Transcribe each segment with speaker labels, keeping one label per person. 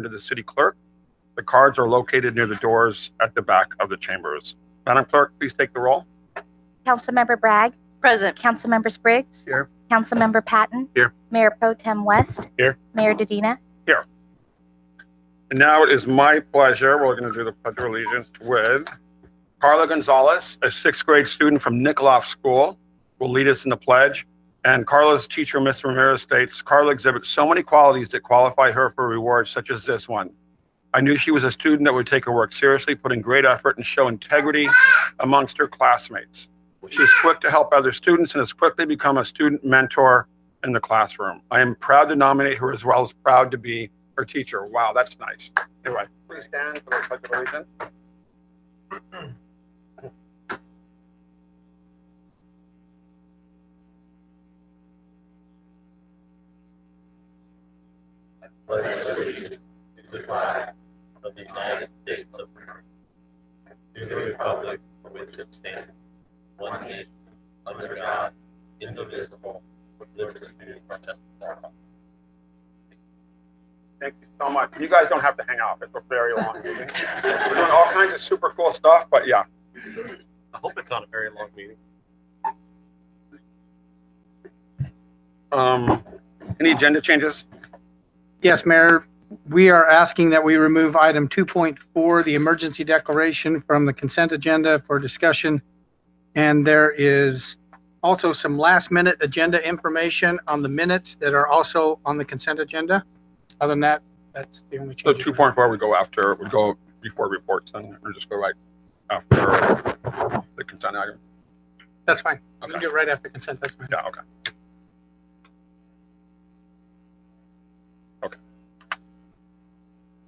Speaker 1: to the city clerk. The cards are located near the doors at the back of the chambers. Madam Clerk, please take the roll.
Speaker 2: Councilmember Bragg.
Speaker 3: Present.
Speaker 2: Councilmember Spriggs.
Speaker 1: Here.
Speaker 2: Councilmember Patton.
Speaker 1: Here.
Speaker 2: Mayor Pro Tem West.
Speaker 1: Here.
Speaker 2: Mayor Dedina.
Speaker 1: Here. And now it is my pleasure, we're going to do the Pledge of Allegiance with Carla Gonzalez, a 6th grade student from Nikolov School, will lead us in the pledge. And Carla's teacher, Ms. Ramirez, states, Carla exhibits so many qualities that qualify her for rewards such as this one. I knew she was a student that would take her work seriously, put in great effort, and show integrity amongst her classmates. She is quick to help other students and has quickly become a student mentor in the classroom. I am proud to nominate her as well as proud to be her teacher. Wow, that's nice. Anyway, please stand for the Pledge of Allegiance.
Speaker 4: Pledge allegiance to the flag of the United States of America, to the republic for which it stands, one nation, under God, indivisible, with liberty and justice for all.
Speaker 1: Thank you so much. You guys don't have to hang out. It's a very long meeting. We're doing all kinds of super cool stuff, but yeah.
Speaker 4: I hope it's not a very long meeting.
Speaker 1: Any agenda changes?
Speaker 5: Yes, Mayor, we are asking that we remove item 2.4, the emergency declaration, from the consent agenda for discussion. And there is also some last-minute agenda information on the minutes that are also on the consent agenda. Other than that, that's the only change.
Speaker 1: So 2.4 would go before reports, and we'll just go right after the consent item.
Speaker 5: That's fine.
Speaker 1: Okay.
Speaker 5: We can do it right after consent. That's fine.
Speaker 1: Yeah, okay.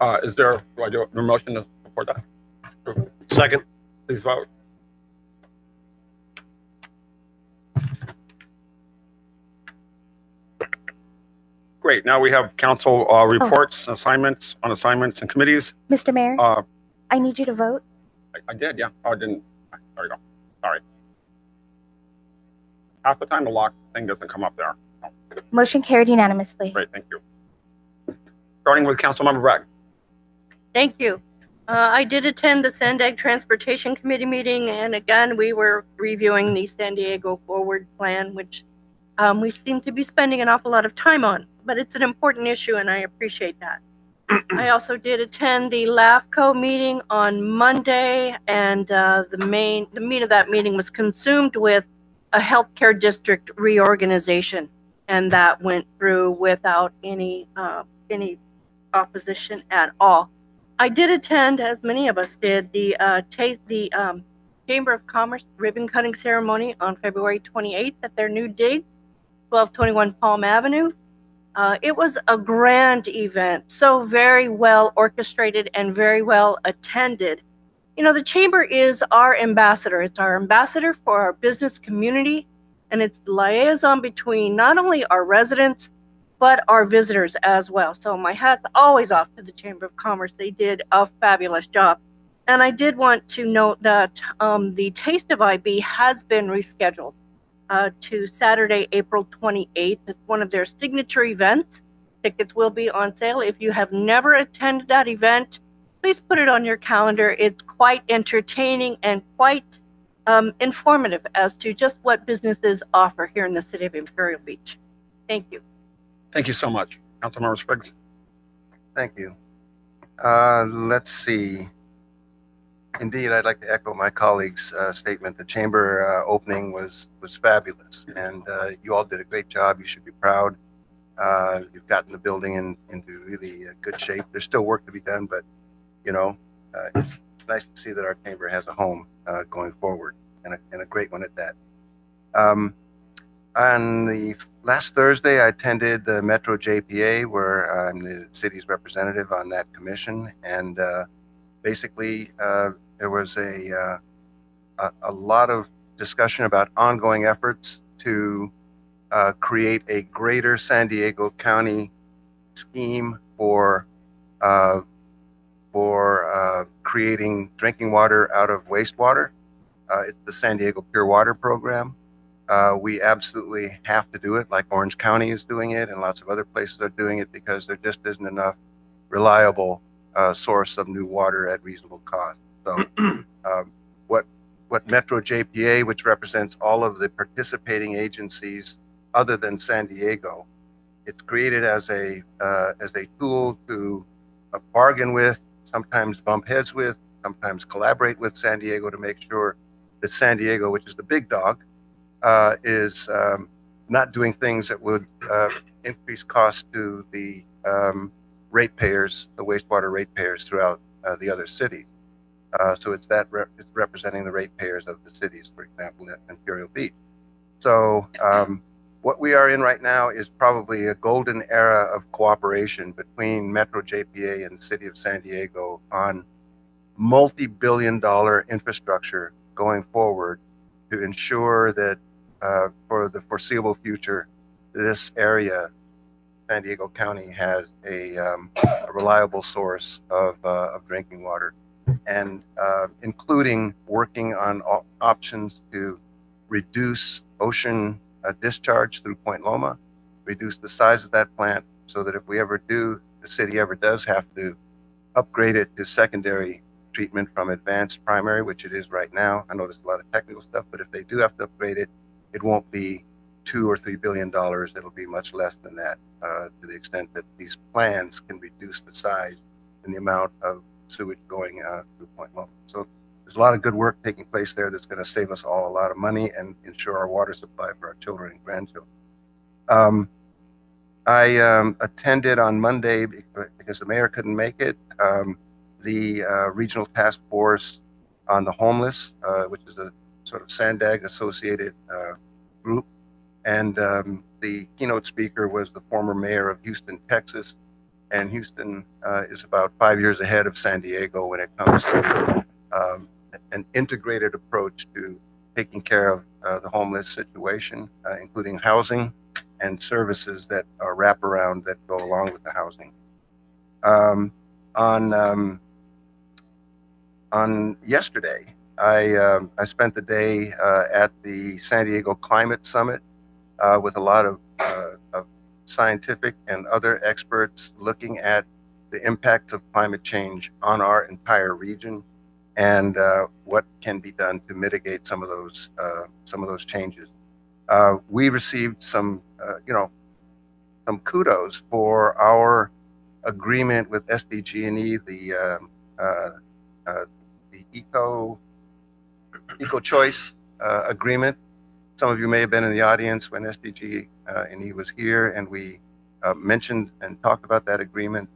Speaker 1: Do I do a motion to support that?
Speaker 4: Second.
Speaker 1: Please vote. Great. Now we have council reports, assignments and committees.
Speaker 2: Mr. Mayor, I need you to vote.
Speaker 1: I did, yeah. Oh, I didn't. There you go. Sorry. Half the time the lock thing doesn't come up there. Oh.
Speaker 2: Motion carried unanimously.
Speaker 1: Great, thank you. Starting with Councilmember Bragg.
Speaker 3: Thank you. I did attend the Sandag Transportation Committee meeting, and again, we were reviewing the San Diego Forward Plan, which we seem to be spending an awful lot of time on, but it's an important issue, and I appreciate that. I also did attend the LAFCO meeting on Monday, and the meat of that meeting was consumed with a healthcare district reorganization, and that went through without any opposition at all. I did attend, as many of us did, the Chamber of Commerce ribbon cutting ceremony on February 28th at their new dig, 1221 Palm Avenue. It was a grand event, so very well orchestrated and very well attended. You know, the Chamber is our ambassador. It's our ambassador for our business community, and it's the liaison between not only our residents, but our visitors as well. So my hat's always off to the Chamber of Commerce. They did a fabulous job. And I did want to note that the Taste of IB has been rescheduled to Saturday, April 28th. It's one of their signature events. Tickets will be on sale. If you have never attended that event, please put it on your calendar. It's quite entertaining and quite informative as to just what businesses offer here in the city of Imperial Beach. Thank you.
Speaker 1: Thank you so much. Councilmember Spriggs.
Speaker 6: Thank you. Let's see. Indeed, I'd like to echo my colleague's statement. The chamber opening was fabulous, and you all did a great job. You should be proud. You've gotten the building into really good shape. There's still work to be done, but you know, it's nice to see that our chamber has a home going forward, and a great one at that. On the last Thursday, I attended the Metro JPA, where I'm the city's representative on that commission, and basically there was a lot of discussion about ongoing efforts to create a greater San Diego County scheme for creating drinking water out of wastewater. It's the San Diego Pure Water Program. We absolutely have to do it, like Orange County is doing it and lots of other places are doing it, because there just isn't enough reliable source of new water at reasonable cost. So what Metro JPA, which represents all of the participating agencies other than San Diego, it's created as a tool to bargain with, sometimes bump heads with, sometimes collaborate with San Diego to make sure that San Diego, which is the big dog, is not doing things that would increase costs to the ratepayers, the wastewater ratepayers throughout the other cities. So it's it's representing the ratepayers of the cities, for example, at Imperial Beach. So what we are in right now is probably a golden era of cooperation between Metro JPA and the city of San Diego on multi-billion-dollar infrastructure going forward to ensure that for the foreseeable future, this area, San Diego County, has a reliable source of drinking water, and including working on options to reduce ocean discharge through Point Loma, reduce the size of that plant so that if the city ever does have to upgrade it to secondary treatment from advanced primary, which it is right now. I know there's a lot of technical stuff, but if they do have to upgrade it, it won't be $2 or $3 billion. It'll be much less than that, to the extent that these plans can reduce the size and the amount of sewage going through Point Loma. So there's a lot of good work taking place there that's going to save us all a lot of money and ensure our water supply for our children and grandchildren. I attended on Monday because the mayor couldn't make it. The regional task force on the homeless, which is a sort of SANDAG associated group. And the keynote speaker was the former mayor of Houston, Texas. And Houston is about 5 years ahead of San Diego when it comes to an integrated approach to taking care of the homeless situation, including housing and services that are wraparound that go along with the housing. On yesterday, I spent the day at the San Diego Climate Summit with a lot of scientific and other experts looking at the impacts of climate change on our entire region and what can be done to mitigate some of those changes. We received some kudos for our agreement with SDG&E, the Eco Choice agreement. Some of you may have been in the audience when SDG&E was here, and we mentioned and talked about that agreement,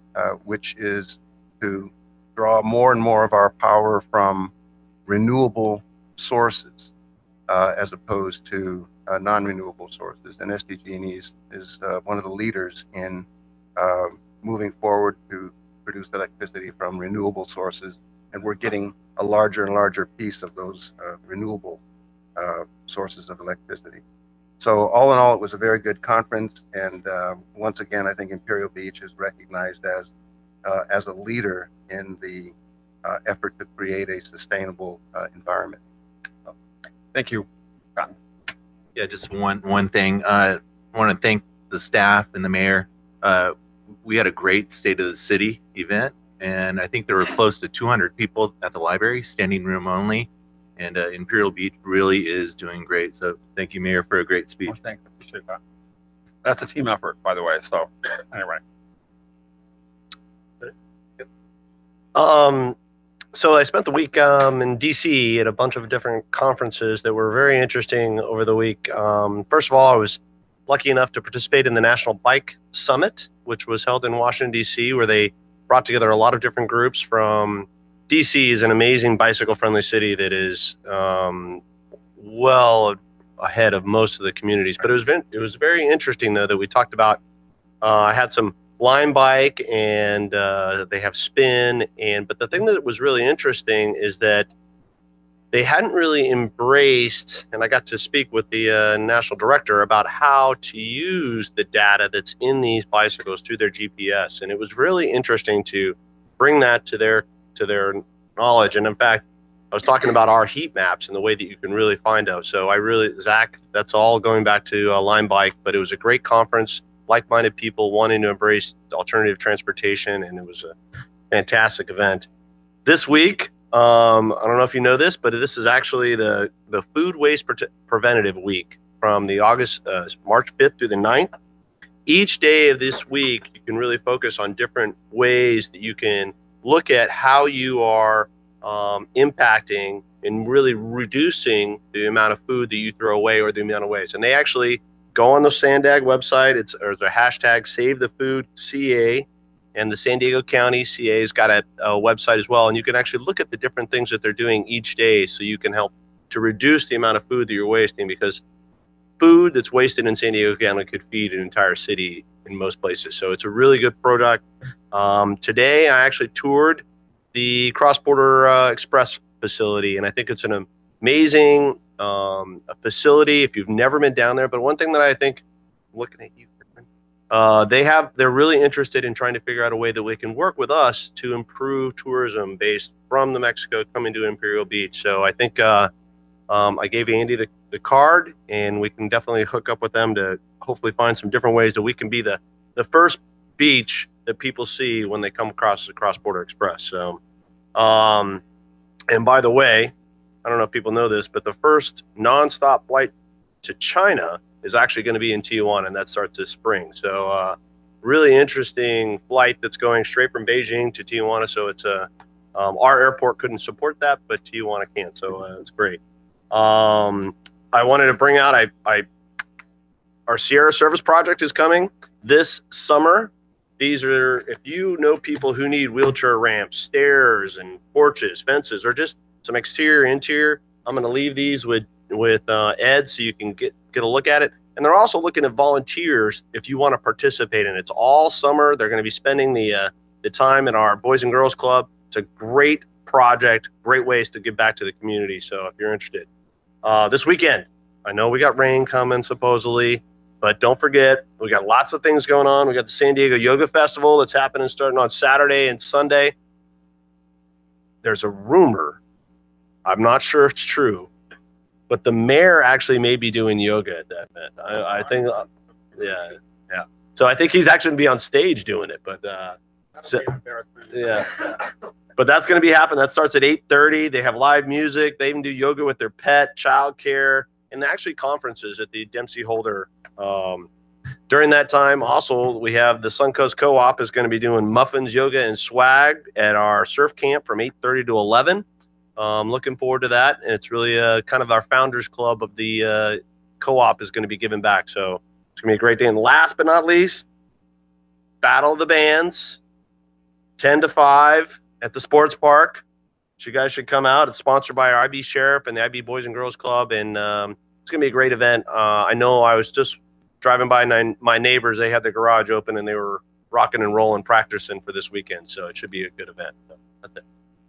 Speaker 6: which is to draw more and more of our power from renewable sources as opposed to non-renewable sources. And SDG&E is one of the leaders in moving forward to produce electricity from renewable sources, and we're getting a larger and larger piece of those renewable sources of electricity. So all in all, it was a very good conference, and once again, I think Imperial Beach is recognized as a leader in the effort to create a sustainable environment.
Speaker 1: Thank you.
Speaker 7: Yeah, just one thing. I want to thank the staff and the mayor. We had a great State of the City event, and I think there were close to 200 people at the library, standing room only. And Imperial Beach really is doing great. So thank you, Mayor, for a great speech.
Speaker 1: Well, thanks, I appreciate that. That's a team effort, by the way. So anyway.
Speaker 8: So I spent the week in DC at a bunch of different conferences that were very interesting over the week. First of all, I was lucky enough to participate in the National Bike Summit, which was held in Washington, DC, where they brought together a lot of different groups from DC is an amazing bicycle-friendly city that is well ahead of most of the communities. But it was very interesting, though, that we talked about. I had some Lime bike, and they have spin. But the thing that was really interesting is that they hadn't really embraced, and I got to speak with the national director about how to use the data that's in these bicycles through their GPS. And it was really interesting to bring that to their knowledge. And in fact, I was talking about our heat maps and the way that you can really find out. So Zach, that's all going back to Lime Bike, but it was a great conference. like-minded people wanting to embrace alternative transportation, and it was a fantastic event. This week, I don't know if you know this, but this is actually the Food Waste Preventative Week from the March 5th through the 9th. Each day of this week, you can really focus on different ways that you can look at how you are impacting and really reducing the amount of food that you throw away or the amount of waste. And they actually go on the Sandag website. There's a hashtag Save the Food CA, and the San Diego County CA has got a website as well. And you can actually look at the different things that they're doing each day, so you can help to reduce the amount of food that you're wasting, because food that's wasted in San Diego County could feed an entire city in most places. So it's a really good product. Today, I actually toured the cross-border express facility, and I think it's an amazing facility if you've never been down there. But one thing that I think, looking at you, they're really interested in trying to figure out a way that we can work with us to improve tourism based from the Mexico coming to Imperial Beach. So I think I gave Andy the card, and we can definitely hook up with them to hopefully find some different ways that we can be the first beach that people see when they come across the cross-border express. So, and by the way, I don't know if people know this, but the first nonstop flight to China is actually going to be in Tijuana, and that starts this spring. So, really interesting flight that's going straight from Beijing to Tijuana. So it's our airport couldn't support that, but Tijuana can. So it's great. I wanted to bring out our Sierra Service Project is coming this summer. These are, if you know people who need wheelchair ramps, stairs, and porches, fences, or just some exterior, interior, I'm going to leave these with Ed so you can get a look at it. And they're also looking at volunteers if you want to participate in it. It's all summer. They're going to be spending the time in our Boys and Girls Club. It's a great project, great ways to give back to the community. So if you're interested, this weekend, I know we got rain coming supposedly, but don't forget, we got lots of things going on. We got the San Diego Yoga Festival that's happening starting on Saturday and Sunday. There's a rumor, I'm not sure if it's true, but the mayor actually may be doing yoga at that event. I think, yeah. So I think he's actually going to be on stage doing it, but yeah. But that's going to be happening. That starts at 8:30. They have live music. They even do yoga with their pet, childcare, and actually conferences at the Dempsey Holder. During that time, also, we have the Suncoast Co-op is going to be doing muffins, yoga, and swag at our surf camp from 8:30 to 11. Looking forward to that. And it's really kind of our founders club of the co-op is going to be giving back. So it's going to be a great day. And last but not least, Battle of the Bands, 10 to 5 at the sports park. So you guys should come out. It's sponsored by our IB Sheriff and the IB Boys and Girls Club. And it's going to be a great event. I know I was just driving by my neighbors. They had the garage open and they were rocking and rolling, practicing for this weekend. So it should be a good event. So that's it.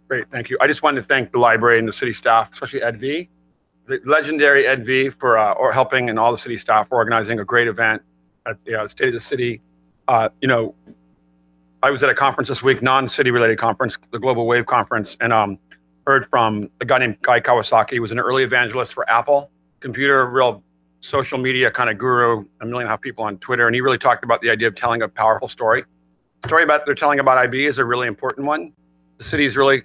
Speaker 1: Great, thank you. I just wanted to thank the library and the city staff, especially Ed V, the legendary Ed V, for helping, and all the city staff for organizing a great event at the State of the City. You know, I was at a conference this week, non-city related conference, the Global Wave Conference, and heard from a guy named Guy Kawasaki. He was an early evangelist for Apple Computer, real social media kind of guru, 1.5 million people on Twitter, and he really talked about the idea of telling a powerful story. The story they're telling about IB is a really important one. The city's really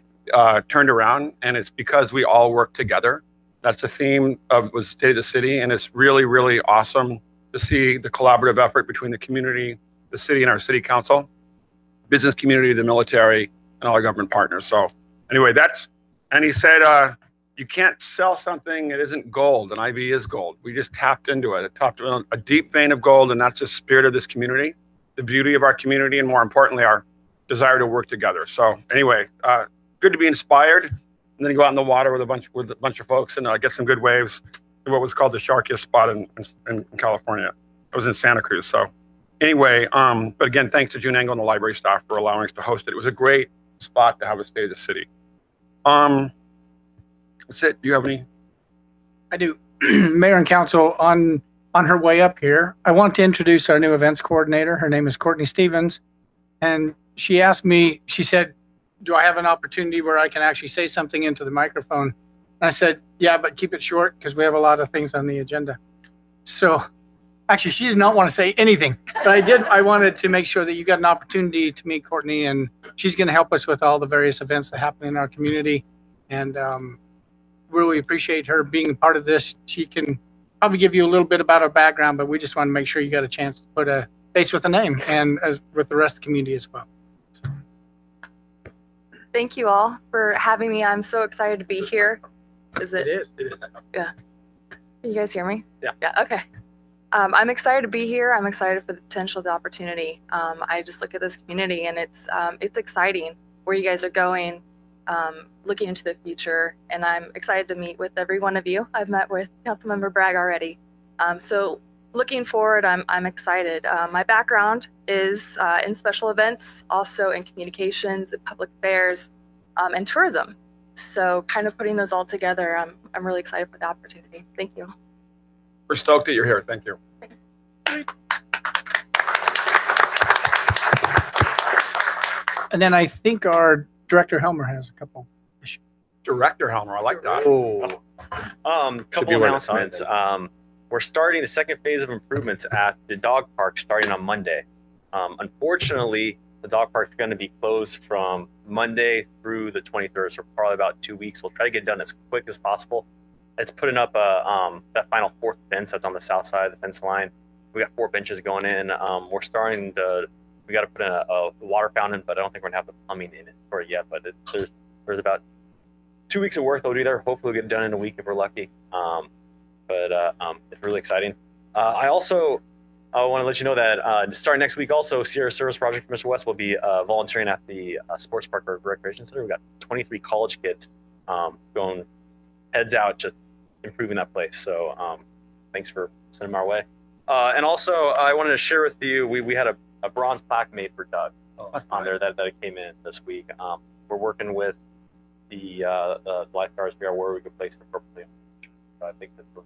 Speaker 1: turned around, and it's because we all work together. That's the theme of was State of the City, and it's really, really awesome to see the collaborative effort between the community, the city, and our city council, business community, the military, and all our government partners. So anyway, and he said, you can't sell something that isn't gold, and IB is gold. We just tapped into it. It tapped into a deep vein of gold, and that's the spirit of this community, the beauty of our community, and more importantly, our desire to work together. So anyway, good to be inspired, and then you go out in the water with a bunch of folks and get some good waves in what was called the sharkiest spot in California. It was in Santa Cruz. So anyway, but again, thanks to June Engel and the library staff for allowing us to host it. It was a great spot to have a State of the City. That's it. Do you have any?
Speaker 5: I do. Mayor and Council, on her way up here, I want to introduce our new events coordinator. Her name is Courtney Stevens, and she asked me, she said, do I have an opportunity where I can actually say something into the microphone? And I said, yeah, but keep it short because we have a lot of things on the agenda. So Actually, she did not want to say anything, but I wanted to make sure that you got an opportunity to meet Courtney, and she's going to help us with all the various events that happen in our community. And really appreciate her being a part of this. She can probably give you a little bit about her background, but we just want to make sure you got a chance to put a face with a name, and as with the rest of the community as well.
Speaker 9: Thank you all for having me. I'm so excited to be here. Is it?
Speaker 8: It is. It is.
Speaker 9: Yeah. Can you guys hear me?
Speaker 8: Yeah.
Speaker 9: Yeah. Okay. I'm excited to be here. I'm excited for the potential of the opportunity. I just look at this community and it's exciting where you guys are going, looking into the future. And I'm excited to meet with every one of you. I've met with Councilmember Bragg already. So looking forward, I'm excited. My background is in special events, also in communications, and public affairs, and tourism. So kind of putting those all together, I'm really excited for the opportunity. Thank you.
Speaker 1: We're stoked that you're here. Thank you.
Speaker 5: And then I think our Director Helmer has a couple.
Speaker 1: Director Helmer, I like that.
Speaker 8: Oh, Should be
Speaker 10: Couple
Speaker 8: wearing a
Speaker 10: announcements.
Speaker 8: tie,
Speaker 10: We're starting the second phase of improvements at the dog park starting on Monday. Unfortunately, the dog park is going to be closed from Monday through the 23rd, so probably about 2 weeks. We'll try to get it done as quick as possible. It's putting up that final fourth fence that's on the south side of the fence line. We got 4 benches going in. We're starting to. We got to put in a water fountain, but I don't think we're gonna have the plumbing in it for it yet. But there's about 2 weeks of work they'll do there. Hopefully, we'll get it done in a week if we're lucky. It's really exciting. I also want to let you know that starting next week, also Sierra Service Project Mr. West will be volunteering at the sports park or recreation center. We've got 23 college kids going heads out, just improving that place. So thanks for sending them our way. And also, I wanted to share with you, we had a bronze plaque made for Doug on there that came in this week. We're working with the lifeguards to figure out where we could place it appropriately. So I think that's fine.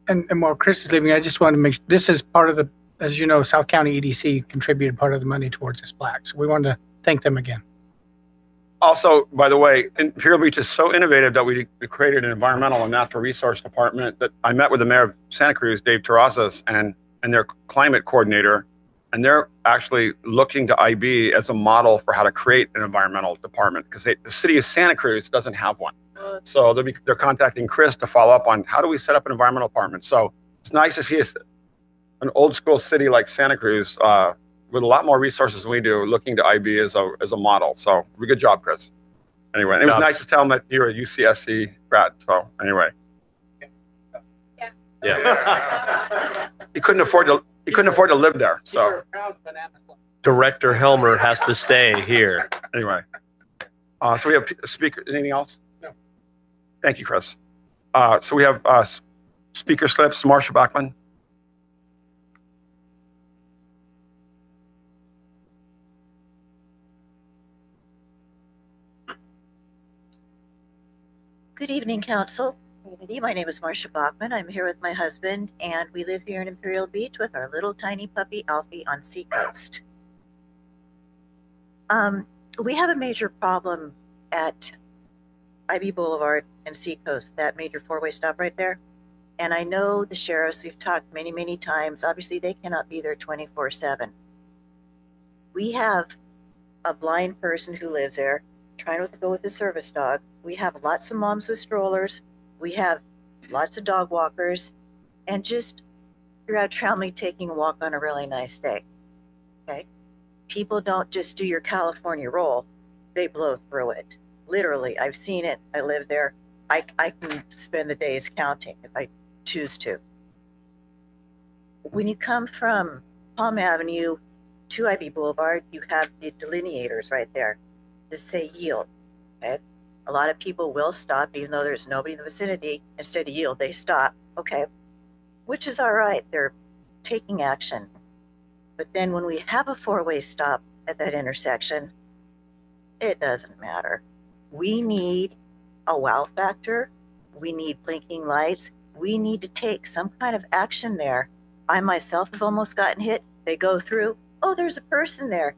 Speaker 5: And while Chris is leaving, I just want to make sure, this is part of the, as you know, South County EDC contributed part of the money towards this plaque. So we wanted to thank them again.
Speaker 1: Also, by the way, Imperial Beach is so innovative that we created an environmental and natural resource department that I met with the mayor of Santa Cruz, Dave Terrazas, and their climate coordinator. And they're actually looking to IB as a model for how to create an environmental department because the city of Santa Cruz doesn't have one. So they're contacting Chris to follow up on how do we set up an environmental department. So it's nice to see an old school city like Santa Cruz with a lot more resources than we do, looking to IB as a model. So good job, Chris. Anyway, it was nice to tell them that you're a UCSC grad. So anyway.
Speaker 8: yeah.
Speaker 1: He couldn't afford to live there. So
Speaker 8: Director Helmer has to stay here.
Speaker 1: anyway, so we have a speaker. Anything else?
Speaker 5: No.
Speaker 1: Thank you, Chris. So we have speaker slips. Marsha Bachman.
Speaker 11: Good evening, Council. Community. My name is Marsha Bachman. I'm here with my husband, and we live here in Imperial Beach with our little tiny puppy, Alfie, on Seacoast. We have a major problem at IB Boulevard and Seacoast, that major four-way stop right there. And I know the sheriffs, we've talked many, many times. Obviously, they cannot be there 24/7. We have a blind person who lives there trying to go with a service dog. We have lots of moms with strollers. We have lots of dog walkers, and just throughout family taking a walk on a really nice day. Okay, people don't just do your California roll; they blow through it. Literally, I've seen it. I live there. I can spend the days counting if I choose to. When you come from Palm Avenue to IB Boulevard, you have the delineators right there to say yield. Okay. A lot of people will stop even though there's nobody in the vicinity. Instead of yield, they stop. Okay, which is all right. They're taking action. But then when we have a four-way stop at that intersection, it doesn't matter. We need a wow factor. We need blinking lights. We need to take some kind of action there. I myself have almost gotten hit. They go through, oh, there's a person there.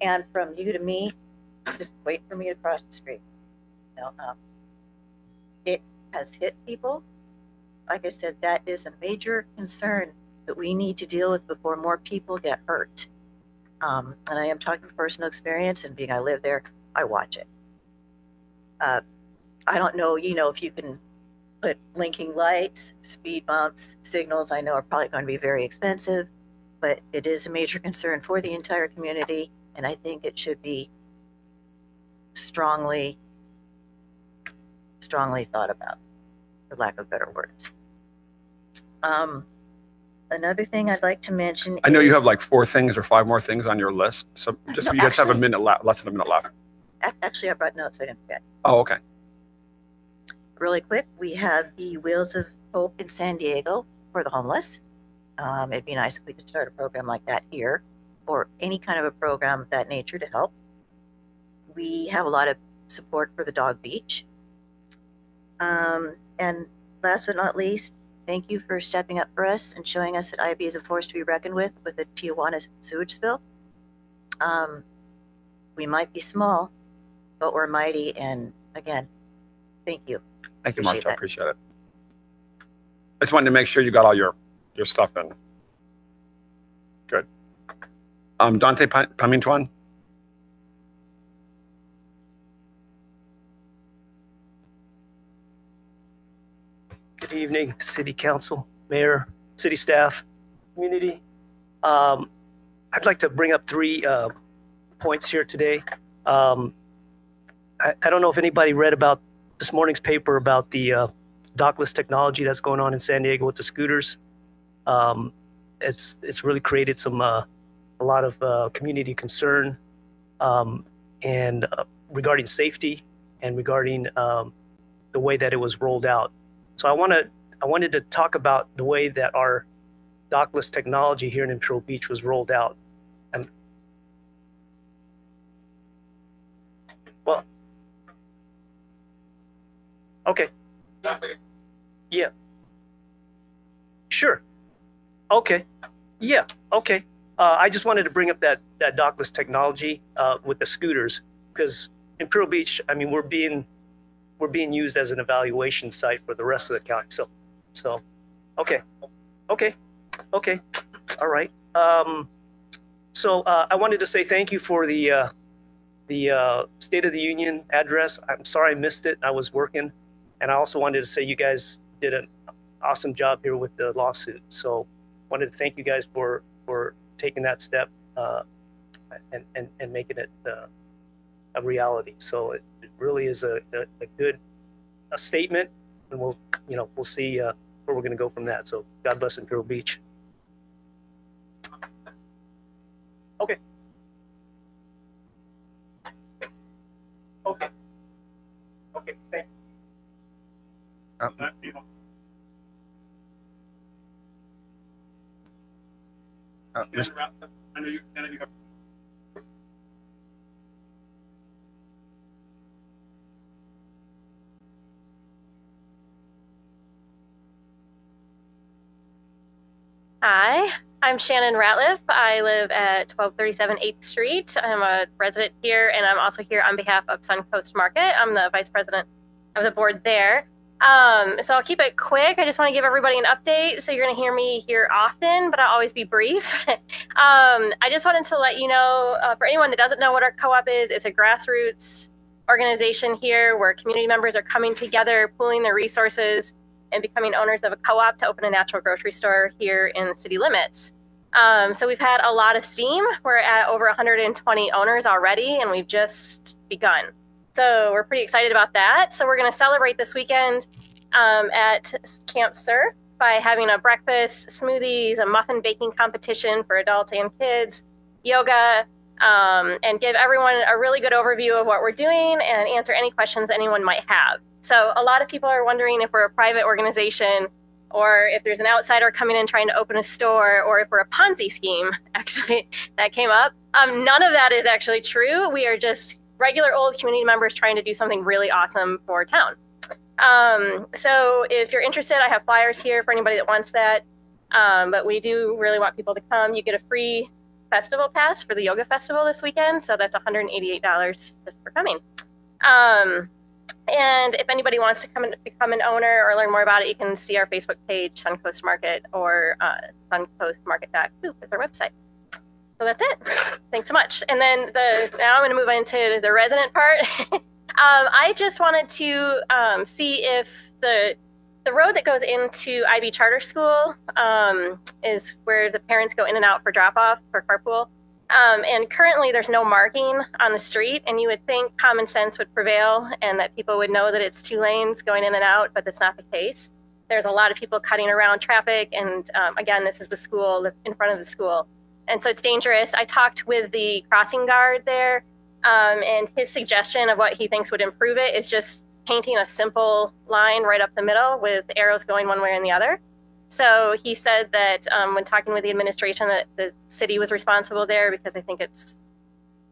Speaker 11: And from you to me, just wait for me to cross the street. You know, it has hit people. Like I said, that is a major concern that we need to deal with before more people get hurt. And I am talking from personal experience, and being I live there, I watch it. I don't know, you know, if you can put blinking lights, speed bumps, signals, I know are probably going to be very expensive, but it is a major concern for the entire community, and I think it should be strongly thought about, for lack of better words. Another thing I'd like to mention
Speaker 1: I know you have
Speaker 11: is-
Speaker 1: like 4 things or 5 more things on your list. So just
Speaker 11: No,
Speaker 1: you guys have a
Speaker 11: actually-
Speaker 1: minute left, less than a minute left.
Speaker 11: Actually, I brought notes, so I didn't forget.
Speaker 1: Oh, okay.
Speaker 11: Really quick, we have the Wheels of Hope in San Diego for the homeless. It'd be nice if we could start a program like that here, or any kind of a program of that nature to help. We have a lot of support for the Dog Beach. And last but not least, thank you for stepping up for us and showing us that IB is a force to be reckoned with the Tijuana sewage spill. We might be small, but we're mighty. And again, thank you.
Speaker 1: Thank you,
Speaker 11: Appreciate
Speaker 1: Marcia. I
Speaker 11: that.
Speaker 1: appreciate it. I just wanted to make sure you got all your stuff in. Good. Dante Pamintuan.
Speaker 12: Good evening, City Council, Mayor, City staff, community. I'd like to bring up 3 points here today. I don't know if anybody read about this morning's paper about the dockless technology that's going on in San Diego with the scooters. It's really created a lot of community concern and regarding safety and regarding the way that it was rolled out. So I wanted to talk about the way that our dockless technology here in Imperial Beach was rolled out. And well, okay. Yeah. Sure. Okay. Yeah. Okay. I just wanted to bring up that dockless technology with the scooters, because Imperial Beach, I mean, we're being used as an evaluation site for the rest of the county. So, okay, all right. So I wanted to say thank you for the State of the Union address. I'm sorry I missed it. I was working, and I also wanted to say you guys did an awesome job here with the lawsuit. So, wanted to thank you guys for taking that step and making it a reality. So it really is a good statement, and we'll see where we're going to go from that. So God bless Imperial Beach. Okay. Okay. Thank you.
Speaker 1: I know you have.
Speaker 13: Hi, I'm Shannon Ratliff. I live at 1237 8th Street. I'm a resident here, and I'm also here on behalf of Suncoast Market. I'm the vice president of the board there. So I'll keep it quick. I just want to give everybody an update. So you're going to hear me here often, but I'll always be brief. I just wanted to let you know, for anyone that doesn't know what our co-op is, it's a grassroots organization here where community members are coming together, pooling their resources, and becoming owners of a co-op to open a natural grocery store here in the city limits. So we've had a lot of steam. We're at over 120 owners already, and we've just begun. So we're pretty excited about that. So we're going to celebrate this weekend at Camp Surf by having a breakfast, smoothies, a muffin baking competition for adults and kids, yoga, and give everyone a really good overview of what we're doing and answer any questions anyone might have. So a lot of people are wondering if we're a private organization or if there's an outsider coming in trying to open a store, or if we're a Ponzi scheme. Actually, that came up. None of that is actually true. We are just regular old community members trying to do something really awesome for town. So if you're interested, I have flyers here for anybody that wants that. But we do really want people to come. You get a free festival pass for the yoga festival this weekend. So that's $188 just for coming. And if anybody wants to come and become an owner or learn more about it, you can see our Facebook page, Suncoast Market, or suncoastmarket.coop is our website. So that's it. Thanks so much. And then now I'm going to move into the resident part. I just wanted to see if the road that goes into IB Charter School is where the parents go in and out for drop-off, for carpool. And currently there's no marking on the street, and you would think common sense would prevail and that people would know that it's 2 lanes going in and out, but that's not the case. There's a lot of people cutting around traffic, and again, this is the school, in front of the school. And so it's dangerous. I talked with the crossing guard there, and his suggestion of what he thinks would improve it is just painting a simple line right up the middle with arrows going one way and the other. So he said that when talking with the administration that the city was responsible there because I think it's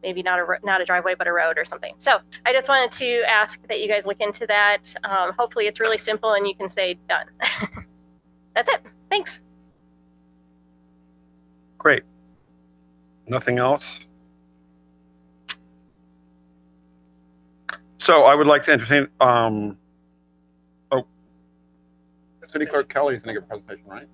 Speaker 13: maybe not a driveway, but a road or something. So I just wanted to ask that you guys look into that. Hopefully it's really simple and you can say done. That's it. Thanks.
Speaker 1: Great. Nothing else? So I would like to entertain, City Clerk Kelly is going to give a presentation, right?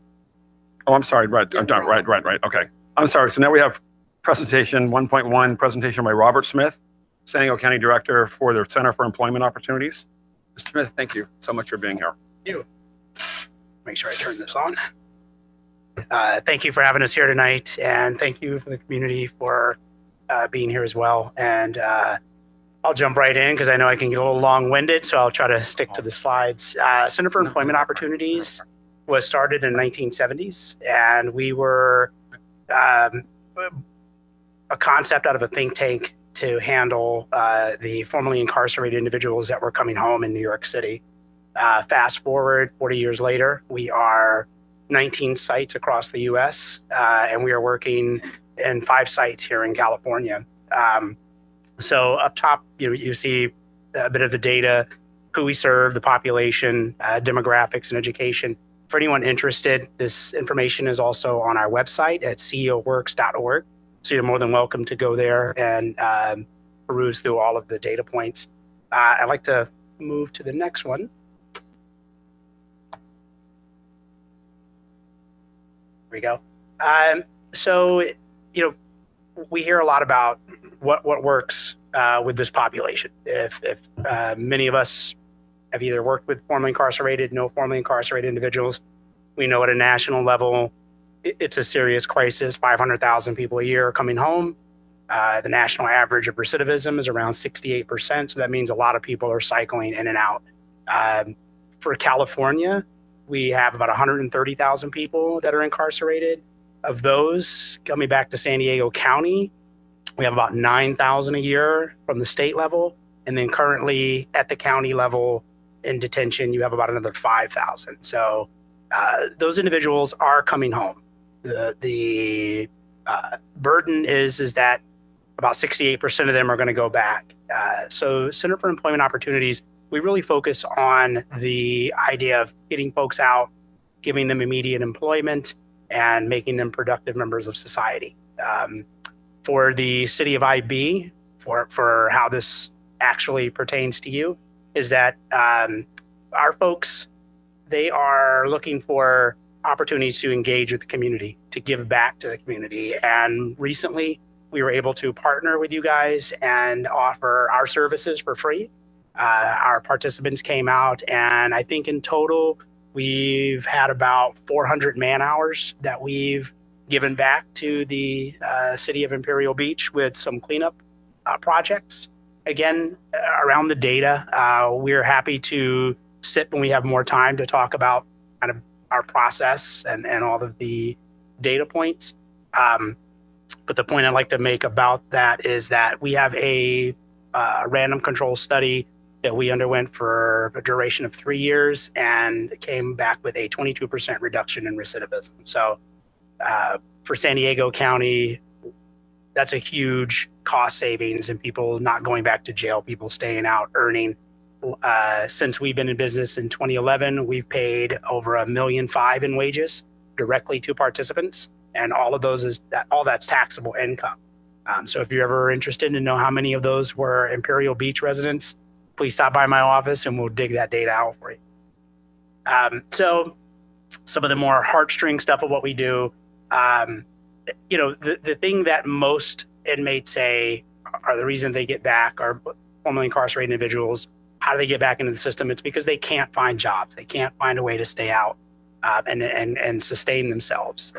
Speaker 1: Oh, I'm sorry. Right. I'm done. Right. Okay. I'm sorry. So now we have presentation 1.1, presentation by Robert Smith, San Diego County Director for the Center for Employment Opportunities. Mr. Smith, thank you so much for being here.
Speaker 14: Thank you. Make sure I turn this on. Thank you for having us here tonight, and thank you for the community for being here as well. And I'll jump right in because I know I can get a little long-winded, so I'll try to stick to the slides. Center for Employment Opportunities was started in the 1970s, and we were a concept out of a think tank to handle the formerly incarcerated individuals that were coming home in New York City. Fast forward 40 years later, we are 19 sites across the U.S., and we are working in 5 sites here in California. So up top, you see a bit of the data, who we serve, the population, demographics, and education. For anyone interested, this information is also on our website at ceoworks.org. So you're more than welcome to go there and peruse through all of the data points. I'd like to move to the next one. There we go. So, we hear a lot about what works with this population. If many of us have either worked with formerly incarcerated, no formerly incarcerated individuals, we know at a national level, it's a serious crisis. 500,000 people a year are coming home. The national average of recidivism is around 68%. So that means a lot of people are cycling in and out. For California, we have about 130,000 people that are incarcerated. Of those, coming back to San Diego County, we have about 9,000 a year from the state level. And then currently at the county level in detention, you have about another 5,000. So those individuals are coming home. The burden is that about 68% of them are going to go back. So Center for Employment Opportunities, we really focus on the idea of getting folks out, giving them immediate employment, and making them productive members of society. For the city of IB, for how this actually pertains to you, is that our folks, they are looking for opportunities to engage with the community, to give back to the community. And recently, we were able to partner with you guys and offer our services for free. Our participants came out, and I think in total, we've had about 400 man hours that we've given back to the city of Imperial Beach with some cleanup projects. Again, around the data, we're happy to sit when we have more time to talk about kind of our process and all of the data points. But the point I'd like to make about that is that we have a random control study that we underwent for a duration of 3 years and came back with a 22% reduction in recidivism. So for San Diego County, that's a huge cost savings and people not going back to jail, people staying out, earning. Since we've been in business in 2011, we've paid over $1.5 million in wages directly to participants. and all of those all that's taxable income. So if you're ever interested to know how many of those were Imperial Beach residents, please stop by my office and we'll dig that data out for you. So some of the more heartstring stuff of what we do, the thing that most inmates say are the reason they get back are formerly incarcerated individuals. How do they get back into the system? It's because they can't find jobs. They can't find a way to stay out and sustain themselves.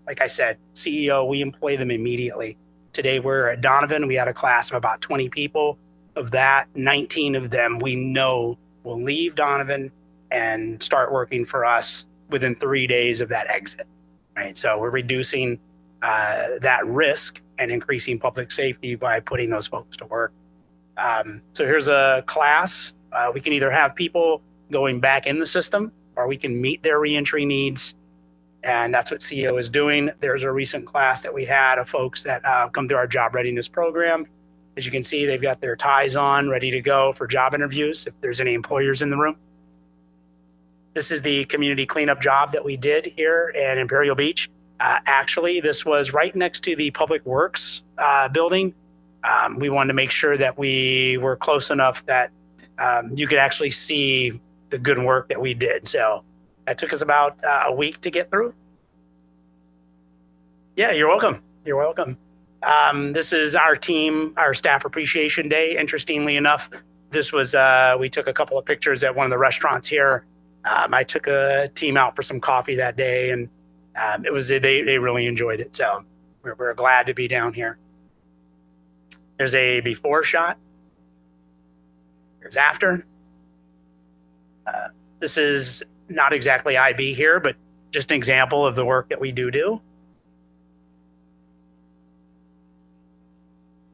Speaker 14: Like I said, CEO, we employ them immediately. Today we're at Donovan. We had a class of about 20 people. Of that, 19 of them we know will leave Donovan and start working for us within 3 days of that exit. Right. So we're reducing that risk and increasing public safety by putting those folks to work. So here's a class. We can either have people going back in the system or we can meet their reentry needs. And that's what CEO is doing. There's a recent class that we had of folks that come through our job readiness program. As you can see, they've got their ties on, ready to go for job interviews if there's any employers in the room. This is the community cleanup job that we did here in Imperial Beach. Actually, this was right next to the Public Works building. We wanted to make sure that we were close enough that you could actually see the good work that we did. So that took us about a week to get through. Yeah, you're welcome. You're welcome. This is our team, our staff appreciation day. Interestingly enough, this was, we took a couple of pictures at one of the restaurants here. I took a team out for some coffee that day, and they really enjoyed it. So we're glad to be down here. There's a before shot. There's after. This is not exactly IB here, but just an example of the work that we do.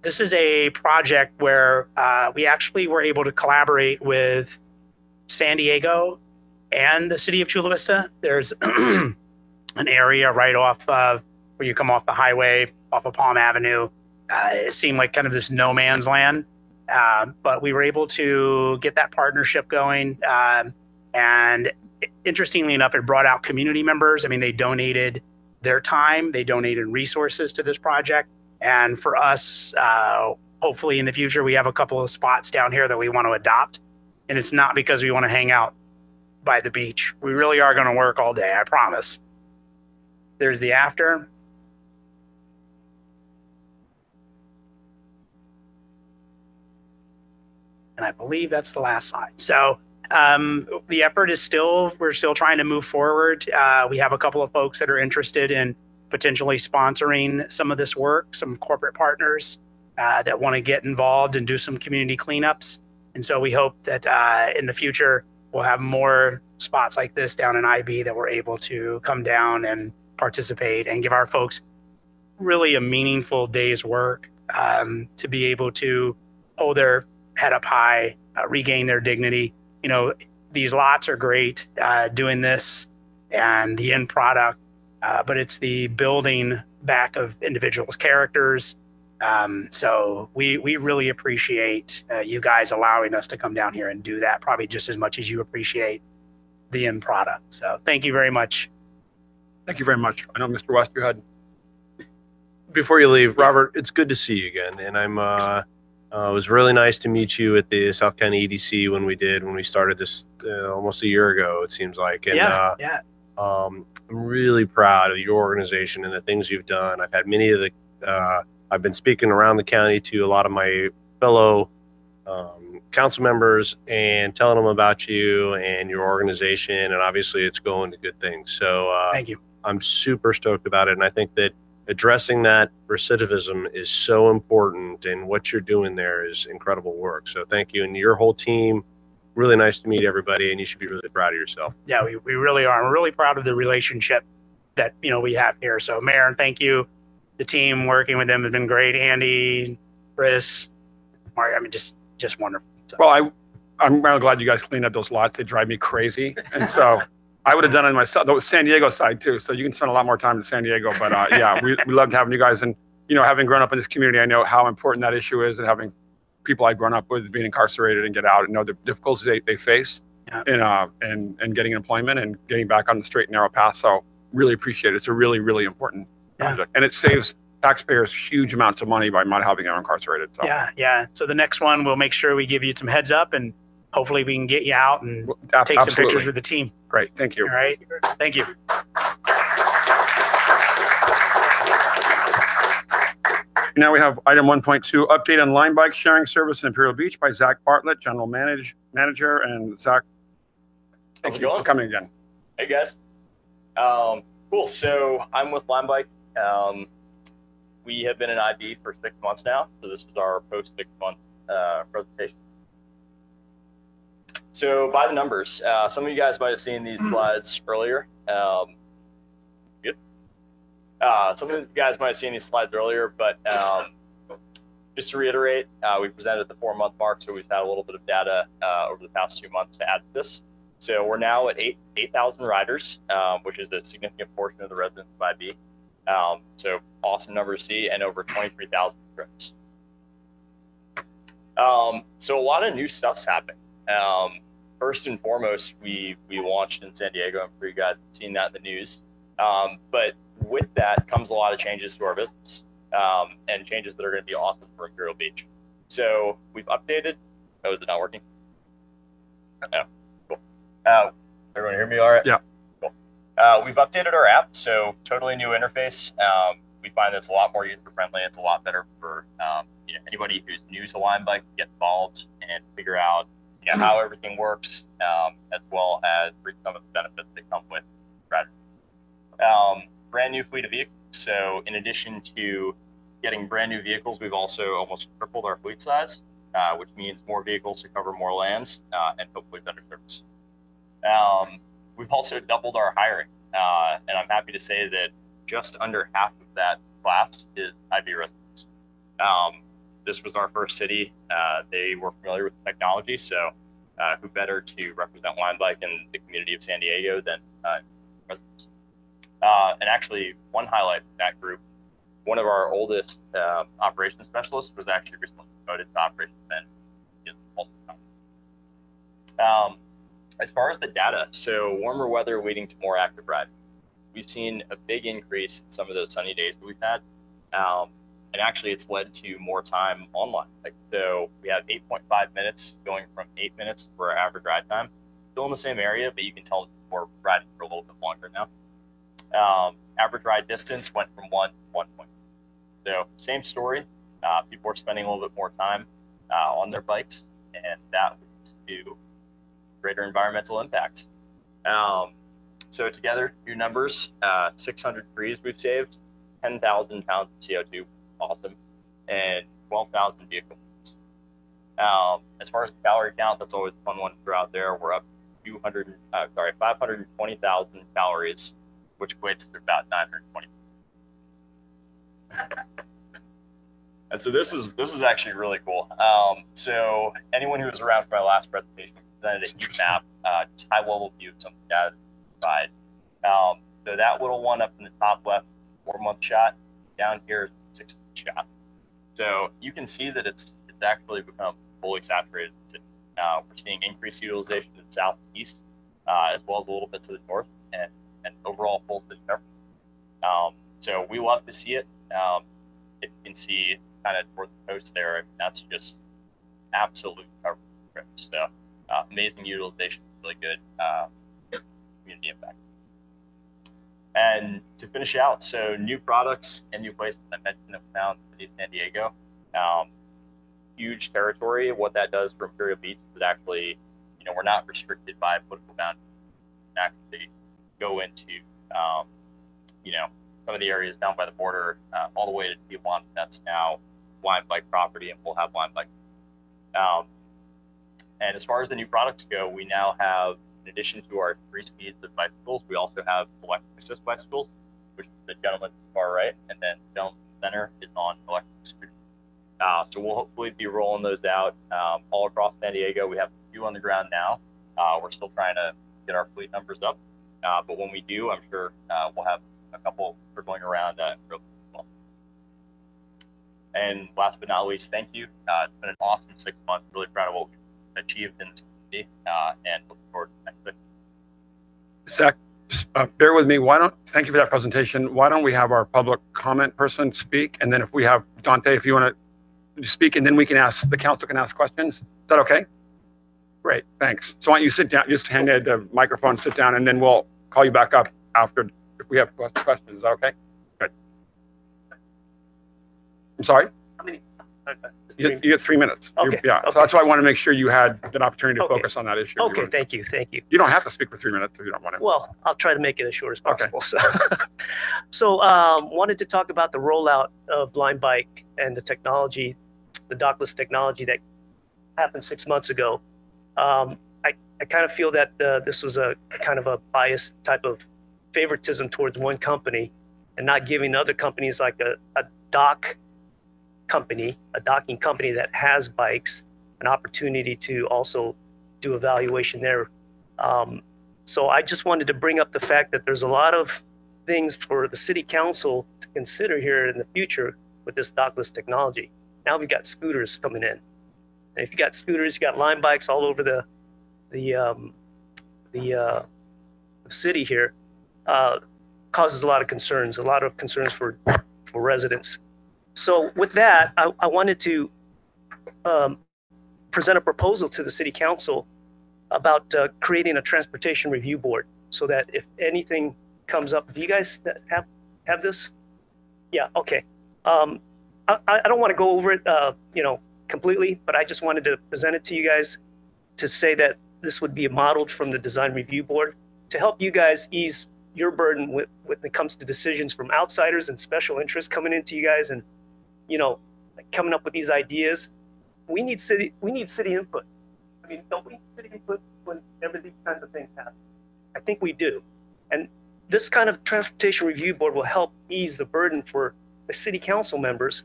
Speaker 14: This is a project where we actually were able to collaborate with San Diego and the city of Chula Vista. There's an area right off of where you come off the highway, off of Palm Avenue. It seemed like kind of this no man's land, but we were able to get that partnership going. And interestingly enough, it brought out community members. I mean, they donated their time, they donated resources to this project. And for us, hopefully in the future, we have a couple of spots down here that we want to adopt. And it's not because we want to hang out by the beach. We really are going to work all day, I promise. There's the after. And I believe that's the last slide. So the effort is we're still trying to move forward. We have a couple of folks that are interested in potentially sponsoring some of this work, some corporate partners that want to get involved and do some community cleanups. And so we hope that in the future, we'll have more spots like this down in IB that we're able to come down and participate and give our folks really a meaningful day's work to be able to hold their head up high, regain their dignity. You know, these lots are great doing this and the end product, but it's the building back of individuals' characters. So we really appreciate you guys allowing us to come down here and do that, probably just as much as you appreciate the end product. So thank you very much.
Speaker 1: Thank you very much. I know Mr. West, you had.
Speaker 8: Before you leave, Robert, it's good to see you again. And it was really nice to meet you at the South County EDC when we started this almost a year ago, it seems like. And, I'm really proud of your organization and the things you've done. I've had many of I've been speaking around the county to a lot of my fellow council members and telling them about you and your organization. And obviously it's going to good things. So
Speaker 14: thank you.
Speaker 8: I'm super stoked about it. And I think that addressing that recidivism is so important, and what you're doing there is incredible work. So thank you. And your whole team, really nice to meet everybody, and you should be really proud of yourself.
Speaker 14: Yeah, we really are. We're really proud of the relationship that, we have here. So Mayor, thank you. The team working with them has been great. Andy, Chris, Mark, I mean, just wonderful. So.
Speaker 1: Well, I'm really glad you guys cleaned up those lots. They drive me crazy. And so I would have done it myself. That was San Diego side too. So you can spend a lot more time in San Diego. But yeah, we loved having you guys. And, having grown up in this community, I know how important that issue is, and having people I've grown up with being incarcerated and get out and know the difficulties they face in getting employment and getting back on the straight and narrow path. So really appreciate it. It's a really, really important project, and it saves taxpayers huge amounts of money by not having them incarcerated. So.
Speaker 14: Yeah. So the next one, we'll make sure we give you some heads up, and hopefully we can get you out and take some pictures with the team.
Speaker 1: Great, thank you.
Speaker 14: All right, thank you.
Speaker 1: Now we have item 1.2, update on line bike sharing service in Imperial Beach by Zach Bartlett, General Manager, and Zach.
Speaker 15: How's it
Speaker 1: Thank you
Speaker 15: going?
Speaker 1: for coming again.
Speaker 15: Hey guys. Cool. So I'm with Line Bike. We have been in IB for 6 months now, so this is our post 6 month presentation. So by the numbers, some of you guys might have seen these slides earlier. Good. Some of you guys might have seen these slides earlier, but just to reiterate, we presented at the 4 month mark, so we've had a little bit of data over the past 2 months to add to this. So we're now at 8,000 riders, which is a significant portion of the residents of IB. So awesome number to see, and over 23,000 trips. So a lot of new stuff's happening. First and foremost, we launched in San Diego. I'm sure you guys have seen that in the news. But with that comes a lot of changes to our business, and changes that are going to be awesome for Imperial Beach. So we've updated. Oh, is it not working? No. Cool. Everyone hear me all right?
Speaker 1: Yeah.
Speaker 15: Cool. We've updated our app, so totally new interface. We find that it's a lot more user friendly. It's a lot better for anybody who's new to Line Bike to get involved and figure out how everything works, as well as reap some of the benefits that come with riding. Brand new fleet of vehicles. So in addition to getting brand new vehicles, we've also almost tripled our fleet size, which means more vehicles to cover more lands, and hopefully better service. We've also doubled our hiring, and I'm happy to say that just under half of that class is IB residents. This was our first city. They were familiar with technology, so who better to represent Line Bike in the community of San Diego than residents? And actually, one highlight in that group, one of our oldest operations specialists was actually recently promoted to operations manager. As far as the data, so warmer weather leading to more active riding. We've seen a big increase in some of those sunny days that we've had. And actually, it's led to more time online. So we have 8.5 minutes going from 8 minutes for our average ride time. Still in the same area, but you can tell we're riding for a little bit longer now. Average ride distance went from 1 to 1 point. So same story. People are spending a little bit more time on their bikes, and that leads to greater environmental impact. So together, new numbers, 600 trees we've saved, 10,000 pounds of CO2, awesome, and 12,000 vehicles. As far as the calorie count, that's always a fun one to throw out there. We're up 520,000 calories, which equates to about 920. And so this is actually really cool. So anyone who was around for my last presentation presented a heat map, just high level view of some of the data that provide. So that little one up in the top left, 4 month shot, down here is 6 month shot. So you can see that it's actually become fully saturated. We're seeing increased utilization to the southeast, as well as a little bit to the north, and overall full city coverage. So we love to see it. If you can see kind of toward the coast there, that's just absolute coverage. So amazing utilization, really good community impact. And to finish out, so new products and new places I mentioned that we found in the city of San Diego. Huge territory. What that does for Imperial Beach is actually, we're not restricted by political boundaries. We can actually go into, some of the areas down by the border, all the way to Tijuana. That's now Line Bike property, and we'll have Line Bike. And as far as the new products go, we now have, in addition to our 3 speeds of bicycles, we also have electric assist bicycles, which is the gentleman to the far right, and then the gentleman in the center is on electric scooters. So we'll hopefully be rolling those out all across San Diego. We have a few on the ground now. We're still trying to get our fleet numbers up, but when we do, I'm sure we'll have a couple going around real well. And last but not least, thank you. It's been an awesome 6 months. Really proud of what we've achieved in this community, and looking forward to the next.
Speaker 1: Zach, Bear with me. Thank you for that presentation. Why don't we have our public comment person speak? And then if we have Dante, if you want to speak, and then we can the council can ask questions. Is that okay? Great, thanks. So why don't you sit down, just hand Ed the microphone, sit down, and then we'll call you back up after if we have questions. Is that okay? Good. I'm sorry?
Speaker 12: How many?
Speaker 1: You have 3 minutes.
Speaker 12: Okay.
Speaker 1: Yeah,
Speaker 12: Okay.
Speaker 1: so that's why I want to make sure you had an opportunity to
Speaker 12: Okay.
Speaker 1: focus on that issue.
Speaker 12: Okay, thank you.
Speaker 1: You don't have to speak for 3 minutes if you don't want to.
Speaker 12: Well, I'll try to make it as short as
Speaker 1: Okay.
Speaker 12: possible. So, wanted to talk about the rollout of Line Bike and the technology, the dockless technology that happened 6 months ago. I kind of feel that this was a kind of a biased type of favoritism towards one company and not giving other companies like a docking company that has bikes, an opportunity to also do evaluation there. So I just wanted to bring up the fact that there's a lot of things for the city council to consider here in the future with this dockless technology. Now we've got scooters coming in. And if you got scooters, you got line bikes all over the city here, causes a lot of concerns for residents. So with that, I wanted to present a proposal to the city council about creating a transportation review board so that if anything comes up, do you guys have this? Yeah, okay. I don't want to go over it, completely, but I just wanted to present it to you guys to say that this would be modeled from the design review board to help you guys ease your burden when it comes to decisions from outsiders and special interests coming into you guys and, coming up with these ideas. We need city input. I mean, don't we need city input whenever these kinds of things happen? I think we do. And this kind of transportation review board will help ease the burden for the city council members,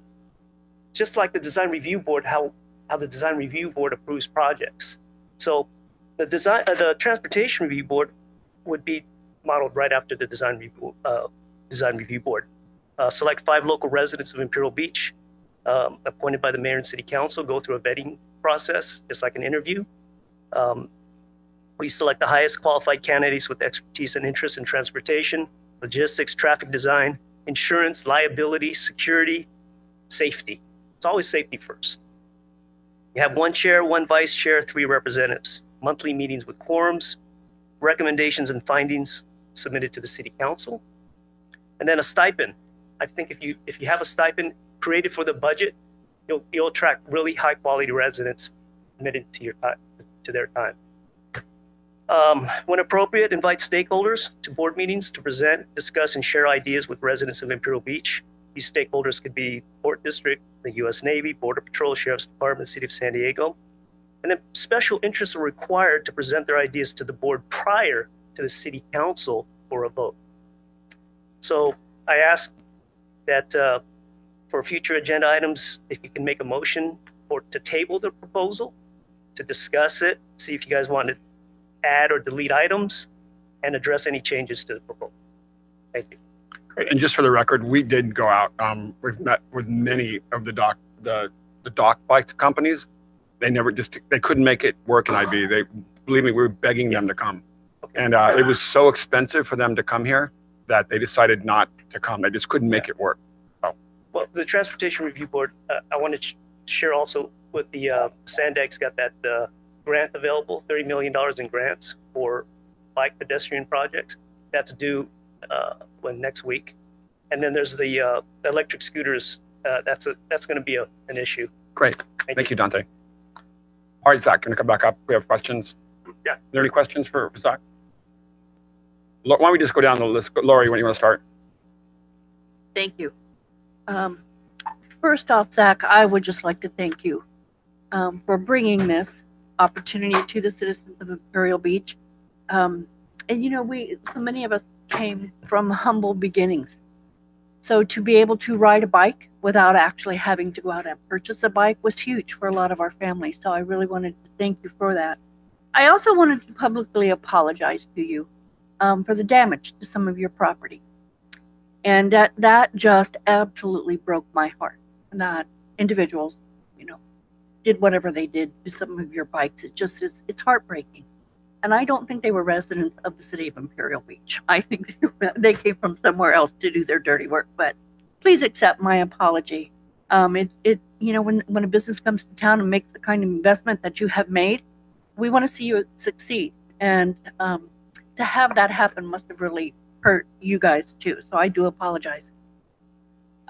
Speaker 12: just like the design review board, how the design review board approves projects. So the transportation review board would be modeled right after the design review board. Select 5 local residents of Imperial Beach, appointed by the mayor and city council, go through a vetting process, just like an interview. We select the highest qualified candidates with expertise and interest in transportation, logistics, traffic design, insurance, liability, security, safety. It's always safety first. You have 1 chair, 1 vice chair, 3 representatives. Monthly meetings with quorums, recommendations and findings submitted to the city council, and then a stipend. I think if you have a stipend created for the budget, you'll attract really high quality residents committed to their time. When appropriate, invite stakeholders to board meetings to present, discuss, and share ideas with residents of Imperial Beach. These stakeholders could be Port District, the U.S. Navy, Border Patrol, Sheriff's Department, City of San Diego. And then special interests are required to present their ideas to the board prior to the city council for a vote. So I ask that for future agenda items, if you can make a motion to table the proposal, to discuss it, see if you guys want to add or delete items, and address any changes to the proposal. Thank you.
Speaker 1: Great. And just for the record, we did go out. We've met with many of the dock bike companies. They couldn't make it work in IB. Believe me, we were begging them to come. Okay. And it was so expensive for them to come here that they decided not to come. They just couldn't make it work. Oh.
Speaker 12: Well, the Transportation Review Board, I want to share also with the Sandex got that grant available, $30 million in grants for bike pedestrian projects. That's due next week. And then there's the electric scooters. That's going to be an issue.
Speaker 1: Great. Thank you, Dante. All right, Zach, going to come back up. We have questions.
Speaker 12: Yeah.
Speaker 1: Are there any questions for Zach? Why don't we just go down the list? Lori, when you want to start?
Speaker 16: Thank you. First off, Zach, I would just like to thank you for bringing this opportunity to the citizens of Imperial Beach. And so many of us came from humble beginnings. So to be able to ride a bike without actually having to go out and purchase a bike was huge for a lot of our families. So I really wanted to thank you for that. I also wanted to publicly apologize to you for the damage to some of your property. And that just absolutely broke my heart. That individuals, did whatever they did to some of your bikes. It's heartbreaking. And I don't think they were residents of the city of Imperial Beach. I think they came from somewhere else to do their dirty work. But please accept my apology. When a business comes to town and makes the kind of investment that you have made, we want to see you succeed. And to have that happen must have really hurt you guys too. So I do apologize.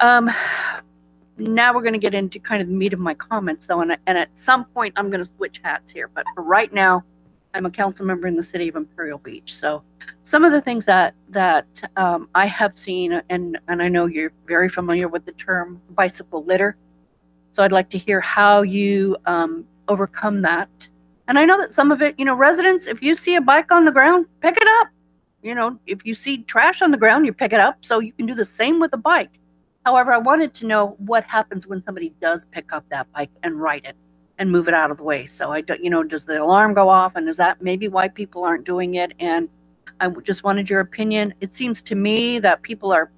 Speaker 16: Now we're going to get into kind of the meat of my comments, though, and at some point I'm going to switch hats here. But for right now, I'm a council member in the city of Imperial Beach. So some of the things that I have seen, and I know you're very familiar with the term bicycle litter. So I'd like to hear how you overcome that. And I know that some of it, residents, if you see a bike on the ground, pick it up. If you see trash on the ground, you pick it up. So you can do the same with a bike. However, I wanted to know what happens when somebody does pick up that bike and ride it and move it out of the way. So I don't, does the alarm go off, and is that maybe why people aren't doing it? And I just wanted your opinion. It seems to me that people are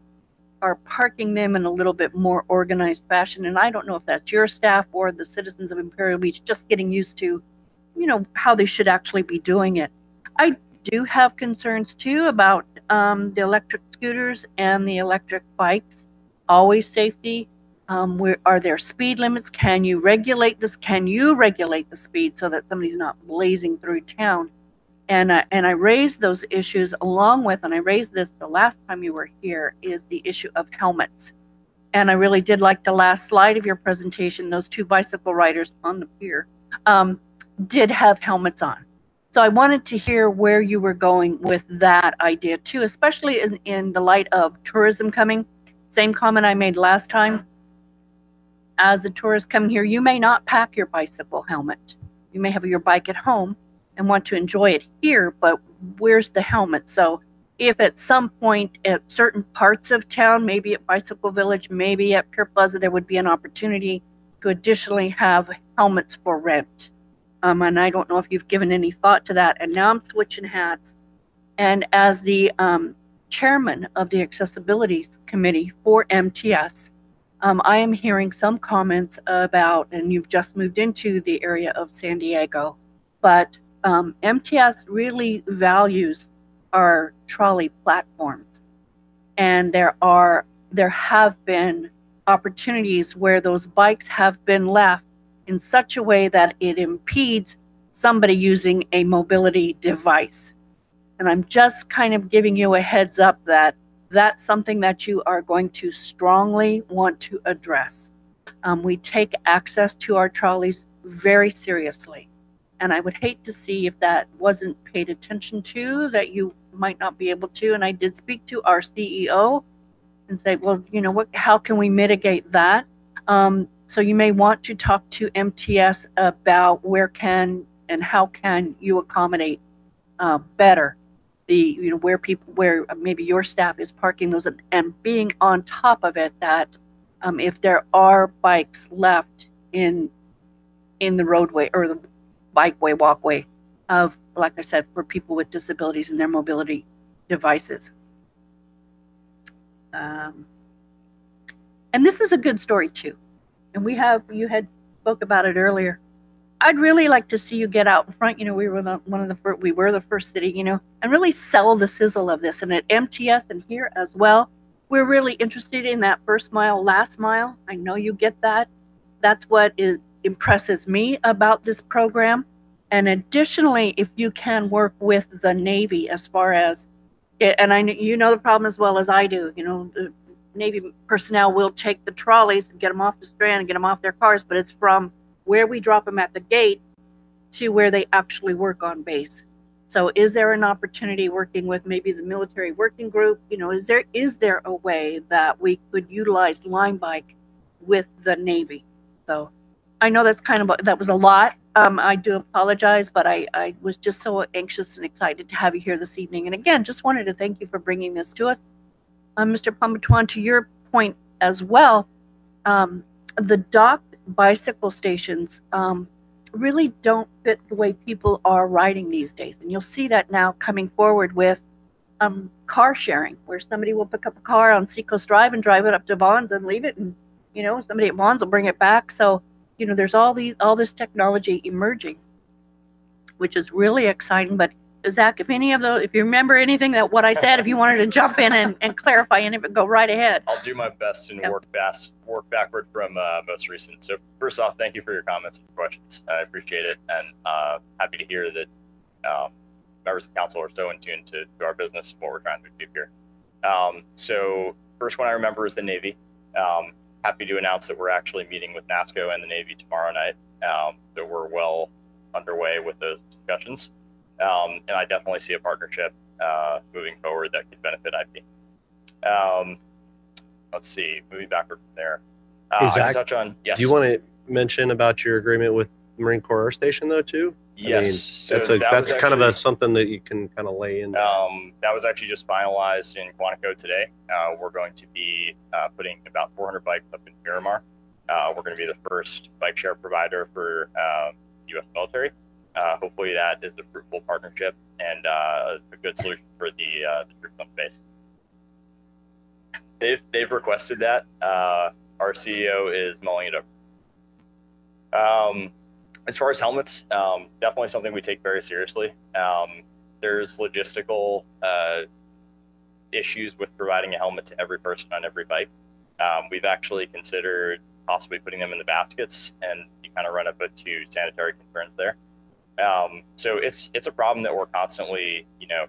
Speaker 16: parking them in a little bit more organized fashion, and I don't know if that's your staff or the citizens of Imperial Beach just getting used to, how they should actually be doing it. I do have concerns too about the electric scooters and the electric bikes. Always safety. Are there speed limits? Can you regulate this? Can you regulate the speed so that somebody's not blazing through town? And I raised those issues along with, and I raised this the last time you were here, is the issue of helmets. And I really did like the last slide of your presentation. Those two bicycle riders on the pier did have helmets on. So I wanted to hear where you were going with that idea too, especially in the light of tourism coming. Same comment I made last time. As a tourist coming here, you may not pack your bicycle helmet. You may have your bike at home and want to enjoy it here, but where's the helmet? So if at some point at certain parts of town, maybe at Bicycle Village, maybe at Pier Plaza, there would be an opportunity to additionally have helmets for rent. And I don't know if you've given any thought to that. And now I'm switching hats. And as the chairman of the Accessibility Committee for MTS, I am hearing some comments about, and you've just moved into the area of San Diego, but MTS really values our trolley platforms. And there have been opportunities where those bikes have been left in such a way that it impedes somebody using a mobility device. And I'm just kind of giving you a heads up that that's something that you are going to strongly want to address. We take access to our trolleys very seriously. And I would hate to see if that wasn't paid attention to, that you might not be able to. And I did speak to our CEO and say, well, how can we mitigate that? So you may want to talk to MTS about where how can you accommodate better where maybe your staff is parking those, and being on top of it that if there are bikes left in the roadway or the bikeway, walkway of, like I said, for people with disabilities and their mobility devices. And this is a good story too. And you had spoke about it earlier. I'd really like to see you get out in front. We were the first city, and really sell the sizzle of this. And at MTS and here as well, we're really interested in that first mile, last mile. I know you get that. That's what impresses me about this program. And additionally, if you can work with the Navy as far as, and I know the problem as well as I do, the Navy personnel will take the trolleys and get them off the strand and get them off their cars, but it's from where we drop them at the gate to where they actually work on base. So is there an opportunity working with maybe the military working group? Is there a way that we could utilize Line Bike with the Navy? So I know that was a lot. I do apologize, but I was just so anxious and excited to have you here this evening. And again, just wanted to thank you for bringing this to us. Mr. Pambatuan, to your point as well, the docked bicycle stations really don't fit the way people are riding these days. And you'll see that now coming forward with car sharing, where somebody will pick up a car on Seacoast Drive and drive it up to Vaughn's and leave it, and somebody at Vaughn's will bring it back. So there's all this technology emerging, which is really exciting. But Zach, if any of those, if you remember anything that what I said, if you wanted to jump in and clarify any of it, go right ahead.
Speaker 15: I'll do my best and
Speaker 16: Yep.
Speaker 15: work backward from most recent. So first off, thank you for your comments and questions. I appreciate it, and happy to hear that members of the council are so in tune to our business and what we're trying to achieve here. So first one I remember is the Navy. Happy to announce that we're actually meeting with NASCO and the Navy tomorrow night. That we're well underway with those discussions. And I definitely see a partnership moving forward that could benefit IP. Let's see, moving backward from there.
Speaker 8: Hey,
Speaker 15: I
Speaker 8: Zach,
Speaker 15: can touch on, yes.
Speaker 8: Do you want to mention about your agreement with Marine Corps Air Station though too?
Speaker 15: Yes. So
Speaker 8: that's
Speaker 15: was
Speaker 8: kind of
Speaker 15: actually-
Speaker 8: something that you can kind of lay in.
Speaker 15: That was actually just finalized in Quantico today. We're going to be putting about 400 bikes up in Miramar. We're going to be the first bike share provider for U.S. military. Hopefully that is a fruitful partnership and a good solution for the troops on base. They've requested that. Our CEO is mulling it over. As far as helmets, definitely something we take very seriously. There's logistical issues with providing a helmet to every person on every bike. We've actually considered possibly putting them in the baskets, and you kind of run up to sanitary concerns there. So it's a problem that we're constantly,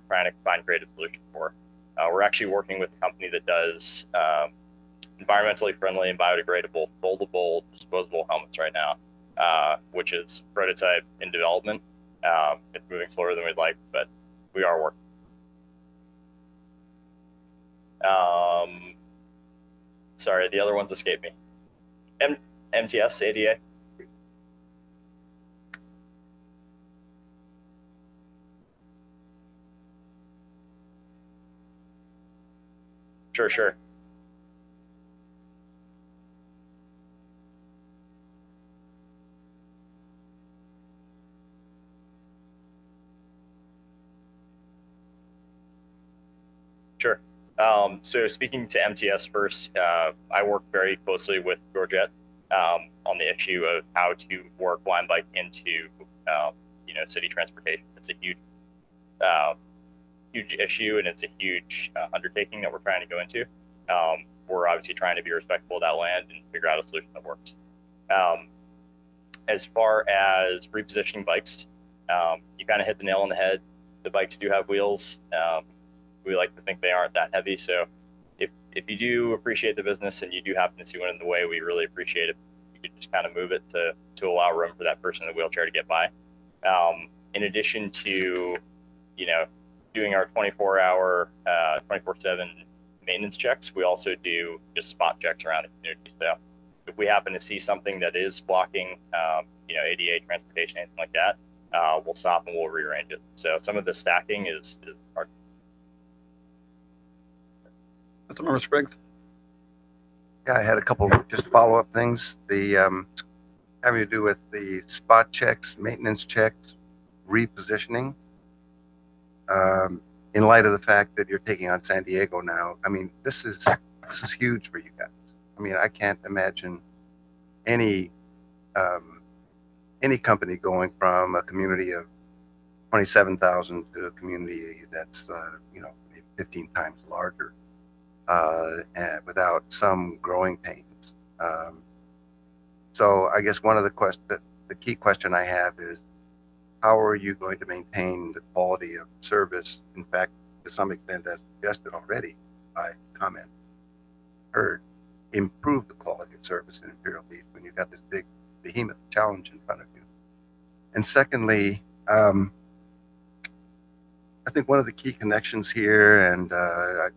Speaker 15: trying to find creative solutions for. We're actually working with a company that does environmentally friendly and biodegradable foldable disposable helmets right now, which is prototype in development. It's moving slower than we'd like, but we are working. Sorry, the other ones escaped me. MTS, ADA. Sure. Sure. So speaking to MTS first, I work very closely with Georgette on the issue of how to work Lime Bike into city transportation. It's a huge issue, and it's a huge undertaking that we're trying to go into. We're obviously trying to be respectful of that land and figure out a solution that works. As far as repositioning bikes, you kind of hit the nail on the head. The bikes do have wheels. We like to think they aren't that heavy. So if you do appreciate the business and you do happen to see one in the way, we really appreciate it. You could just kind of move it to allow room for that person in the wheelchair to get by. In addition to, doing our 24-hour, 24/7 maintenance checks, we also do just spot checks around the community. So if we happen to see something that is blocking, ADA transportation, anything like that, we'll stop and we'll rearrange it. So some of the stacking is hard.
Speaker 1: Councilmember Spriggs.
Speaker 6: Yeah, I had a couple just follow-up things. The having to do with the spot checks, maintenance checks, repositioning. In light of the fact that you're taking on San Diego now, I mean, this is huge for you guys. I mean, I can't imagine any company going from a community of 27,000 to a community that's maybe 15 times larger, and without some growing pains. So I guess one of the key question I have is, how are you going to maintain the quality of service? In fact, to some extent, as suggested already by comment heard, improve the quality of service in Imperial Beach when you've got this big behemoth challenge in front of you. And secondly, I think one of the key connections here, and I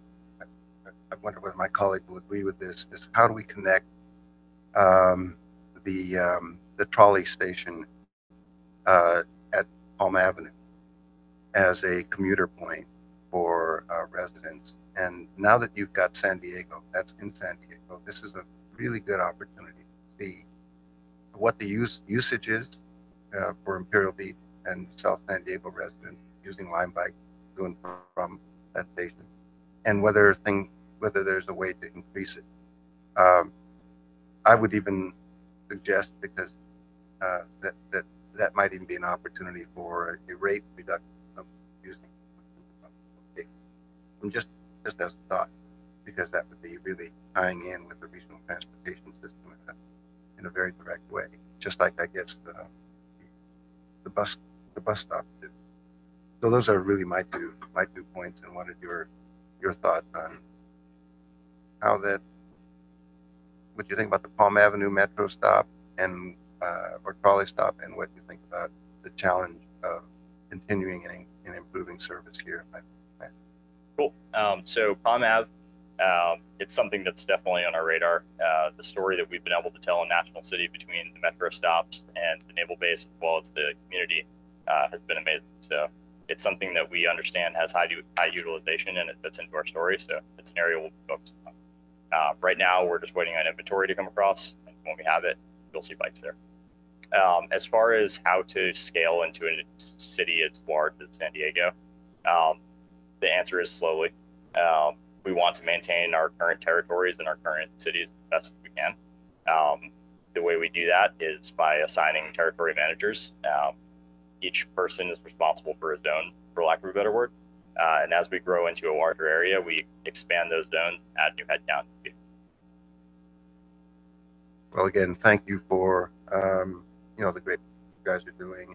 Speaker 6: wonder whether my colleague will agree with this, is how do we connect the trolley station at Palm Avenue as a commuter point for residents. And now that you've got San Diego, that's in San Diego, this is a really good opportunity to see what the usage is for Imperial Beach and South San Diego residents using Lime Bike to and from that station, and whether there's a way to increase it. I would even suggest, because that might even be an opportunity for a rate reduction of using And just as a thought, because that would be really tying in with the regional transportation system in a very direct way, just like I guess the bus stop did. So those are really my two points, and wanted your thoughts on how that, what you think about the Palm Avenue Metro stop and or trolley stop, and what you think about the challenge of continuing and improving service here.
Speaker 15: Cool. So Palm Ave, it's something that's definitely on our radar. The story that we've been able to tell in National City between the metro stops and the naval base, as well as the community, has been amazing. So it's something that we understand has high utilization, and it fits into our story. So it's an area we'll be focused on. Right now, we're just waiting on inventory to come across, and when we have it, you'll see bikes there. As far as how to scale into a city as large as San Diego, the answer is slowly. We want to maintain our current territories and our current cities as best as we can. The way we do that is by assigning territory managers. Each person is responsible for a zone, for lack of a better word. And as we grow into a larger area, we expand those zones, add new headcount.
Speaker 6: Well, again, thank you for the great you guys are doing.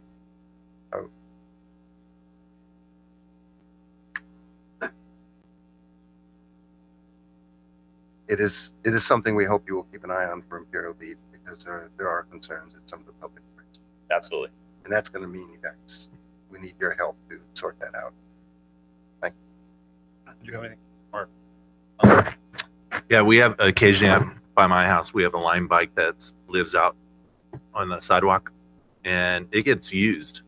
Speaker 6: It is something we hope you will keep an eye on for Imperial Beach, because there are concerns at some of the public areas.
Speaker 15: Absolutely.
Speaker 6: And that's going to mean you guys, we need your help to sort that out. Thank you.
Speaker 1: Do you have anything? Or
Speaker 7: Yeah, we have occasionally by my house, we have a line bike that lives out on the sidewalk, and it gets used,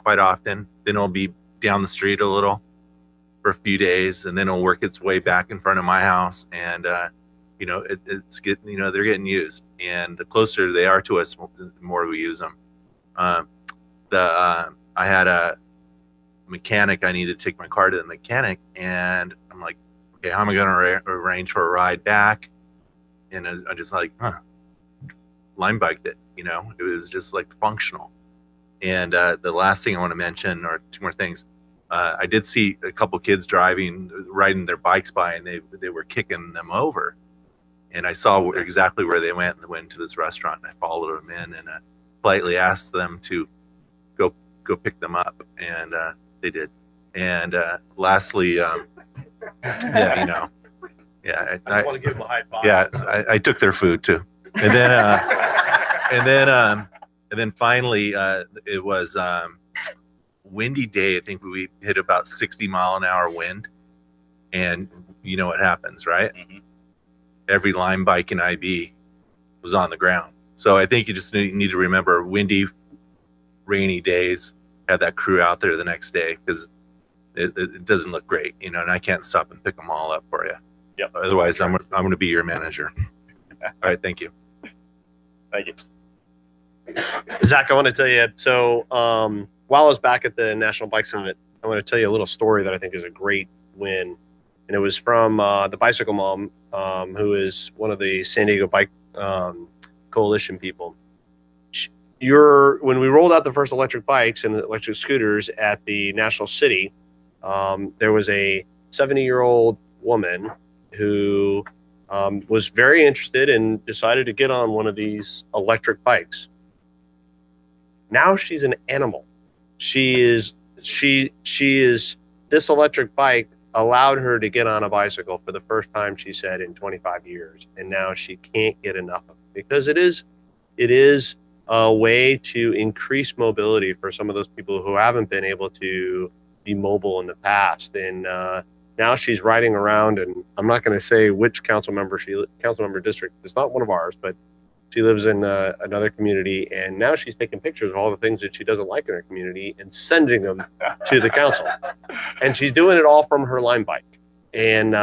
Speaker 7: quite often. Then it'll be down the street a little for a few days, and then it'll work its way back in front of my house. And, it's getting, they're getting used. And the closer they are to us, the more we use them. I had a mechanic. I needed to take my car to the mechanic, and I'm like, okay, how am I going to arrange for a ride back? And I just like, line biked it, it was just like functional. And the last thing I want to mention, or two more things, I did see a couple kids riding their bikes by, and they were kicking them over. And I saw exactly where they went, and they went to this restaurant, and I followed them in and politely asked them to go pick them up, and they did. And lastly, I
Speaker 8: just want to give them a high five.
Speaker 7: Yeah, I took their food too, and then and then finally, it was windy day. I think we hit about 60-mile-an-hour wind, and you know what happens, right?
Speaker 15: Mm-hmm.
Speaker 7: Every line bike in IB was on the ground. So I think you just need to remember windy, rainy days. Have that crew out there the next day, because it doesn't look great, and I can't stop and pick them all up for you.
Speaker 15: Yep.
Speaker 7: Otherwise, I'm going to be your manager. All right. Thank you.
Speaker 15: Thank you.
Speaker 8: Zach, I want to tell you, so while I was back at the National Bike Summit, I want to tell you a little story that I think is a great win. And it was from the Bicycle Mom, who is one of the San Diego Bike Coalition people. When we rolled out the first electric bikes and the electric scooters at the National City, there was a 70-year-old woman who was very interested and decided to get on one of these electric bikes. Now she's an animal. She is this electric bike allowed her to get on a bicycle for the first time, she said, in 25 years. And now she can't get enough of it, because it is a way to increase mobility for some of those people who haven't been able to be mobile in the past. And now she's riding around, and I'm not going to say which council member district. It's not one of ours, but she lives in another community, and now she's taking pictures of all the things that she doesn't like in her community and sending them to the council. And she's doing it all from her line bike. And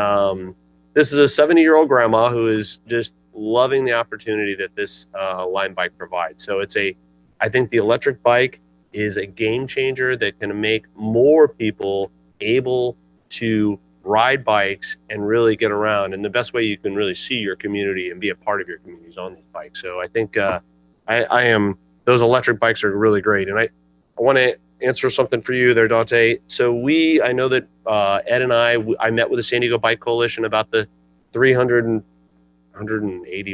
Speaker 8: this is a 70-year-old grandma who is just loving the opportunity that this line bike provides. So I think the electric bike is a game changer that can make more people able to ride bikes and really get around. And the best way you can really see your community and be a part of your community is on these bikes. So I think those electric bikes are really great. And I want to answer something for you there, Dante. So I know that Ed and I met with the San Diego Bike Coalition about the $180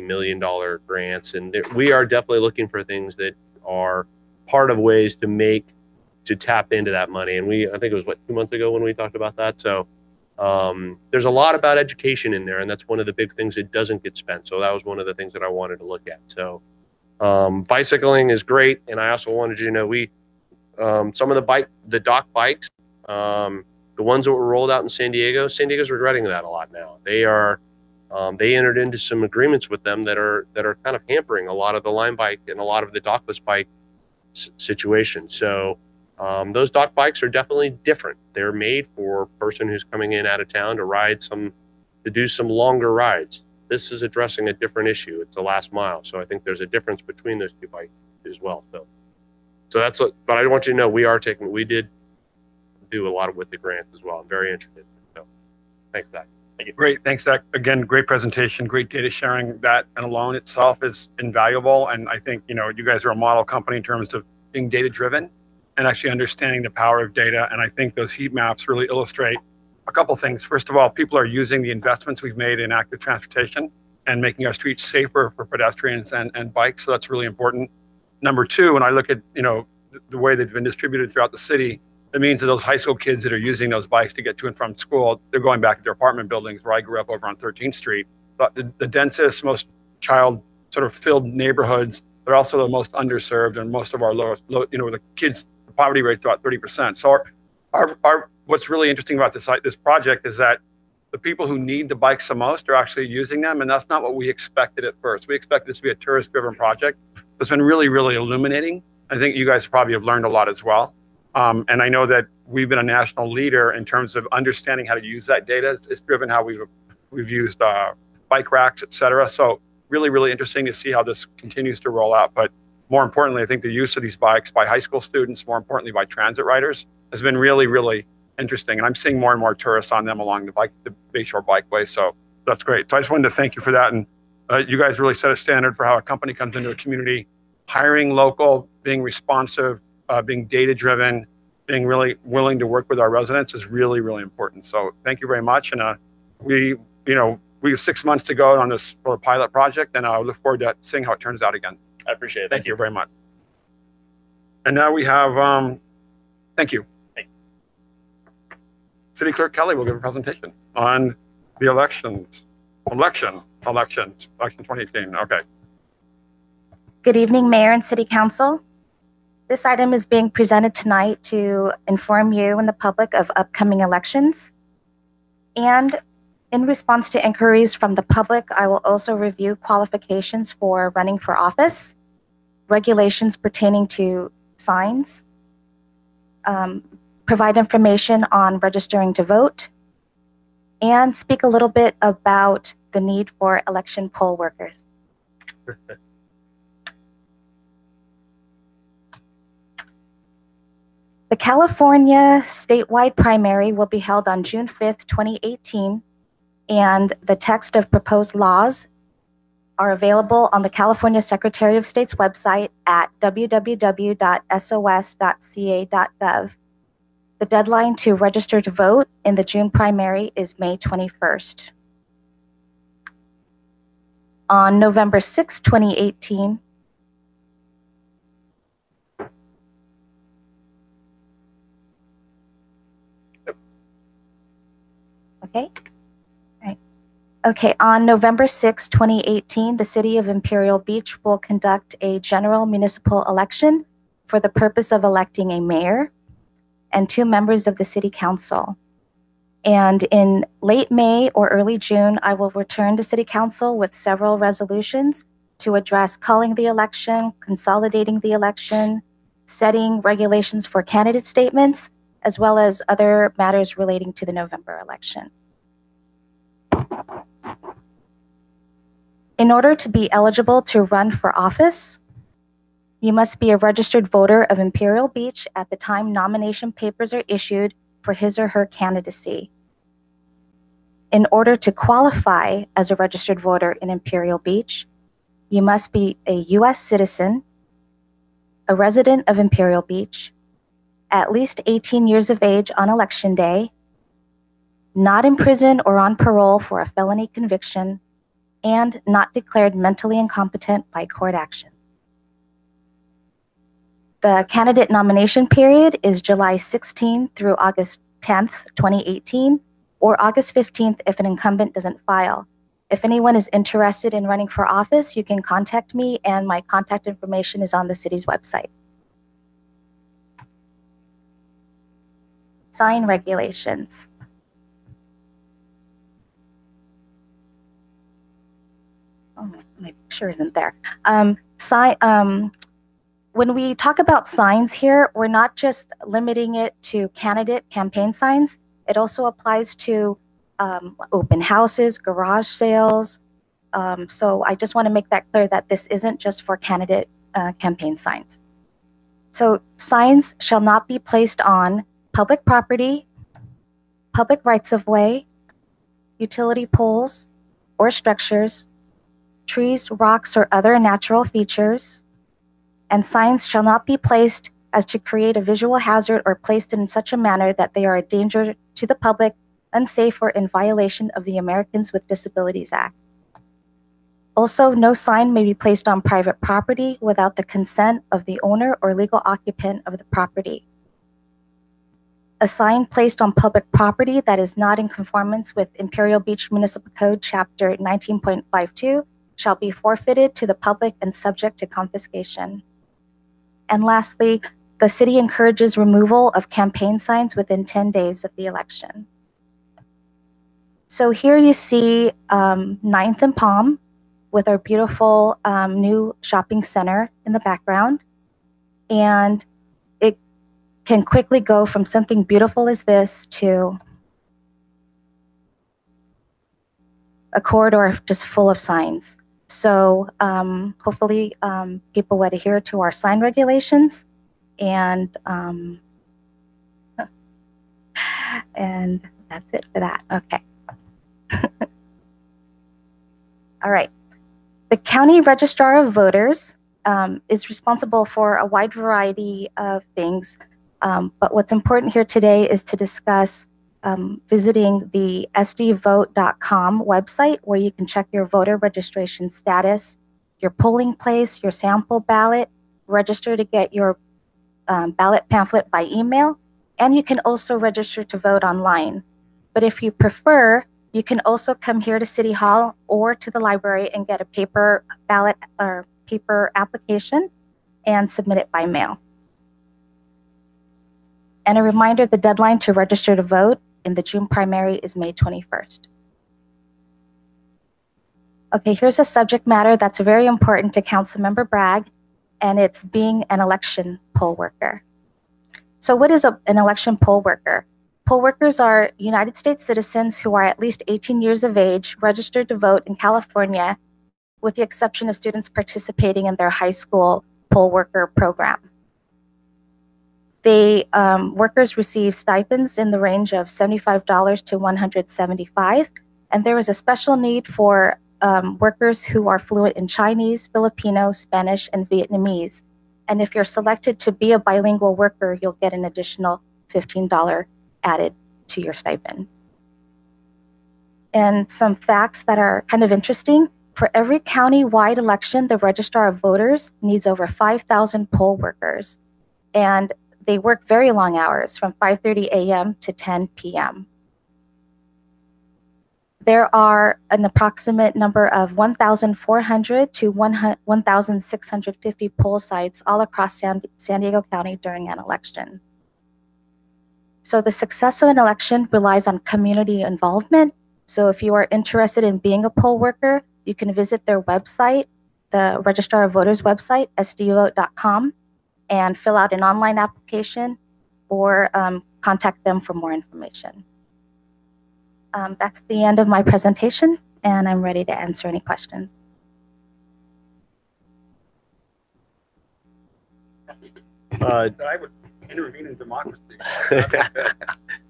Speaker 8: million grants, and we are definitely looking for things that are part of ways to tap into that money. And I think it was 2 months ago when we talked about that. So there's a lot about education in there, and that's one of the big things that doesn't get spent. So that was one of the things that I wanted to look at. So bicycling is great, and I also wanted you to know some of the dock bikes, the ones that were rolled out in San Diego's regretting that a lot now. They entered into some agreements with them that are kind of hampering a lot of the line bike and a lot of the dockless bike situations. So those dock bikes are definitely different. They're made for a person who's coming in out of town to do some longer rides. This is addressing a different issue. It's the last mile. So I think there's a difference between those two bikes as well. So that's what, but I want you to know we did do a lot with the grants as well. I'm very interested. So thanks, Zach.
Speaker 1: Thank you. Great. Thanks, Zach. Again, great presentation, great data sharing. That and alone itself is invaluable. And I think, you guys are a model company in terms of being data driven and actually understanding the power of data. And I think those heat maps really illustrate a couple things. First of all, people are using the investments we've made in active transportation and making our streets safer for pedestrians and bikes. So that's really important. Number two, when I look at, the way they've been distributed throughout the city, it means that those high school kids that are using those bikes to get to and from school, they're going back to their apartment buildings where I grew up over on 13th Street. But the densest, most child sort of filled neighborhoods, they're also the most underserved, and most of our the kids, the poverty rate's about 30%. So what's really interesting about this project is that the people who need the bikes the most are actually using them, and that's not what we expected at first. We expected this to be a tourist-driven project. It's been really, really illuminating. I think you guys probably have learned a lot as well. And I know that we've been a national leader in terms of understanding how to use that data. It's driven how we've used bike racks, et cetera. So really, really interesting to see how this continues to roll out. But more importantly, I think the use of these bikes by high school students, more importantly by transit riders, has been really, really interesting. And I'm seeing more and more tourists on them along the Bayshore Bikeway. So that's great. So I just wanted to thank you for that. And you guys really set a standard for how a company comes into a community, hiring local, being responsive, being data-driven, being really willing to work with our residents is really, really important. So thank you very much. And we have 6 months to go on this for a pilot project, and I look forward to seeing how it turns out again.
Speaker 15: I appreciate it.
Speaker 1: Thank you very much. And now we have, thank you. City Clerk Kelly will give a presentation on the election 2018. Okay.
Speaker 2: Good evening, Mayor and City Council. This item is being presented tonight to inform you and the public of upcoming elections. And in response to inquiries from the public, I will also review qualifications for running for office, regulations pertaining to signs, provide information on registering to vote, and speak a little bit about the need for election poll workers. The California statewide primary will be held on June 5th, 2018, and the text of proposed laws are available on the California Secretary of State's website at www.sos.ca.gov. The deadline to register to vote in the June primary is May 21st. On November 6, 2018, okay. Right. Okay, on November 6, 2018, the City of Imperial Beach will conduct a general municipal election for the purpose of electing a mayor and 2 members of the City Council. And in late May or early June, I will return to City Council with several resolutions to address calling the election, consolidating the election, setting regulations for candidate statements, as well as other matters relating to the November election. In order to be eligible to run for office, you must be a registered voter of Imperial Beach at the time nomination papers are issued for his or her candidacy. In order to qualify as a registered voter in Imperial Beach, you must be a U.S. citizen, a resident of Imperial Beach, at least 18 years of age on election day, not in prison or on parole for a felony conviction, and not declared mentally incompetent by court action. The candidate nomination period is July 16 through August 10th, 2018, or August 15th if an incumbent doesn't file. If anyone is interested in running for office, you can contact me, and my contact information is on the city's website. Sign regulations. Oh, my picture isn't there. When we talk about signs here, we're not just limiting it to candidate campaign signs. It also applies to open houses, garage sales. So I just want to make that clear that this isn't just for candidate campaign signs. So signs shall not be placed on public property, public rights-of-way, utility poles or structures, trees, rocks, or other natural features, and signs shall not be placed as to create a visual hazard or placed in such a manner that they are a danger to the public, unsafe, or in violation of the Americans with Disabilities Act. Also, no sign may be placed on private property without the consent of the owner or legal occupant of the property. A sign placed on public property that is not in conformance with Imperial Beach Municipal Code Chapter 19.52 shall be forfeited to the public and subject to confiscation. And lastly, the city encourages removal of campaign signs within 10 days of the election. So here you see 9th and Palm with our beautiful new shopping center in the background. And it can quickly go from something beautiful as this to a corridor just full of signs. So hopefully people would adhere to our sign regulations, and that's it for that. Okay. All right. The County Registrar of Voters is responsible for a wide variety of things, but what's important here today is to discuss visiting the sdvote.com website, where you can check your voter registration status, your polling place, your sample ballot, register to get your ballot pamphlet by email, and you can also register to vote online. But if you prefer, you can also come here to City Hall or to the library and get a paper ballot or paper application and submit it by mail. And a reminder, the deadline to register to vote in the June primary is May 21st. Okay, here's a subject matter that's very important to Councilmember Bragg, and it's being an election poll worker. So what is an election poll worker? Poll workers are United States citizens who are at least 18 years of age, registered to vote in California, with the exception of students participating in their high school poll worker program. Workers receive stipends in the range of $75 to $175, and there is a special need for workers who are fluent in Chinese, Filipino, Spanish, and Vietnamese. And if you're selected to be a bilingual worker, you'll get an additional $15 added to your stipend. And some facts that are kind of interesting: for every county-wide election, the Registrar of Voters needs over 5,000 poll workers. And they work very long hours, from 5:30 a.m. to 10 p.m. There are an approximate number of 1,400 to 1,650 poll sites all across San Diego County during an election. So the success of an election relies on community involvement. So if you are interested in being a poll worker, you can visit their website, the Registrar of Voters website, sdvote.com, and fill out an online application, or contact them for more information. That's the end of my presentation, and I'm ready to answer any questions.
Speaker 1: I would intervene in democracy.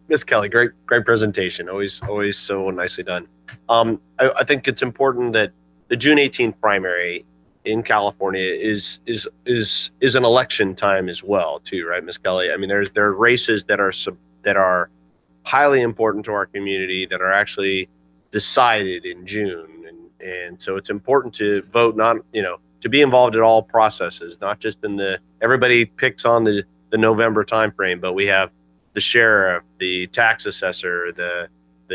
Speaker 8: Miss Kelly, great presentation. Always so nicely done. I think it's important that the June 18th primary in California is an election time as well, too, right, Ms. Kelly? I mean, there are races that are highly important to our community that are actually decided in June, and so it's important to vote, not to be involved in all processes, not just in everybody picks on the November timeframe, but we have the sheriff, the tax assessor, the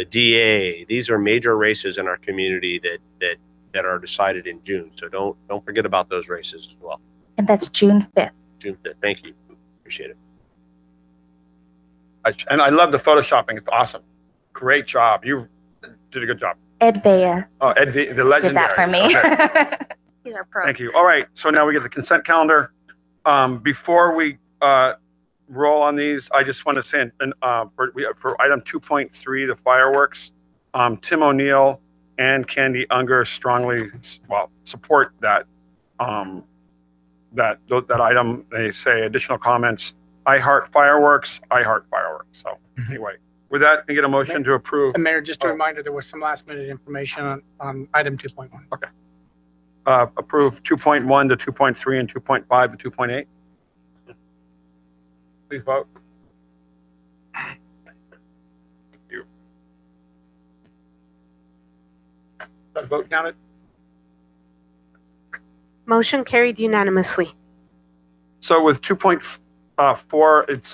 Speaker 8: DA. These are major races in our community that are decided in June. So don't forget about those races as well.
Speaker 2: And that's June 5th.
Speaker 8: June 5th. Thank you. Appreciate it.
Speaker 1: And I love the photoshopping. It's awesome. Great job. You did a good job.
Speaker 2: Ed Vea
Speaker 1: Oh, Ed V, the legendary.
Speaker 2: did that for me.
Speaker 1: Okay.
Speaker 2: He's our pro.
Speaker 1: Thank you. All right. So now we get the consent calendar. Before we roll on these, I just want to say for item 2.3, the fireworks, Tim O'Neill and Candy Unger strongly support that that item. They say additional comments. I heart fireworks. I heart fireworks. So anyway, with that, can I get a motion to approve?
Speaker 5: Mayor, just a reminder, there was some last minute information on item 2.1.
Speaker 1: Okay. Approve 2.1 to 2.3 and 2.5 to 2.8. Please vote. Thank you. That vote counted?
Speaker 17: Motion carried unanimously.
Speaker 1: So with 2.4, it's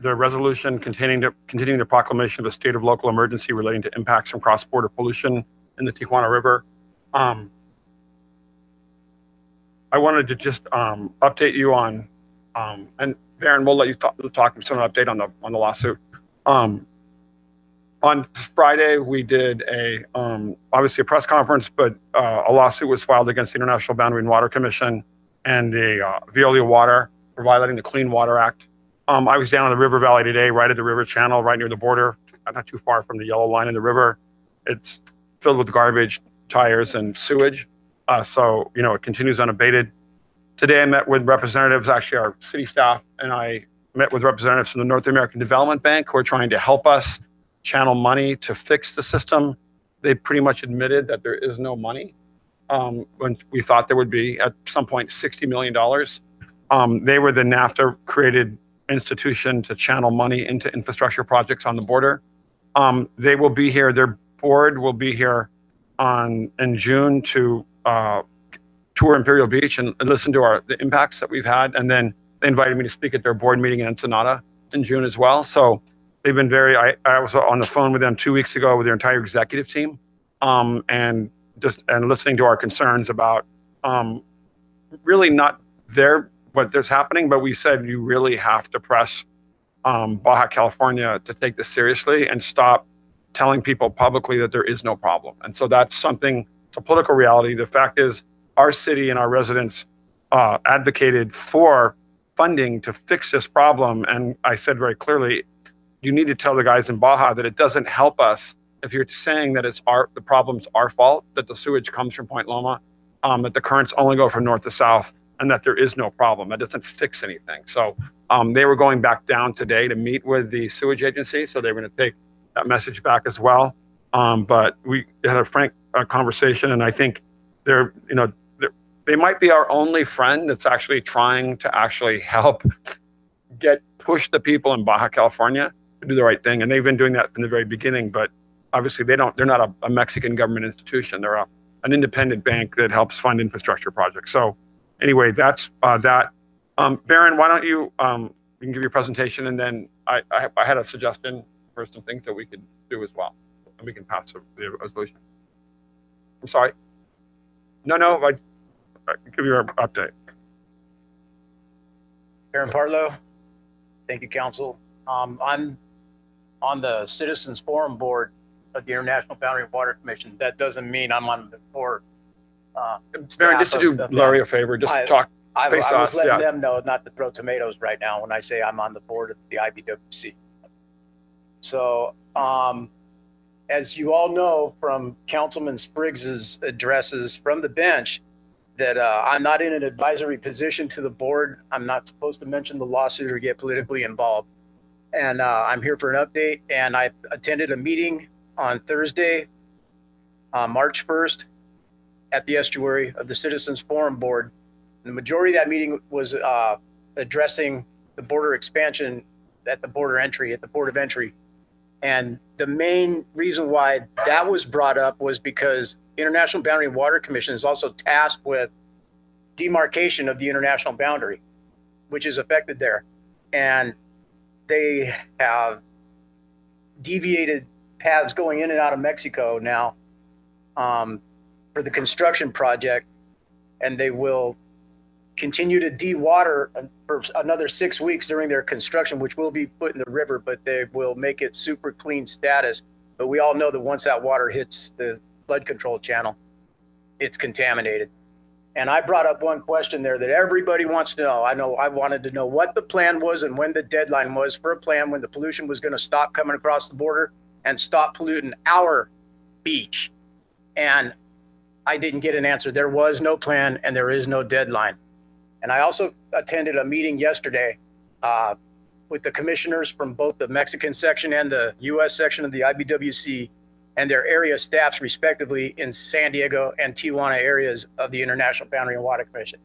Speaker 1: the resolution continuing the proclamation of a state of local emergency relating to impacts from cross-border pollution in the Tijuana River. I wanted to just update you on, and Baron, we'll let you talk some update on the lawsuit. On Friday, we did obviously a press conference, but a lawsuit was filed against the International Boundary and Water Commission and the Veolia Water for violating the Clean Water Act. I was down in the river valley today, right at the river channel, right near the border, not too far from the yellow line in the river. It's filled with garbage, tires, and sewage. So, it continues unabated. Today, I met with representatives, actually our city staff, and I met with representatives from the North American Development Bank who are trying to help us channel money to fix the system. They pretty much admitted that there is no money when we thought there would be at some point $60 million. They were the NAFTA-created institution to channel money into infrastructure projects on the border. They will be here. Their board will be here in June to tour Imperial Beach and listen to the impacts that we've had. And then they invited me to speak at their board meeting in Ensenada in June as well. So they've been I was on the phone with them 2 weeks ago with their entire executive team, and listening to our concerns about really not what's happening, but we said you really have to press Baja California to take this seriously and stop telling people publicly that there is no problem. And so that's something, it's a political reality. The fact is our city and our residents advocated for funding to fix this problem. And I said very clearly, you need to tell the guys in Baja that it doesn't help us if you're saying that the problem's our fault, that the sewage comes from Point Loma, that the currents only go from north to south, and that there is no problem. That doesn't fix anything. So they were going back down today to meet with the sewage agency, so they were going to take that message back as well. But we had a frank conversation, and I think they might be our only friend that's actually trying to actually help push the people in Baja California to do the right thing. And they've been doing that from the very beginning, but obviously they're not a Mexican government institution. They're an independent bank that helps fund infrastructure projects. So anyway, that's that. Baron, why don't you can give your presentation, and then I had a suggestion for some things that we could do as well, and we can pass the resolution. I'm sorry. No, I give you an update.
Speaker 18: Baron Partlow, thank you, Council. I'm on the Citizens Forum Board of the International Boundary and Water Commission. That doesn't mean I'm on the board.
Speaker 1: Baron, just to do Larry a favor, just talk.
Speaker 18: I was letting them know not to throw tomatoes right now when I say I'm on the board of the IBWC. So, as you all know from Councilman Spriggs's addresses from the bench, that I'm not in an advisory position to the board. I'm not supposed to mention the lawsuit or get politically involved. And I'm here for an update. And I attended a meeting on Thursday, March 1st, at the estuary of the Citizens Forum Board. The majority of that meeting was addressing the border expansion at the border entry, at the port of entry. And the main reason why that was brought up was because International Boundary and Water Commission is also tasked with demarcation of the international boundary, which is affected there. And they have deviated paths going in and out of Mexico now for the construction project, and they will continue to de-water for another 6 weeks during their construction, which will be put in the river, but they will make it super clean status. But we all know that once that water hits the flood control channel, it's contaminated. And I brought up one question there that everybody wants to know. I wanted to know what the plan was and when the deadline was for a plan when the pollution was going to stop coming across the border and stop polluting our beach. And I didn't get an answer. There was no plan and there is no deadline. And I also attended a meeting yesterday with the commissioners from both the Mexican section and the U.S. section of the IBWC and their area staffs respectively in San Diego and Tijuana areas of the International Boundary and Water Commission.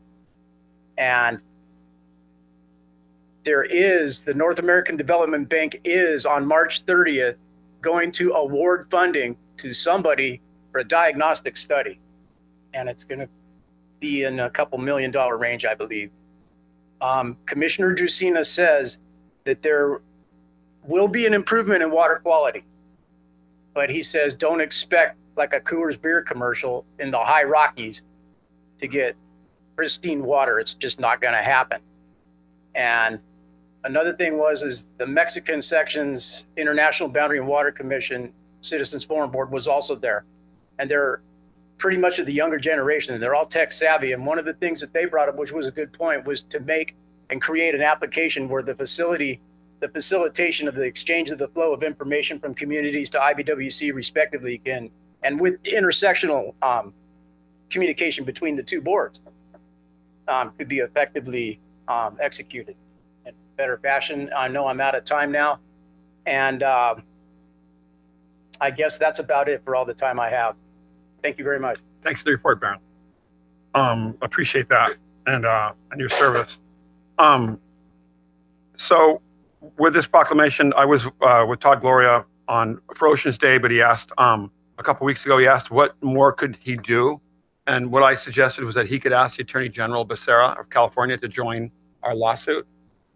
Speaker 18: And the North American Development Bank is on March 30th going to award funding to somebody for a diagnostic study. And it's going to be in a couple $1 million range, I believe. Commissioner Drusina says that there will be an improvement in water quality, but he says don't expect like a Coors beer commercial in the high Rockies to get pristine water. It's just not going to happen. And another thing is the Mexican section's International Boundary and Water Commission Citizens Forum Board was also there, and they're pretty much of the younger generation, and they're all tech savvy. And one of the things that they brought up, which was a good point, was to make and create an application where the facilitation of the exchange of the flow of information from communities to IBWC respectively can, and with intersectional communication between the two boards, could be effectively executed in better fashion. I know I'm out of time now, and I guess that's about it for all the time I have. Thank you very much.
Speaker 1: Thanks for the report, Baron. Appreciate that and your service. So with this proclamation, I was with Todd Gloria for Oceans Day, but he asked a couple weeks ago, he asked what more could he do? And what I suggested was that he could ask the Attorney General Becerra of California to join our lawsuit.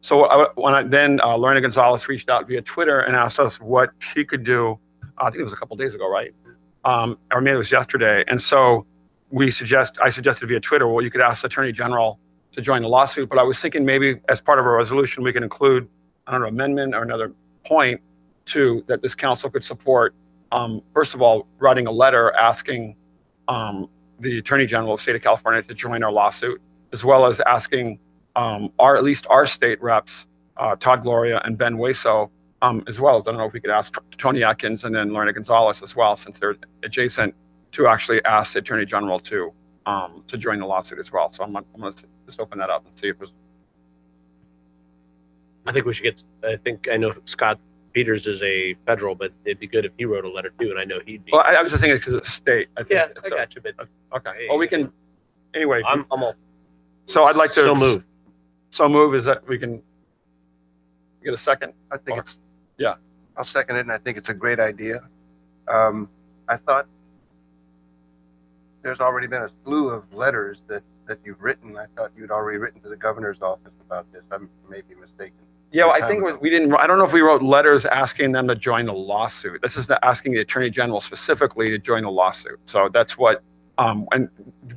Speaker 1: So Lorena Gonzalez reached out via Twitter and asked us what she could do. I think it was a couple days ago, right? Or maybe it was yesterday. And so I suggested via Twitter, well, you could ask the Attorney General to join the lawsuit. But I was thinking maybe as part of a resolution, we can include, I don't know, amendment or another point that this council could support. First of all, writing a letter asking the Attorney General of the state of California to join our lawsuit, as well as asking at least our state reps, Todd Gloria and Ben Hueso, as well as, I don't know if we could ask Tony Atkins and then Lorena Gonzalez as well, since they're adjacent, to actually ask the Attorney General to join the lawsuit as well. So I'm going to just open that up and see if there's.
Speaker 8: I think we should get, I know Scott Peters is a federal, but it'd be good if he wrote a letter too, and I know he'd be.
Speaker 1: Well, I was just thinking because it's a state. I think
Speaker 8: yeah, I got you, but.
Speaker 1: Okay. Well, we can, anyway.
Speaker 8: I'm all.
Speaker 1: So I'd like to.
Speaker 8: So move.
Speaker 1: So move is that we can get a second?
Speaker 6: I think it's.
Speaker 1: Yeah.
Speaker 6: I'll second it, and I think it's a great idea. I thought there's already been a slew of letters that you've written. I thought you'd already written to the governor's office about this. I may be mistaken.
Speaker 1: Yeah, well, I think we didn't. I don't know if we wrote letters asking them to join the lawsuit. This is asking the Attorney General specifically to join the lawsuit. So that's what, and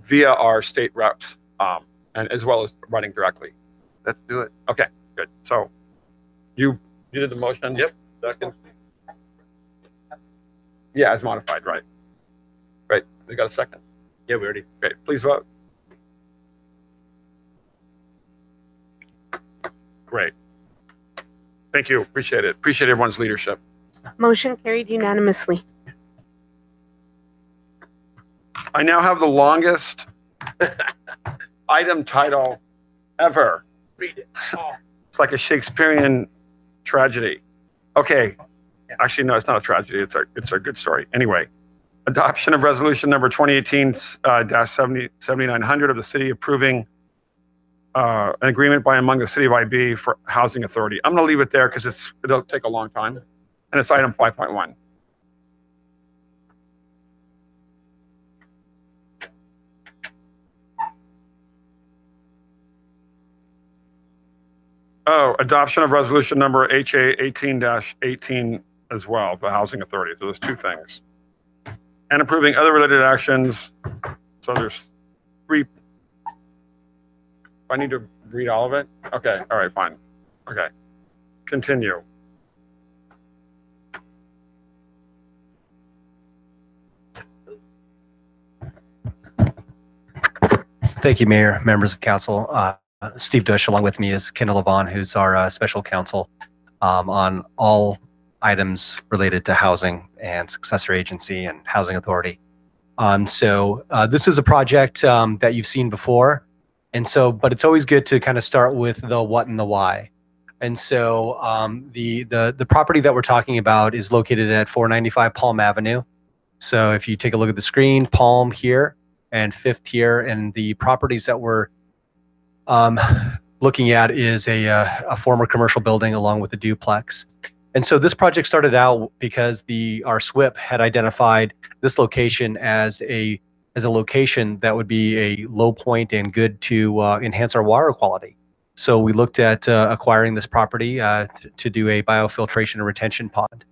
Speaker 1: via our state reps, and as well as writing directly.
Speaker 6: Let's do it.
Speaker 1: Okay, good. So you did the motion?
Speaker 8: Yep. Second.
Speaker 1: Yeah, as modified, right. Right. We got a second.
Speaker 8: Yeah, we already.
Speaker 1: Great. Please vote. Great. Thank you. Appreciate it. Appreciate everyone's leadership.
Speaker 17: Motion carried unanimously.
Speaker 1: I now have the longest item title ever.
Speaker 8: Read it.
Speaker 1: It's like a Shakespearean tragedy. Okay. Actually, no, it's not a tragedy. It's a good story. Anyway, Adoption of resolution number 2018-7900 of the city approving an agreement by among the city of IB for housing authority. I'm going to leave it there because it'll take a long time. And it's item 5.1. Oh, adoption of resolution number HA 18-18 as well, the housing authority. So there's two things. And approving other related actions. So there's three. I need to read all of it? Okay, all right, fine. Okay, continue.
Speaker 19: Thank you, Mayor, members of council. Steve Dush, along with me is Kendall Levon, who's our special counsel on all items related to housing and successor agency and housing authority. So this is a project that you've seen before. And so, but it's always good to kind of start with the what and the why. And so the property that we're talking about is located at 495 Palm Avenue. So if you take a look at the screen, Palm here and Fifth here, and the properties that we're looking at is a former commercial building along with a duplex. And so this project started out because our SWIP had identified this location as a location that would be a low point and good to enhance our water quality. So we looked at acquiring this property to do a biofiltration and retention pond.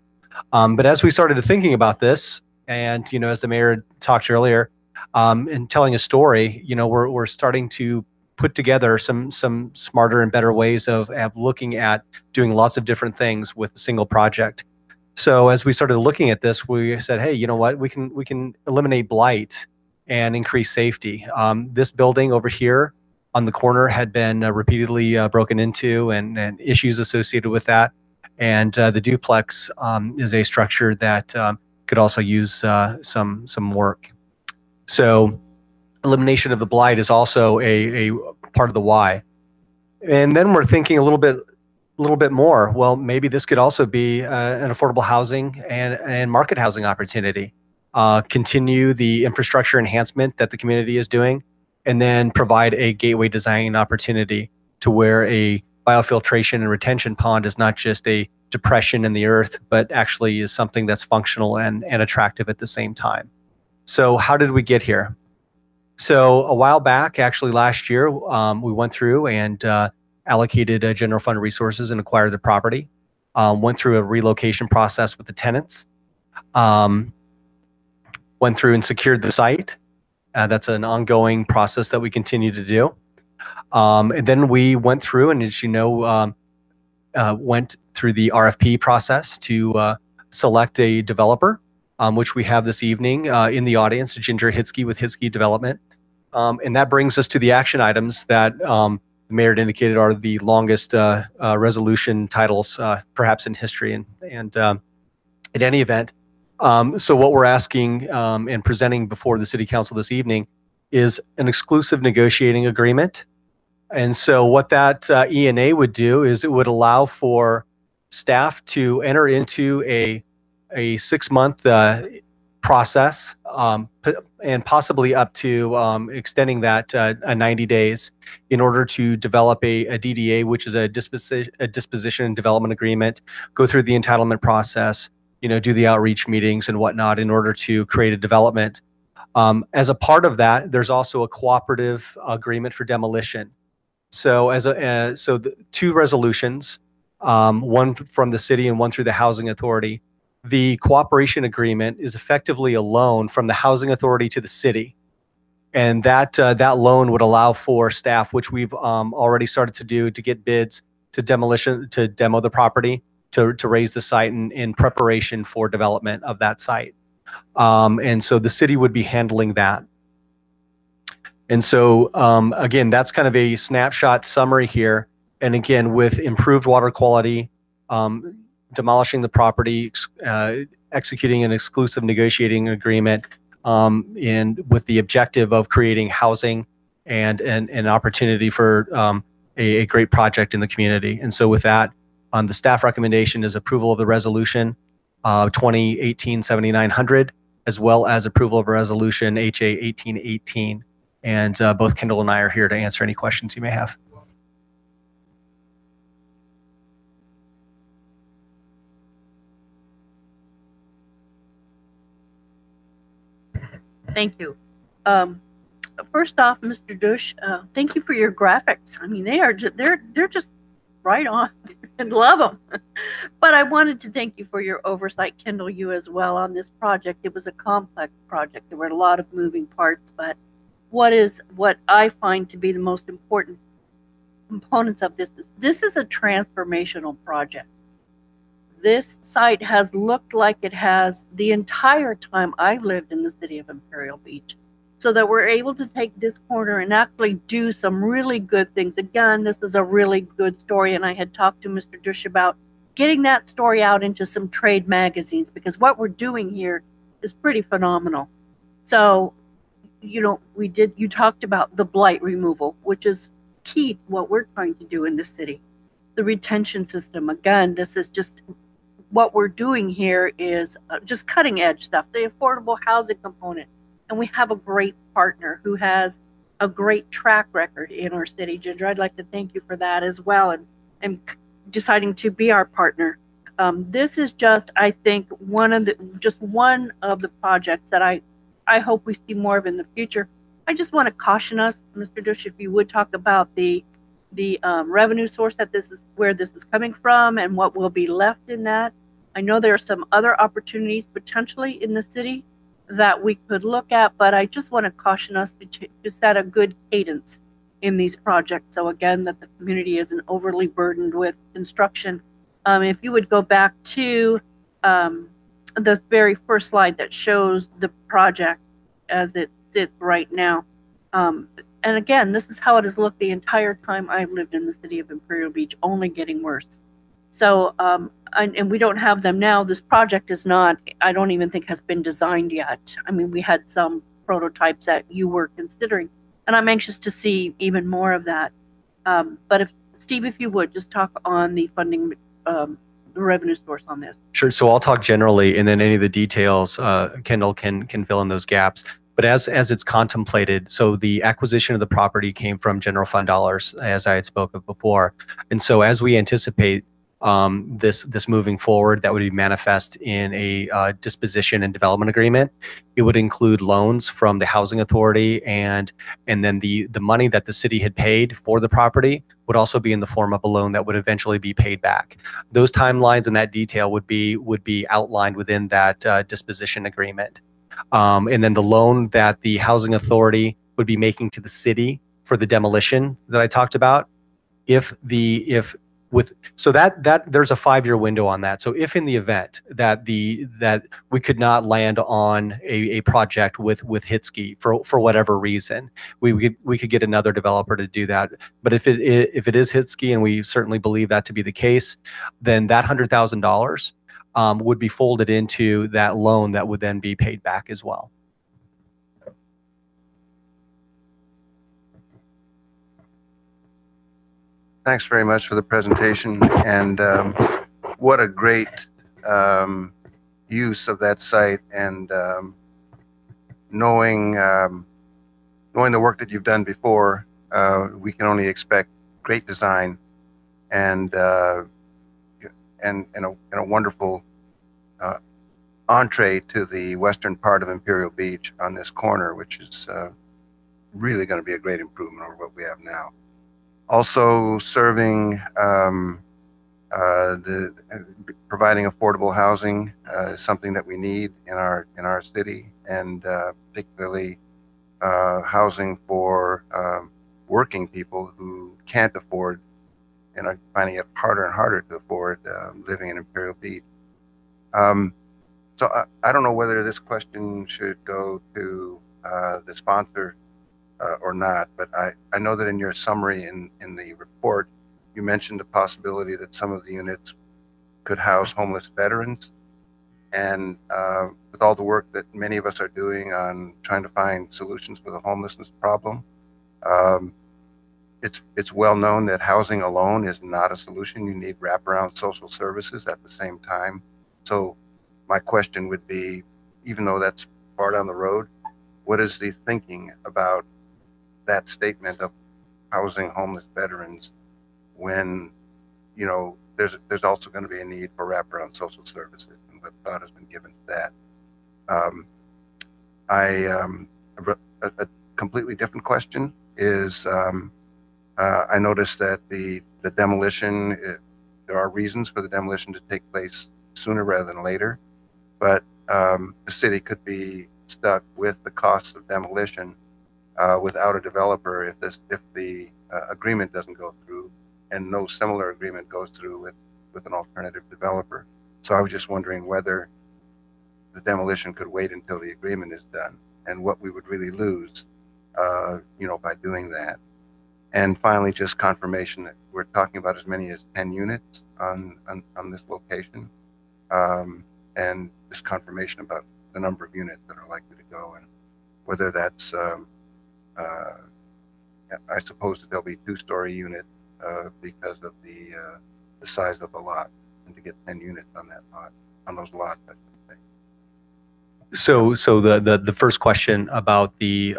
Speaker 19: But as we started thinking about this, and as the mayor talked earlier, and telling a story, we're starting to put together some smarter and better ways of looking at doing lots of different things with a single project. So as we started looking at this, we said, hey, you know what, we can eliminate blight and increase safety. This building over here on the corner had been repeatedly broken into and issues associated with that. And the duplex is a structure that could also use some work. So elimination of the blight is also a part of the why. And then we're thinking a little bit more. Well, maybe this could also be an affordable housing and market housing opportunity. Continue the infrastructure enhancement that the community is doing, and then provide a gateway design opportunity to where a biofiltration and retention pond is not just a depression in the earth, but actually is something that's functional and attractive at the same time. So how did we get here? So a while back, actually last year, we went through and allocated general fund resources and acquired the property. Went through a relocation process with the tenants. Went through and secured the site. That's an ongoing process that we continue to do. And then we went through and, as you know, went through the RFP process to select a developer, which we have this evening in the audience, Ginger Hitsky with Hitsky Development. And that brings us to the action items that the mayor had indicated are the longest resolution titles, perhaps in history. And in any event, so what we're asking and presenting before the city council this evening is an exclusive negotiating agreement. And so what that E&A would do is it would allow for staff to enter into a 6-month process and possibly up to extending that 90 days in order to develop a DDA, which is a disposition and development agreement, go through the entitlement process, do the outreach meetings and whatnot in order to create a development. As a part of that, there's also a cooperative agreement for demolition. So so the 2 resolutions, one from the city and one through the housing authority. The cooperation agreement is effectively a loan from the housing authority to the city. And that loan would allow for staff, which we've already started to do, to get bids to demo the property, to raise the site in preparation for development of that site. And so the city would be handling that. And so, again, that's kind of a snapshot summary here. And again, with improved water quality, demolishing the property, executing an exclusive negotiating agreement, and with the objective of creating housing and an opportunity for a great project in the community. And so with that, the staff recommendation is approval of the resolution 2018-7900 as well as approval of resolution HA 1818. And both Kendall and I are here to answer any questions you may have.
Speaker 16: Thank you. First off, Mr. Dush, thank you for your graphics. I mean, they're just right on and love them. But I wanted to thank you for your oversight, Kendall, you as well, on this project. It was a complex project. There were a lot of moving parts, but what I find to be the most important components of this is a transformational project. This site has looked like it has the entire time I've lived in the city of Imperial Beach, so that we're able to take this corner and actually do some really good things. Again, this is a really good story, and I had talked to Mr. Dush about getting that story out into some trade magazines, because what we're doing here is pretty phenomenal. So, you know, you talked about the blight removal, which is key to what we're trying to do in this city. The retention system, again, this is just what we're doing here is just cutting edge stuff, the affordable housing component. And we have a great partner who has a great track record in our city. Ginger, I'd like to thank you for that as well, and deciding to be our partner. This is just, I think, one of the projects that I hope we see more of in the future. I just want to caution us, Mr. Dush, if you would talk about the revenue source that where this is coming from and what will be left in that. I know there are some other opportunities potentially in the city that we could look at, but I just want to caution us to set a good cadence in these projects. So again, that the community isn't overly burdened with construction. If you would go back to the very first slide that shows the project as it sits right now. And again, this is how it has looked the entire time I've lived in the city of Imperial Beach, only getting worse. So, and we don't have them now. This project is not, I don't even think has been designed yet. I mean, we had some prototypes that you were considering, and I'm anxious to see even more of that. But Steve, if you would just talk on the funding, the revenue source on this.
Speaker 19: Sure. So I'll talk generally, and then any of the details, Kendall can fill in those gaps. But as it's contemplated, so the acquisition of the property came from general fund dollars, as I had spoken before. And so as we anticipate this moving forward, that would be manifest in a disposition and development agreement. It would include loans from the housing authority, and then the money that the city had paid for the property would also be in the form of a loan that would eventually be paid back. Those timelines and that detail would be outlined within that disposition agreement. And then the loan that the housing authority would be making to the city for the demolition that I talked about, so that there's a 5-year window on that. So if in the event that we could not land on a project with Hitsky for whatever reason, we could get another developer to do that. But if it is Hitsky, and we certainly believe that to be the case, then that $100,000 would be folded into that loan that would then be paid back as well.
Speaker 6: Thanks very much for the presentation, and what a great use of that site, and knowing the work that you've done before, we can only expect great design and a wonderful entree to the western part of Imperial Beach on this corner, which is really going to be a great improvement over what we have now. Also serving providing affordable housing is something that we need in our city, and particularly housing for working people who can't afford and are finding it harder and harder to afford living in Imperial Beach. So I don't know whether this question should go to the sponsor or not, but I know that in your summary in the report, you mentioned the possibility that some of the units could house homeless veterans. And with all the work that many of us are doing on trying to find solutions for the homelessness problem, it's well known that housing alone is not a solution. You need wraparound social services at the same time. So my question would be, even though that's far down the road, what is the thinking about that statement of housing homeless veterans when, you know, there's also going to be a need for wraparound social services, and what thought has been given to that. A completely different question is, I noticed that the demolition, there are reasons for the demolition to take place sooner rather than later, but the city could be stuck with the costs of demolition without a developer if the agreement doesn't go through, and no similar agreement goes through with an alternative developer. So I was just wondering whether the demolition could wait until the agreement is done, and what we would really lose, you know, by doing that. And finally, just confirmation that we're talking about as many as 10 units on this location, and just confirmation about the number of units that are likely to go, and whether that's, I suppose that there'll be 2-story units because of the size of the lot, and to get 10 units on that lot, on those lots, I should say.
Speaker 19: So the first question about the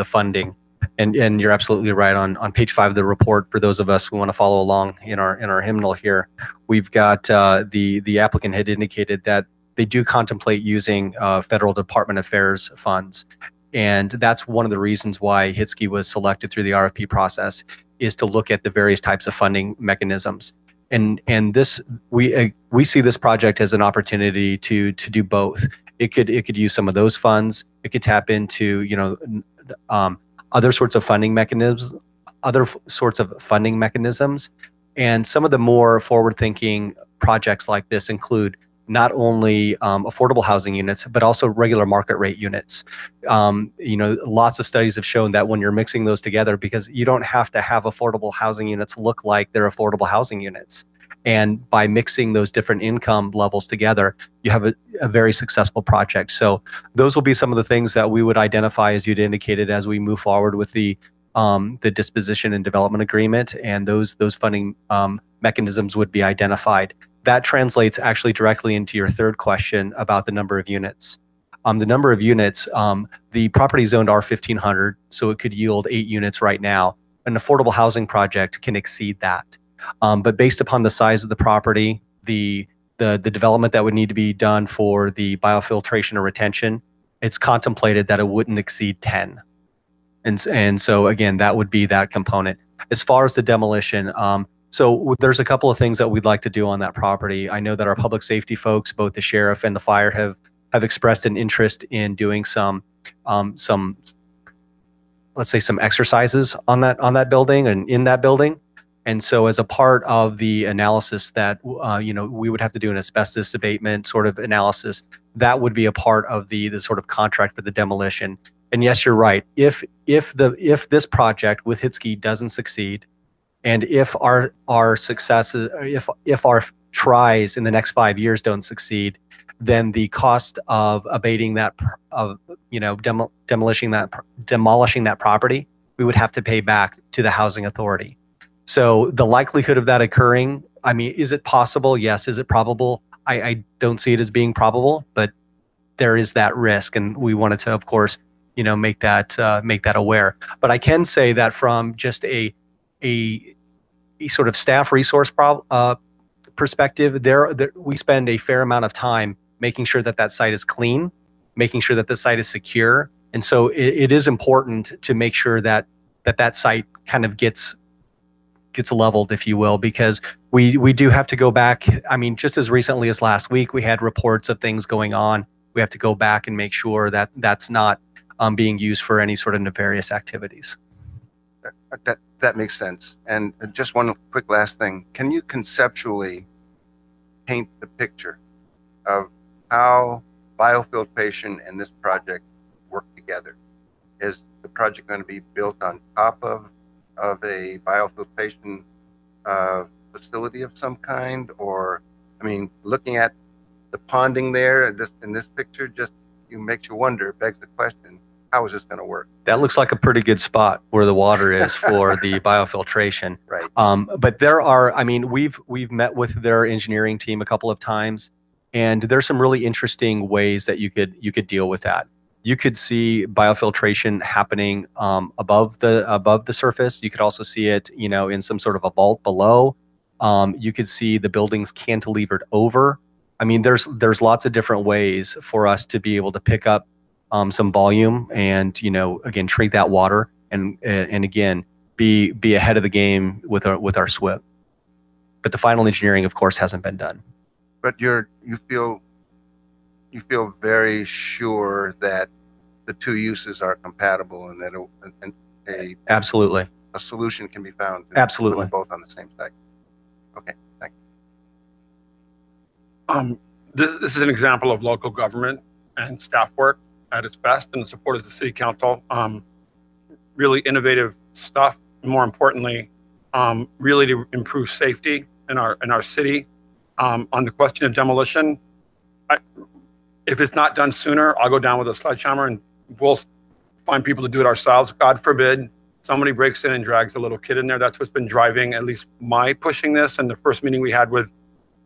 Speaker 19: funding, and you're absolutely right. On page 5 of the report, for those of us who want to follow along in our hymnal here, we've got the applicant had indicated that they do contemplate using federal Department of Affairs funds, and that's one of the reasons why Hitsky was selected through the RFP process, is to look at the various types of funding mechanisms. And this, we see this project as an opportunity to do both. It could use some of those funds. It could tap into, you know, other sorts of funding mechanisms, and some of the more forward-thinking projects like this include not only affordable housing units, but also regular market rate units. You know, lots of studies have shown that when you're mixing those together, because you don't have to have affordable housing units look like they're affordable housing units. And by mixing those different income levels together, you have a very successful project. So those will be some of the things that we would identify, as you'd indicated, as we move forward with the disposition and development agreement, and those funding mechanisms would be identified. That translates actually directly into your third question about the number of units. The number of units, the property zoned R1500, so it could yield 8 units right now. An affordable housing project can exceed that. But based upon the size of the property, the development that would need to be done for the biofiltration or retention, it's contemplated that it wouldn't exceed 10. And so again, that would be that component. As far as the demolition, so there's a couple of things that we'd like to do on that property. I know that our public safety folks, both the sheriff and the fire, have expressed an interest in doing some let's say some exercises on that building and in that building. And so as a part of the analysis that, you know, we would have to do an asbestos abatement sort of analysis, that would be a part of the sort of contract for the demolition. And yes, you're right. If this project with Hitsky doesn't succeed, and if our successes, if our tries in the next 5 years don't succeed, then the cost of abating that, of, you know, demolishing that property, we would have to pay back to the housing authority. So the likelihood of that occurring, I mean, is it possible? Yes. Is it probable? I don't see it as being probable, but there is that risk, and we wanted to, of course, you know, make that aware. But I can say that from just a sort of staff resource perspective, there we spend a fair amount of time making sure that that site is clean, making sure that the site is secure, and so it is important to make sure that that site kind of gets leveled, if you will, because we do have to go back. I mean, just as recently as last week, we had reports of things going on. We have to go back and make sure that that's not being used for any sort of nefarious activities.
Speaker 6: That makes sense. And just one quick last thing. Can you conceptually paint the picture of how biofiltration and this project work together? Is the project going to be built on top of a biofiltration facility of some kind? Or, I mean, looking at the ponding there in this picture, just makes you wonder, begs the question, how is this going to work?
Speaker 19: That looks like a pretty good spot where the water is for the biofiltration.
Speaker 6: Right.
Speaker 19: But there are, I mean, we've met with their engineering team a couple of times. And there's some really interesting ways that you could deal with that. You could see biofiltration happening above the surface. You could also see it, in some sort of a vault below. You could see the buildings cantilevered over. I mean, there's lots of different ways for us to be able to pick up some volume and, again, treat that water and again, be ahead of the game with our SWIP. But the final engineering, of course, hasn't been done.
Speaker 6: But you feel very sure that the two uses are compatible and that
Speaker 19: absolutely
Speaker 6: a solution can be found.
Speaker 19: Absolutely.
Speaker 6: Put them both on the same site. Okay, thank you.
Speaker 1: This is an example of local government and staff work at its best, and the support of the city council. Really innovative stuff. More importantly, really to improve safety in our city. On the question of demolition, if it's not done sooner, I'll go down with a sledgehammer and we'll find people to do it ourselves. God forbid somebody breaks in and drags a little kid in there. That's what's been driving at least my pushing this. And the first meeting we had with,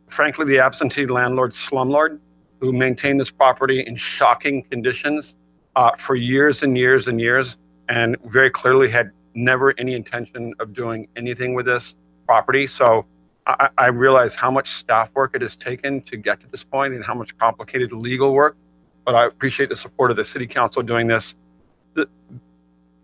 Speaker 1: frankly, the absentee landlord slumlord who maintained this property in shocking conditions for years and years and years, and very clearly had never any intention of doing anything with this property. So I realize how much staff work it has taken to get to this point and how much complicated legal work, but I appreciate the support of the city council doing this.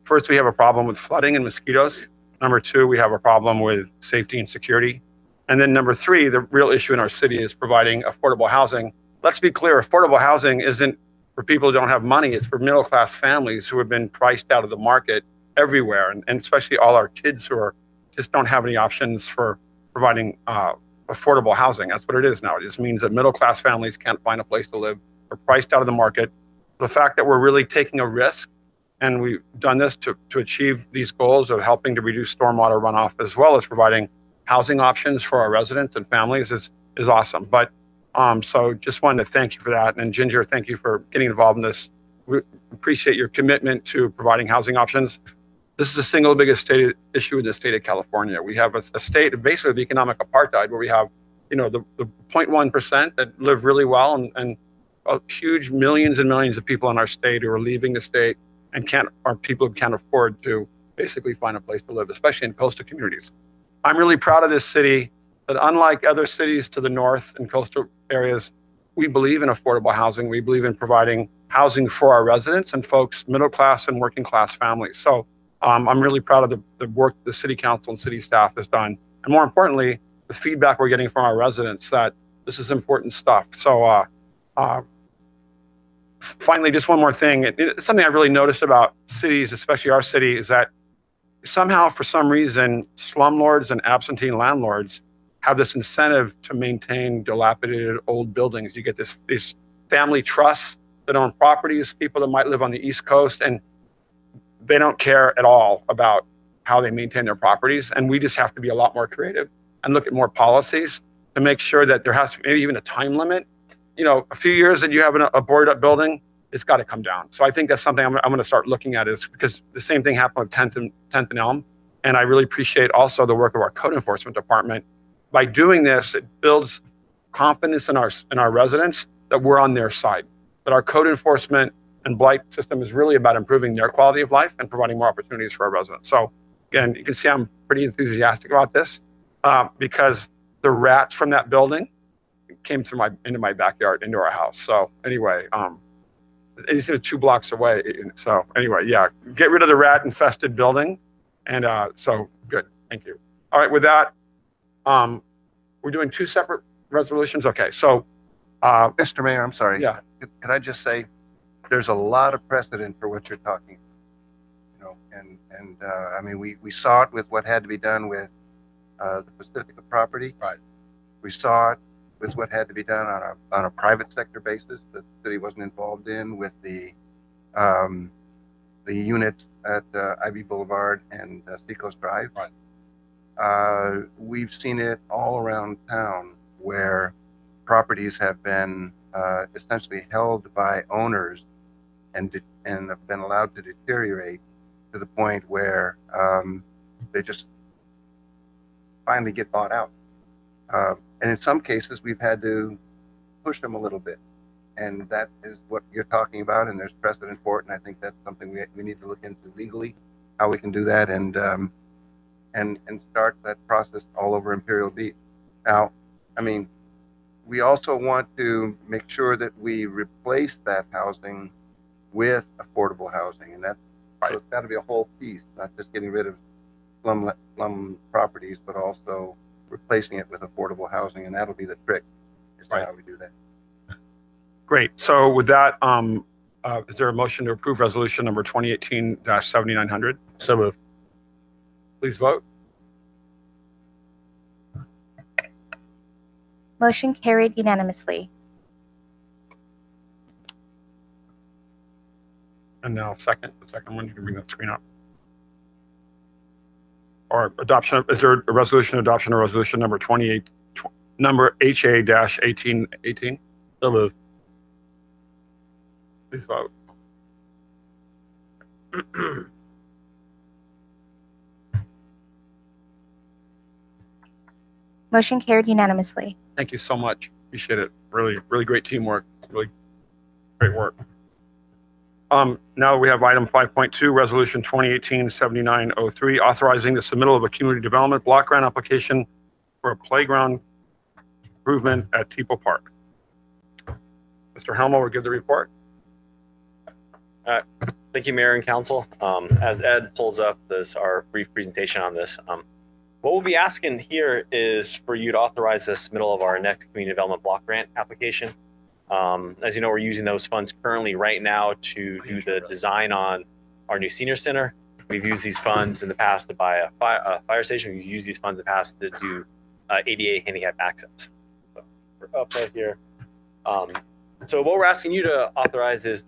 Speaker 1: First, we have a problem with flooding and mosquitoes. Number two, we have a problem with safety and security. And then number three, the real issue in our city is providing affordable housing. Let's be clear, affordable housing isn't for people who don't have money. It's for middle-class families who have been priced out of the market everywhere, and especially all our kids who just don't have any options for providing affordable housing. That's what it is now. It just means that middle-class families can't find a place to live. We're priced out of the market. The fact that we're really taking a risk, and we've done this to achieve these goals of helping to reduce stormwater runoff, as well as providing housing options for our residents and families, is awesome. But so just wanted to thank you for that. And Ginger, thank you for getting involved in this. We appreciate your commitment to providing housing options. This is the single biggest issue in the state of California. We have a state basically of economic apartheid where we have, the 0.1% that live really well and huge millions and millions of people in our state who are leaving the state and are people who can't afford to basically find a place to live, especially in coastal communities. I'm really proud of this city that, unlike other cities to the north and coastal areas, we believe in affordable housing. We believe in providing housing for our residents and folks, middle class and working class families. So I'm really proud of the work the city council and city staff has done. And more importantly, the feedback we're getting from our residents that this is important stuff. So finally, just one more thing. It's something I've really noticed about cities, especially our city, is that somehow, for some reason, slumlords and absentee landlords have this incentive to maintain dilapidated old buildings. You get these family trusts that own properties, people that might live on the East Coast, and they don't care at all about how they maintain their properties. And we just have to be a lot more creative and look at more policies to make sure that there has to be maybe even a time limit. A few years that you have a boarded up building, it's got to come down. So I think that's something I'm going to start looking at, is because the same thing happened with 10th and Elm. And I really appreciate also the work of our code enforcement department. By doing this, it builds confidence in our residents that we're on their side, that our code enforcement and blight system is really about improving their quality of life and providing more opportunities for our residents. So again, you can see I'm pretty enthusiastic about this because the rats from that building came into my backyard, into our house. So anyway, it's 2 blocks away. So anyway, yeah, get rid of the rat infested building. And so good, thank you. All right, with that, we're doing 2 separate resolutions. Okay, so.
Speaker 6: Mr. Mayor, I'm sorry.
Speaker 1: Yeah.
Speaker 6: Could I just say, there's a lot of precedent for what you're talking about, and I mean, we saw it with what had to be done with the Pacifica property.
Speaker 1: Right.
Speaker 6: We saw it with what had to be done on a private sector basis that the city wasn't involved in, with the units at Ivy Boulevard and Seacoast Drive.
Speaker 1: Right.
Speaker 6: We've seen it all around town where properties have been essentially held by owners and have been allowed to deteriorate to the point where they just finally get bought out. And in some cases, we've had to push them a little bit. And that is what you're talking about, and there's precedent for it. And I think that's something we need to look into legally, how we can do that, and start that process all over Imperial Beach. Now, I mean, we also want to make sure that we replace that housing with affordable housing, and that's so it's got to be a whole piece, not just getting rid of slum properties, but also replacing it with affordable housing, and that'll be the trick as to how we do that.
Speaker 1: Great. So with that, is there a motion to approve resolution number 2018-7900?
Speaker 8: So moved.
Speaker 1: Please vote.
Speaker 2: Motion carried unanimously.
Speaker 1: And now the second one, you can bring that screen up. Or adoption, is there a resolution adoption or resolution number 28, number HA-1818?
Speaker 8: So moved.
Speaker 1: Please vote.
Speaker 2: Motion carried unanimously.
Speaker 1: Thank you so much. Appreciate it. Really, really great teamwork. Really great work. Now we have item 5.2, resolution 2018-7903, authorizing the submittal of a community development block grant application for a playground improvement at Teeple Park. Mr. Helmo will give the report.
Speaker 10: Thank you, Mayor and Council. As Ed pulls up our brief presentation on this, what we'll be asking here is for you to authorize the submittal of our next community development block grant application. As you know, we're using those funds currently right now to do the design on our new senior center. We've used these funds in the past to buy a fire station. We've used these funds in the past to do ADA handicap access. So we're up right here. So what we're asking you to authorize is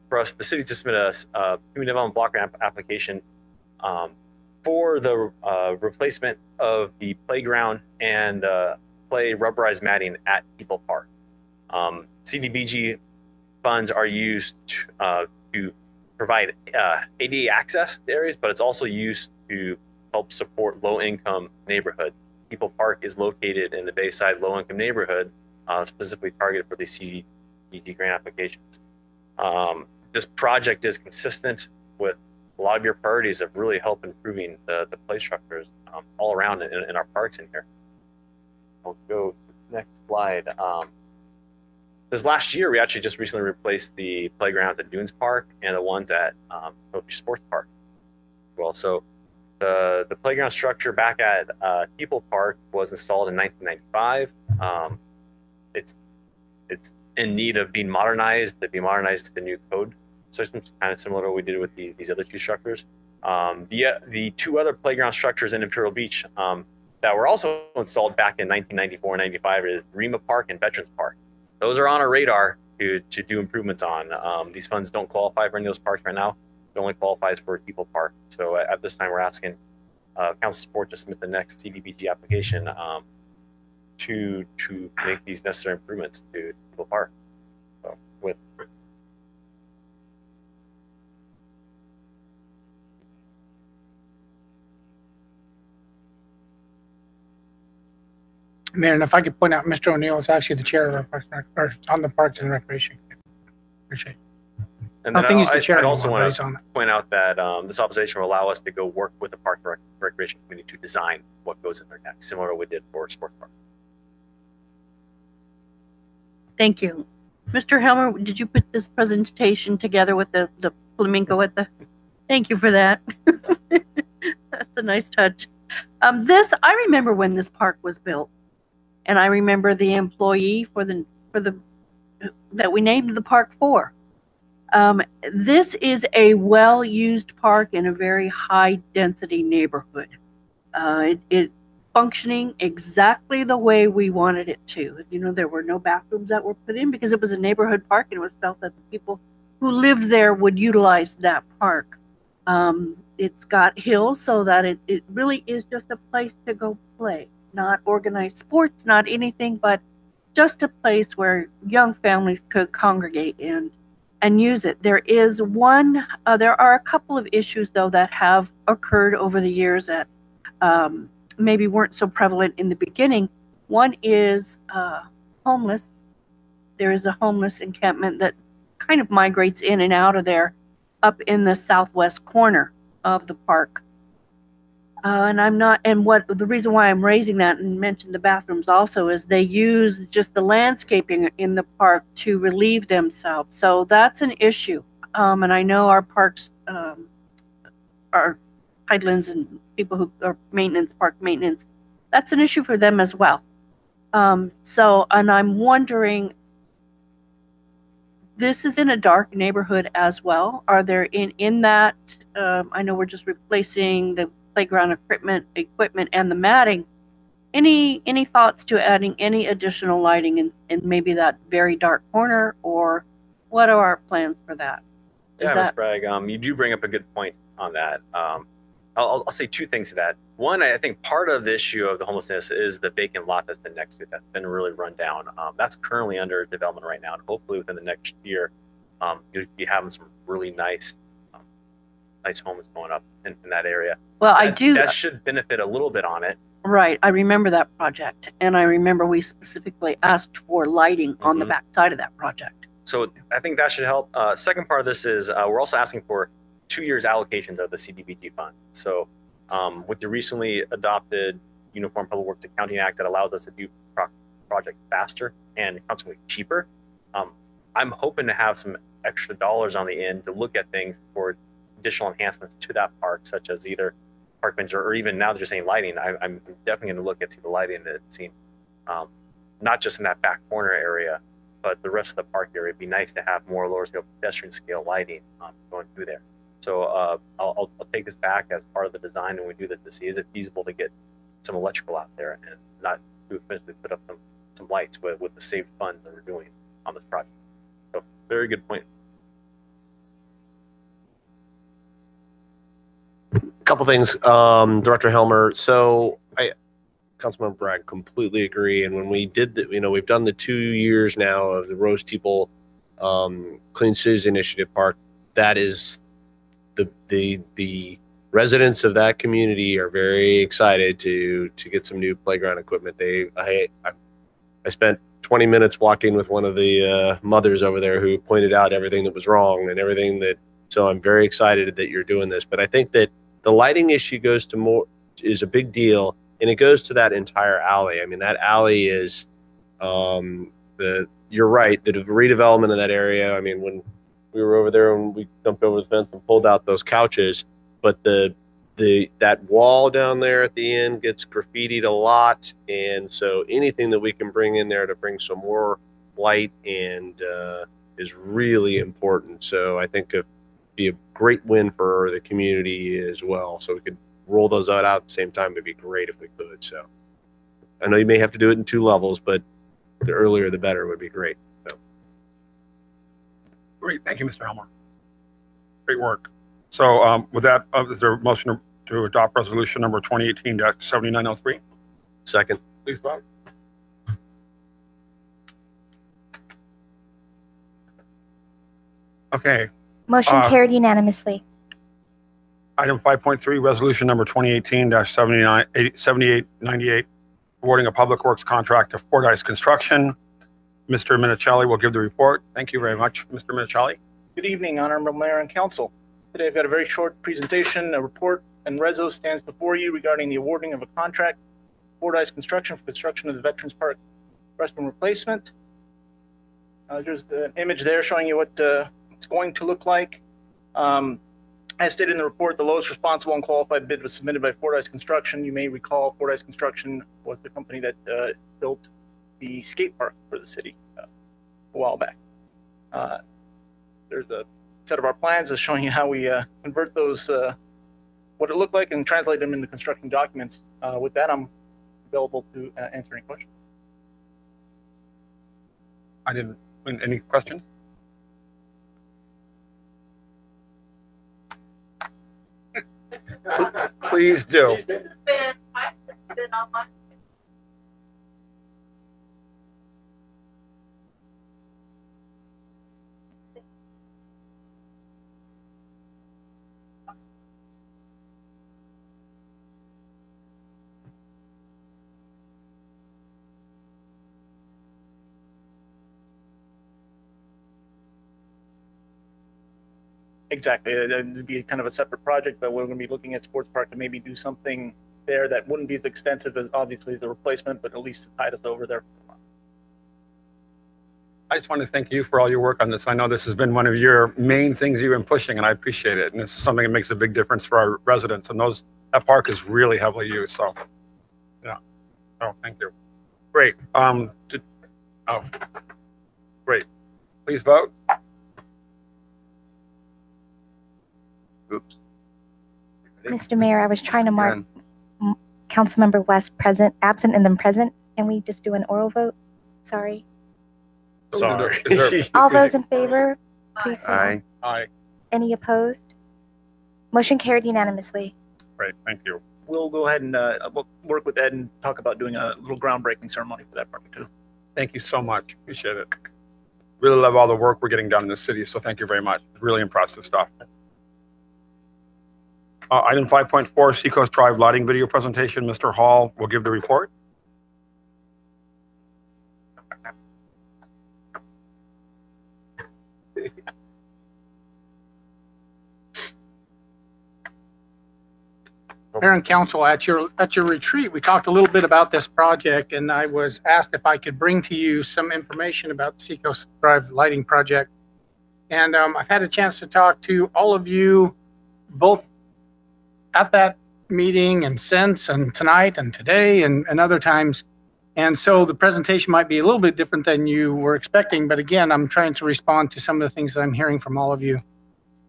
Speaker 10: for the city to submit a community development block grant application for the replacement of the playground and play rubberized matting at Teeple Park. CDBG funds are used to provide ADA access to areas, but it's also used to help support low-income neighborhoods. Teeple Park is located in the Bayside low-income neighborhood, specifically targeted for the CDBG grant applications. This project is consistent with a lot of your priorities of really help improving the play structures all around in our parks in here. I'll go to the next slide. This last year, we actually just recently replaced the playgrounds at Dunes Park and the ones at Beach Sports Park. Well, so the playground structure back at Teeple Park was installed in 1995. It's in need of being modernized, to the new code systems, kind of similar to what we did with these other two structures. The two other playground structures in Imperial Beach that were also installed back in 1994 and 95 is Rima Park and Veterans Park. Those are on our radar to do improvements on. These funds don't qualify for any of those parks right now. It only qualifies for Teeple Park. So at this time, we're asking council support to submit the next CDBG application to make these necessary improvements to Teeple Park. So with
Speaker 5: Mayor, and if I could point out, Mr. O'Neill is actually the chair of our or on the Parks and Recreation. Appreciate it.
Speaker 10: And then I'd also want to point out that this authorization will allow us to go work with the Park and Recreation Committee to design what goes in there next, similar to what we did for Sports Park.
Speaker 16: Thank you. Mr. Helmer, did you put this presentation together with the flamingo at the? Thank you for that. That's a nice touch. I remember when this park was built. And I remember the employee that we named the park for. This is a well-used park in a very high-density neighborhood. It functioning exactly the way we wanted it to. You know, there were no bathrooms that were put in because it was a neighborhood park, and it was felt that the people who lived there would utilize that park. It's got hills so that it really is just a place to go play. Not organized sports, not anything, but just a place where young families could congregate and use it. There are a couple of issues though that have occurred over the years that maybe weren't so prevalent in the beginning. One is homeless there is a homeless encampment that kind of migrates in and out of there up in the southwest corner of the park. The reason why I'm raising that and mention the bathrooms also is they use just the landscaping in the park to relieve themselves. So that's an issue. And I know our parks, our Highlands and people who are park maintenance, that's an issue for them as well. And I'm wondering, this is in a dark neighborhood as well. Are there in that, I know we're just replacing the playground equipment and the matting. Any thoughts to adding any additional lighting in maybe that very dark corner, or what are our plans for that?
Speaker 10: Yeah, Ms. Bragg, you do bring up a good point on that. I'll say two things to that. One, I think part of the issue of the homelessness is the vacant lot that's been next to it that's been really run down. That's currently under development right now, and hopefully within the next year, you'll be having some really nice homes going up in that area.
Speaker 16: Well,
Speaker 10: that should benefit a little bit on it.
Speaker 16: Right, I remember that project, and I remember we specifically asked for lighting on the back side of that project.
Speaker 10: So I think that should help. Second part of this is we're also asking for 2 years allocations of the CDBG fund. So with the recently adopted Uniform Public Works Accounting Act that allows us to do projects faster and consequently cheaper, I'm hoping to have some extra dollars on the end to look at things for additional enhancements to that park, such as either park bench or even now they're just saying lighting. I'm definitely going to look at the lighting that seems not just in that back corner area, but the rest of the park area. It'd be nice to have more lower scale pedestrian scale lighting going through there. So I'll take this back as part of the design when we do this to see, is it feasible to get some electrical out there and not to eventually put up some lights with the saved funds that we're doing on this project. So very good point.
Speaker 8: A couple things, Director Helmer. So Councilmember Bragg, completely agree. And when we did we've done the 2 years now of the Rose Steeple Clean Cities Initiative Park. That is the residents of that community are very excited to get some new playground equipment. I spent 20 minutes walking with one of the mothers over there who pointed out everything that was wrong and everything that. So I'm very excited that you're doing this. But I think that the lighting issue is a big deal, and it goes to that entire alley. I mean, that alley is you're right, the redevelopment of that area. I mean, when we were over there and we jumped over the fence and pulled out those couches, but that wall down there at the end gets graffitied a lot, and so anything that we can bring in there to bring some more light and is really important. So I think it'd be a great win for the community as well. So we could roll those out at the same time. It'd be great if we could. So I know you may have to do it in 2 levels, but the earlier the better would be great. So.
Speaker 1: Great, thank you, Mr. Helmer. Great work. So with that, is there a motion to adopt resolution number 2018-7903?
Speaker 8: Second.
Speaker 1: Please vote. Okay.
Speaker 2: Motion carried unanimously.
Speaker 1: Item 5.3, resolution number 2018-7898, awarding a public works contract to Fordyce Construction. Mr. Minicelli will give the report. Thank you very much, Mr. Minicelli.
Speaker 20: Good evening, Honorable Mayor and Council. Today I've got a very short presentation, a report, and Rezo stands before you regarding the awarding of a contract to Fordyce Construction for construction of the Veterans Park restroom replacement. There's the image there showing you what it's going to look like. As stated in the report, the lowest responsible and qualified bid was submitted by Fordyce Construction. You may recall Fordyce Construction was the company that built the skate park for the city a while back. There's a set of our plans showing you how we convert those, what it looked like, and translate them into construction documents. With that, I'm available to answer any questions.
Speaker 1: Any questions? Please do.
Speaker 20: Exactly. It'd be kind of a separate project, but we're going to be looking at Sports Park to maybe do something there that wouldn't be as extensive as obviously the replacement, but at least to tide us over there.
Speaker 1: I just want to thank you for all your work on this. I know this has been one of your main things you've been pushing, and I appreciate it. And this is something that makes a big difference for our residents. And that park is really heavily used. So, yeah. Oh, thank you. Great. Great. Please vote.
Speaker 6: Oops.
Speaker 2: Mr. Mayor, I was trying to mark Councilmember West present, absent, and then present. Can we just do an oral vote? Sorry.
Speaker 20: Sorry.
Speaker 2: All those in favor, please say
Speaker 6: Aye.
Speaker 1: Aye.
Speaker 2: Any opposed? Motion carried unanimously.
Speaker 1: Great. Thank you.
Speaker 20: We'll go ahead and we'll work with Ed and talk about doing a little groundbreaking ceremony for that park too.
Speaker 1: Thank you so much. Appreciate it. Really love all the work we're getting done in the city. So thank you very much. Really impressive stuff. Item 5.4, Seacoast Drive lighting video presentation. Mr. Hall will give the report.
Speaker 5: Mayor and Council, at your retreat, we talked a little bit about this project, and I was asked if I could bring to you some information about the Seacoast Drive lighting project. And I've had a chance to talk to all of you, both at that meeting and since, and tonight and today and other times. And so the presentation might be a little bit different than you were expecting, but again, I'm trying to respond to some of the things that I'm hearing from all of you.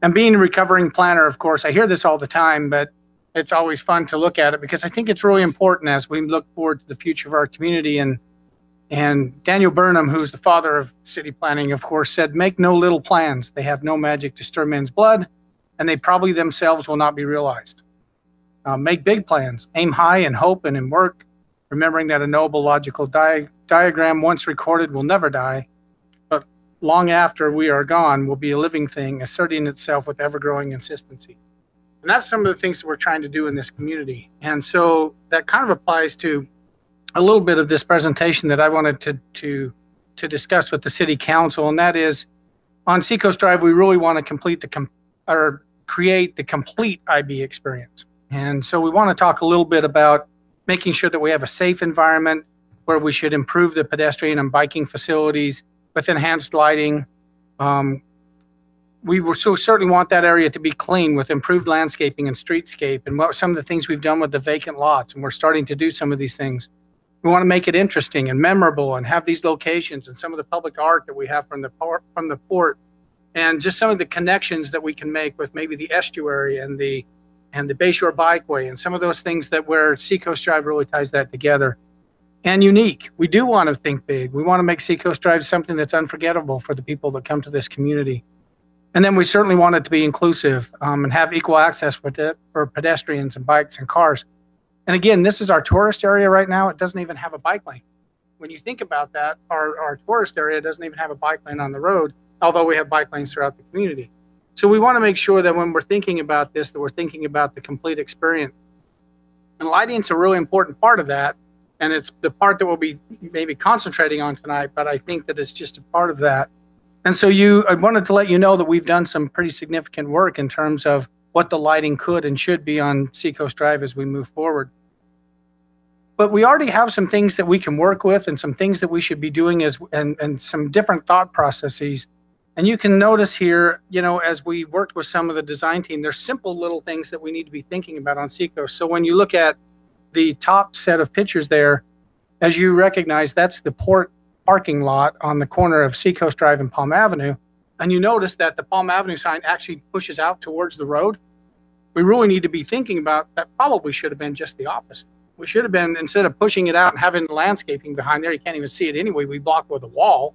Speaker 5: And being a recovering planner, of course, I hear this all the time, but it's always fun to look at it because I think it's really important as we look forward to the future of our community. And Daniel Burnham, who's the father of city planning, of course, said, make no little plans. They have no magic to stir men's blood, and they probably themselves will not be realized. Make big plans, aim high in hope and in work, remembering that a noble logical diagram once recorded will never die, but long after we are gone will be a living thing, asserting itself with ever-growing consistency. And that's some of the things that we're trying to do in this community. And so that kind of applies to a little bit of this presentation that I wanted to discuss with the city council. And that is, on Seacoast Drive, we really want to create the complete IB experience. And so we want to talk a little bit about making sure that we have a safe environment where we should improve the pedestrian and biking facilities with enhanced lighting. We certainly want that area to be clean with improved landscaping and streetscape and some of the things we've done with the vacant lots. And we're starting to do some of these things. We want to make it interesting and memorable and have these locations and some of the public art that we have from the port and just some of the connections that we can make with maybe the estuary and the Bayshore Bikeway and some of those things that where Seacoast Drive really ties that together. And unique. We do want to think big. We want to make Seacoast Drive something that's unforgettable for the people that come to this community. And then we certainly want it to be inclusive and have equal access for pedestrians and bikes and cars. And again, this is our tourist area right now. It doesn't even have a bike lane. When you think about that, our tourist area doesn't even have a bike lane on the road, although we have bike lanes throughout the community. So we want to make sure that when we're thinking about this, that we're thinking about the complete experience. And lighting is a really important part of that. And it's the part that we'll be maybe concentrating on tonight, but I think that it's just a part of that. And so I wanted to let you know that we've done some pretty significant work in terms of what the lighting could and should be on Seacoast Drive as we move forward. But we already have some things that we can work with and some things that we should be doing and some different thought processes. And you can notice here, as we worked with some of the design team, there's simple little things that we need to be thinking about on Seacoast. So when you look at the top set of pictures there, as you recognize, that's the port parking lot on the corner of Seacoast Drive and Palm Avenue. And you notice that the Palm Avenue sign actually pushes out towards the road. We really need to be thinking about that. Probably should have been just the opposite. We should have been, instead of pushing it out and having landscaping behind there, you can't even see it anyway, we block with a wall.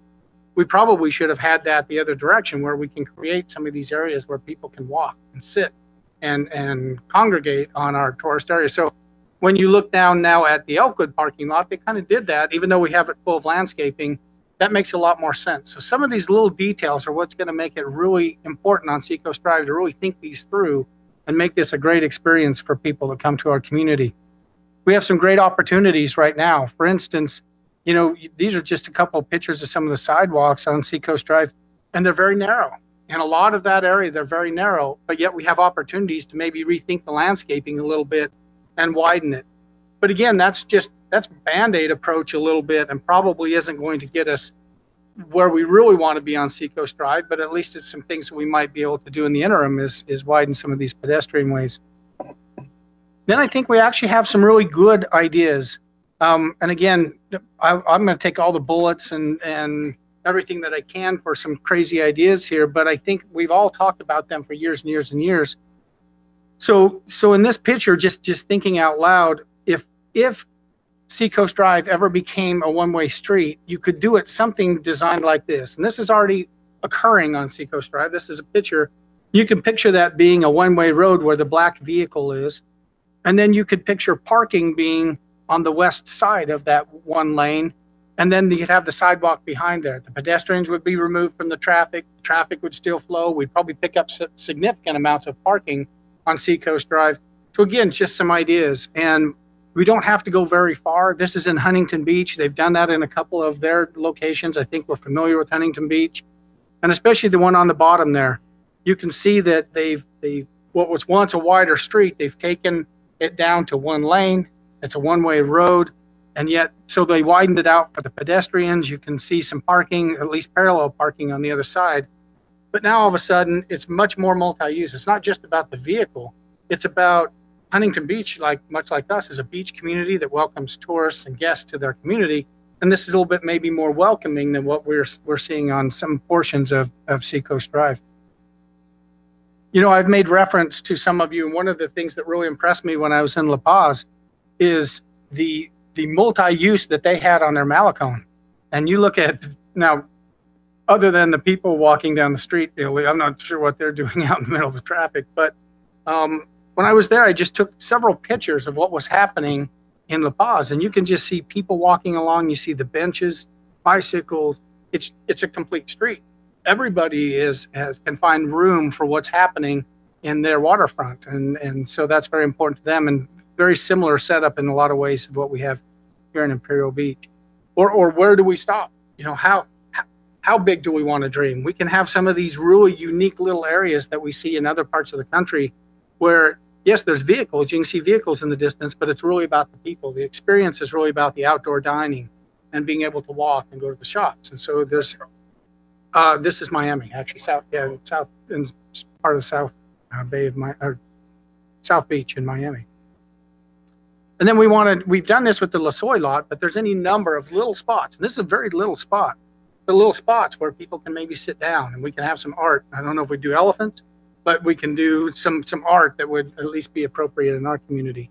Speaker 5: We probably should have had that the other direction where we can create some of these areas where people can walk and sit and congregate on our tourist area. So when you look down now at the Elkwood parking lot, they kind of did that. Even though we have it full of landscaping, that makes a lot more sense. So some of these little details are what's going to make it really important on Seacoast Drive to really think these through and make this a great experience for people that come to our community. We have some great opportunities right now. For instance, these are just a couple of pictures of some of the sidewalks on Seacoast Drive, and they're very narrow. And a lot of that area, they're very narrow, but yet we have opportunities to maybe rethink the landscaping a little bit and widen it. But again, that's Band-Aid approach a little bit, and probably isn't going to get us where we really want to be on Seacoast Drive, but at least it's some things that we might be able to do in the interim is widen some of these pedestrian ways. Then I think we actually have some really good ideas. And again, I'm going to take all the bullets and everything that I can for some crazy ideas here, but I think we've all talked about them for years and years and years. So in this picture, just thinking out loud, if Seacoast Drive ever became a one-way street, you could do it something designed like this. And this is already occurring on Seacoast Drive. This is a picture. You can picture that being a one-way road where the black vehicle is. And then you could picture parking being on the west side of that one lane. And then you'd have the sidewalk behind there. The pedestrians would be removed from the traffic. The traffic would still flow. We'd probably pick up significant amounts of parking on Seacoast Drive. So again, just some ideas. And we don't have to go very far. This is in Huntington Beach. They've done that in a couple of their locations. I think we're familiar with Huntington Beach. And especially the one on the bottom there. You can see that they've what was once a wider street, they've taken it down to one lane. It's a one-way road. And yet, so they widened it out for the pedestrians. You can see some parking, at least parallel parking on the other side. But now all of a sudden, it's much more multi-use. It's not just about the vehicle. It's about Huntington Beach, much like us, is a beach community that welcomes tourists and guests to their community. And this is a little bit maybe more welcoming than what we're seeing on some portions of Seacoast Drive. You know, I've made reference to some of you, and one of the things that really impressed me when I was in La Paz is the multi-use that they had on their Malecon. And you look at, now, other than the people walking down the street, I'm not sure what they're doing out in the middle of the traffic, but when I was there, I just took several pictures of what was happening in La Paz, and you can just see people walking along. You see the benches, bicycles. It's a complete street. Everybody can find room for what's happening in their waterfront, and so that's very important to them, and very similar setup in a lot of ways of what we have here in Imperial Beach. Or where do we stop? You know, how big do we want to dream? We can have some of these really unique little areas that we see in other parts of the country where, yes, there's vehicles. You can see vehicles in the distance, but it's really about the people. The experience is really about the outdoor dining and being able to walk and go to the shops. And so there's, this is Miami, actually, south in part of the South Bay of South Beach in Miami. And then we've done this with the La Soy lot, but there's any number of little spots. And this is a very little spot, the little spots where people can maybe sit down and we can have some art. I don't know if we do elephants, but we can do some art that would at least be appropriate in our community.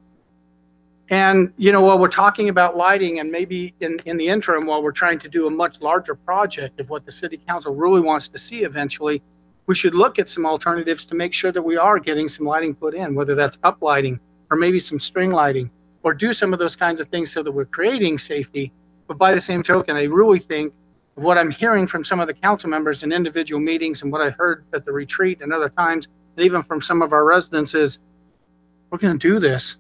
Speaker 5: And, you know, while we're talking about lighting, and maybe in the interim, while we're trying to do a much larger project of what the city council really wants to see eventually, we should look at some alternatives to make sure that we are getting some lighting put in, whether that's up lighting or maybe some string lighting, or do some of those kinds of things so that we're creating safety. But by the same token, I really think what I'm hearing from some of the council members in individual meetings and what I heard at the retreat and other times, and even from some of our residents is, we're going to do this.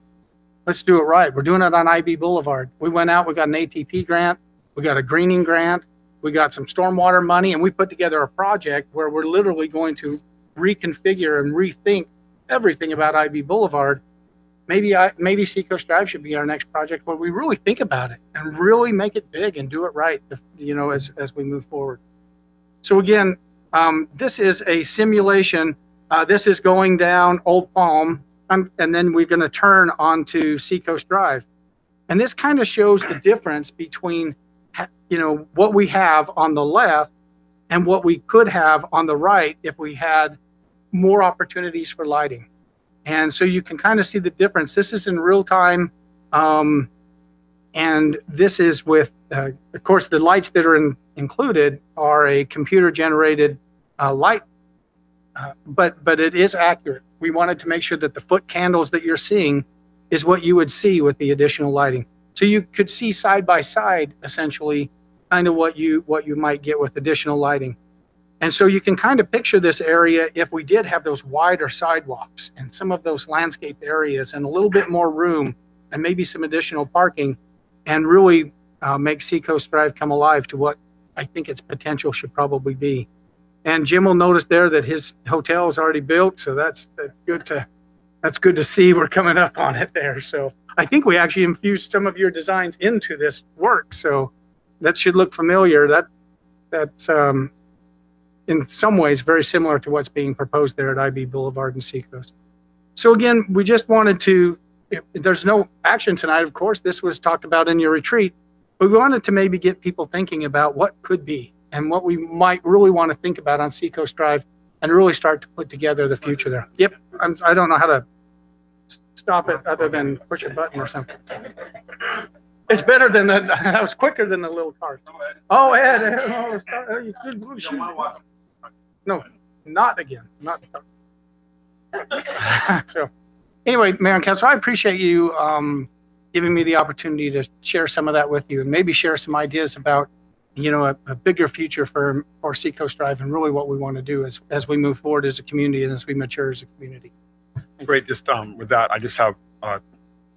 Speaker 5: Let's do it right. We're doing it on IB Boulevard. We went out, we got an ATP grant, we got a greening grant, we got some stormwater money, and we put together a project where we're literally going to reconfigure and rethink everything about IB Boulevard. Maybe Seacoast Drive should be our next project where we really think about it and really make it big and do it right, you know, as we move forward. So again, this is a simulation. This is going down Old Palm, and then we're going to turn onto Seacoast Drive. And this kind of shows the difference between, you know, what we have on the left and what we could have on the right if we had more opportunities for lighting. And so you can kind of see the difference. This is in real time. And this is with, of course, the lights that are included are a computer generated light, but it is accurate. We wanted to make sure that the foot candles that you're seeing is what you would see with the additional lighting. So you could see side by side, essentially, kind of what you might get with additional lighting. And so you can kind of picture this area if we did have those wider sidewalks and some of those landscape areas and a little bit more room and maybe some additional parking, and really make Seacoast Drive come alive to what I think its potential should probably be. And Jim will notice there that his hotel is already built, so that's good to see. We're coming up on it there. So I think we actually infused some of your designs into this work, so that should look familiar. That's in some ways very similar to what's being proposed there at IB Boulevard and Seacoast. So again, we just wanted to, there's no action tonight, of course, this was talked about in your retreat, but we wanted to maybe get people thinking about what could be and what we might really want to think about on Seacoast Drive and really start to put together the future there. Yep, I don't know how to stop it other than push a button or something. It's better than that was quicker than the little car. Oh, Ed, no, not again, not. So anyway, Mayor and Council, I appreciate you giving me the opportunity to share some of that with you and maybe share some ideas about, you know, a bigger future for Seacoast Drive and really what we want to do as we move forward as a community and as we mature as a community.
Speaker 1: Great. Just with that, I just have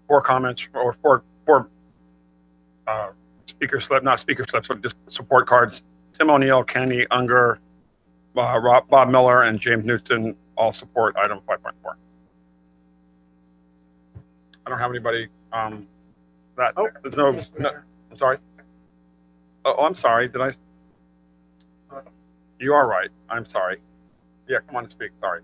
Speaker 1: 4 comments or four not speaker slips, but just support cards. Tim O'Neill, Kenny Unger, Bob Miller, and James Newton all support item 5.4. I don't have anybody that there's no I'm sorry. Oh, I'm sorry. Did I? You are right. I'm sorry. Yeah, come on and speak. Sorry.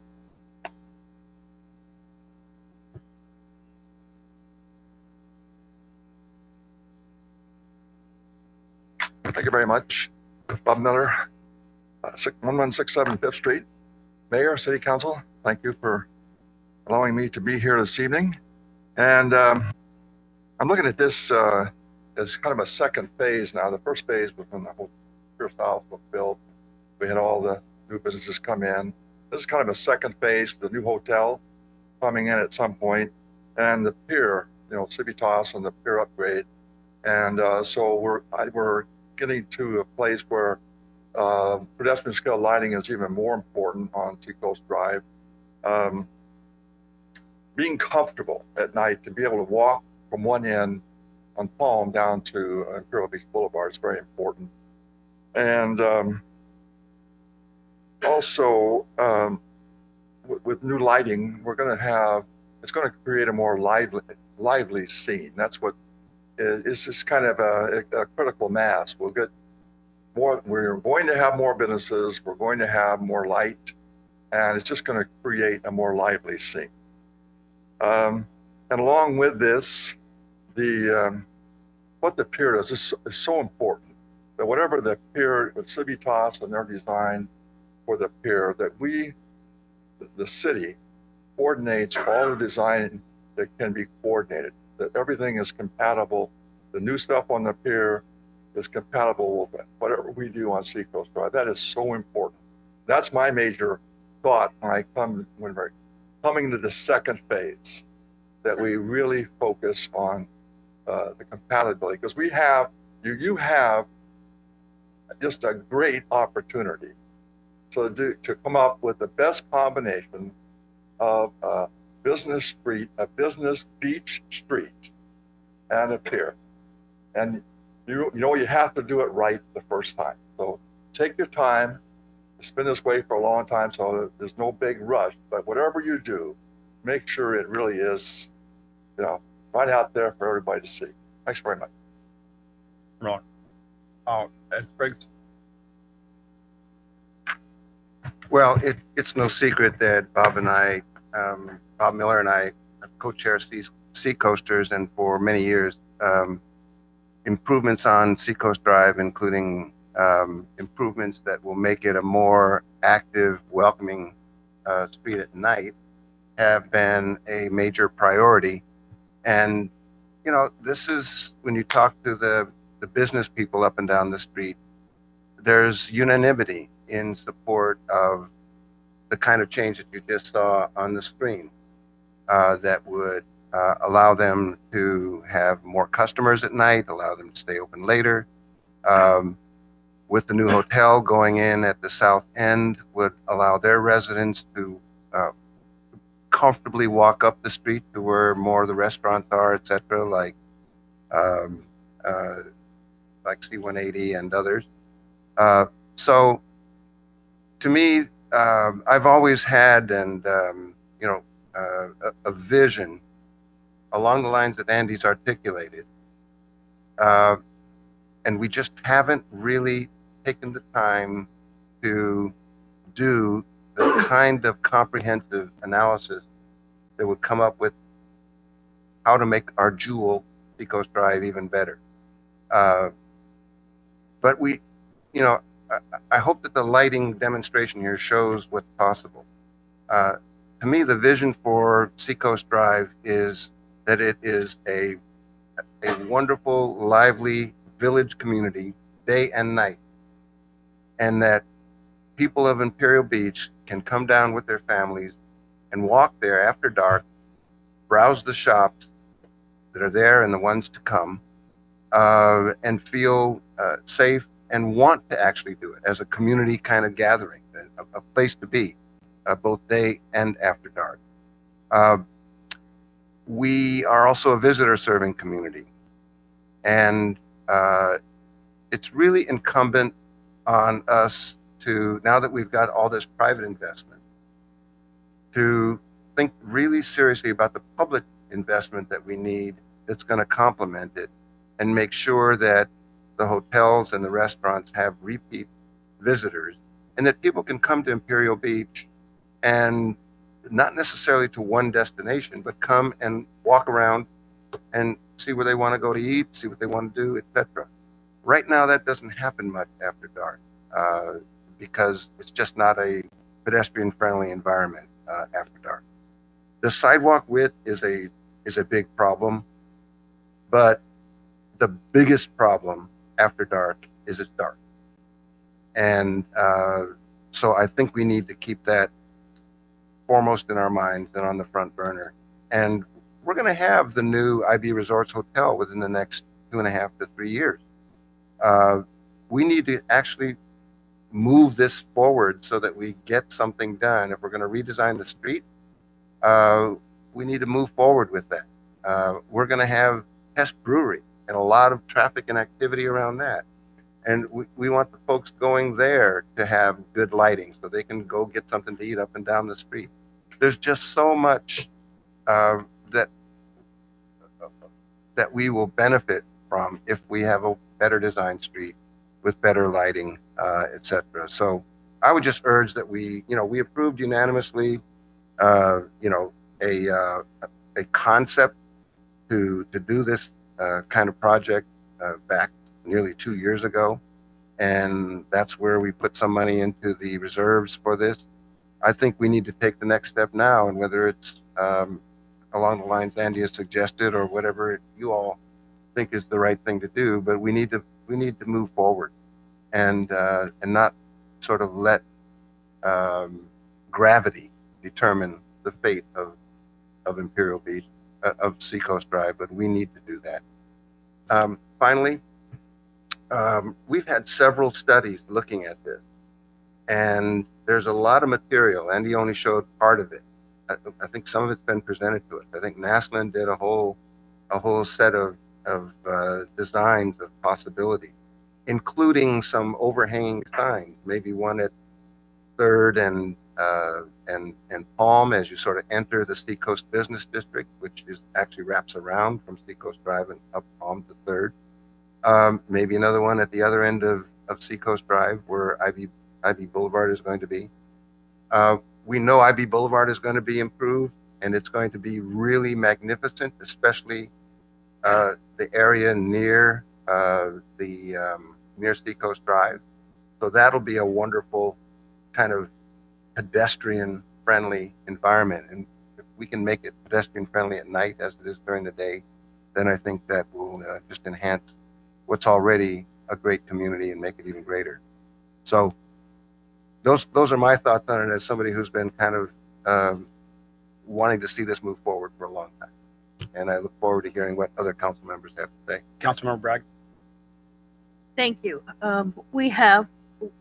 Speaker 2: Thank you very much. Bob Miller, 1167 5th Street. Mayor, City Council, thank you for allowing me to be here this evening. And I'm looking at this as kind of a second phase now. The first phase was when the whole Imperial South was built. We had all the new businesses come in. This is kind of a second phase for the new hotel coming in at some point, and the pier, you know, Civitas and the pier upgrade. And so we're getting to a place where pedestrian scale lighting is even more important on Seacoast Drive. Being comfortable at night to be able to walk from one end on Palm down to Imperial Beach Boulevard is very important. And also with new lighting, it's going to create a more lively scene. That's what is just kind of a critical mass. We'll get more, we're going to have more businesses, we're going to have more light, and it's just going to create a more lively scene. And along with this, what the pier does is so important, that whatever the pier with Civitas and their design for the pier, that the city coordinates all the design that can be coordinated, that everything is compatible. The new stuff on the pier is compatible with whatever we do on Seacoast Drive. That is so important. That's my major thought when we're coming to the second phase, that we really focus on the compatibility, because you have just a great opportunity to come up with the best combination of a business street, a business beach street, and a pier. And you know you have to do it right the first time. So take your time. It's been this way for a long time, so there's no big rush. But whatever you do, make sure it really is, you know, right out there for everybody to see. Thanks very much.
Speaker 1: Right. Ed Briggs.
Speaker 6: Well, it's no secret that Bob Miller and I co-chair Seacoasters, and for many years, improvements on Seacoast Drive, including improvements that will make it a more active, welcoming street at night, have been a major priority. And, you know, this is, when you talk to the business people up and down the street, there's unanimity in support of the kind of change that you just saw on the screen that would allow them to have more customers at night, allow them to stay open later. With the new hotel going in at the south end, would allow their residents to comfortably walk up the street to where more of the restaurants are, etc., like C-180 and others. So to me, I've always had a vision along the lines that Andy's articulated, and we just haven't really taken the time to do the kind of comprehensive analysis that would come up with how to make our jewel Seacoast Drive even better. But I hope that the lighting demonstration here shows what's possible. To me, the vision for Seacoast Drive is that it is a wonderful, lively village community, day and night, and that people of Imperial Beach can come down with their families and walk there after dark, browse the shops that are there and the ones to come, and feel safe and want to actually do it as a community kind of gathering, a place to be, both day and after dark. We are also a visitor serving community, and it's really incumbent on us to, now that we've got all this private investment, to think really seriously about the public investment that we need that's going to complement it, and make sure that the hotels and the restaurants have repeat visitors, and that people can come to Imperial Beach and not necessarily to one destination, but come and walk around and see where they want to go to eat, see what they want to do, etc. Right now, that doesn't happen much after dark because it's just not a pedestrian-friendly environment after dark. The sidewalk width is a big problem, but the biggest problem after dark is it's dark. And so I think we need to keep that foremost in our minds and on the front burner. And we're going to have the new IB Resorts Hotel within the next 2.5 to 3 years. We need to actually move this forward so that we get something done. If we're going to redesign the street, we need to move forward with that. We're going to have Test Brewery and a lot of traffic and activity around that. And we want the folks going there to have good lighting so they can go get something to eat up and down the street. There's just so much that we will benefit from if we have a better designed street with better lighting, etc. So I would just urge that we approved unanimously, a concept to do this kind of project back nearly 2 years ago, and that's where we put some money into the reserves for this. I think we need to take the next step now, and whether it's along the lines Andy has suggested or whatever you all think is the right thing to do, but we need to move forward and not sort of let gravity determine the fate of Imperial Beach, of Seacoast Drive, but we need to do that. Finally, we've had several studies looking at this, and there's a lot of material. Andy only showed part of it. I think some of it's been presented to us. I think Naslin did a whole set of designs of possibility, including some overhanging signs, maybe one at 3rd and Palm as you sort of enter the Seacoast Business District, which actually wraps around from Seacoast Drive and up Palm to 3rd. Maybe another one at the other end of Seacoast Drive where IB Boulevard is going to be. We know IB Boulevard is going to be improved, and it's going to be really magnificent, especially the area near near Seacoast Drive. So that'll be a wonderful kind of pedestrian-friendly environment. And if we can make it pedestrian-friendly at night as it is during the day, then I think that will just enhance what's already a great community and make it even greater. So those are my thoughts on it as somebody who's been kind of wanting to see this move forward for a long time. And I look forward to hearing what other council members have to say.
Speaker 1: Councilmember Bragg.
Speaker 16: Thank you. We have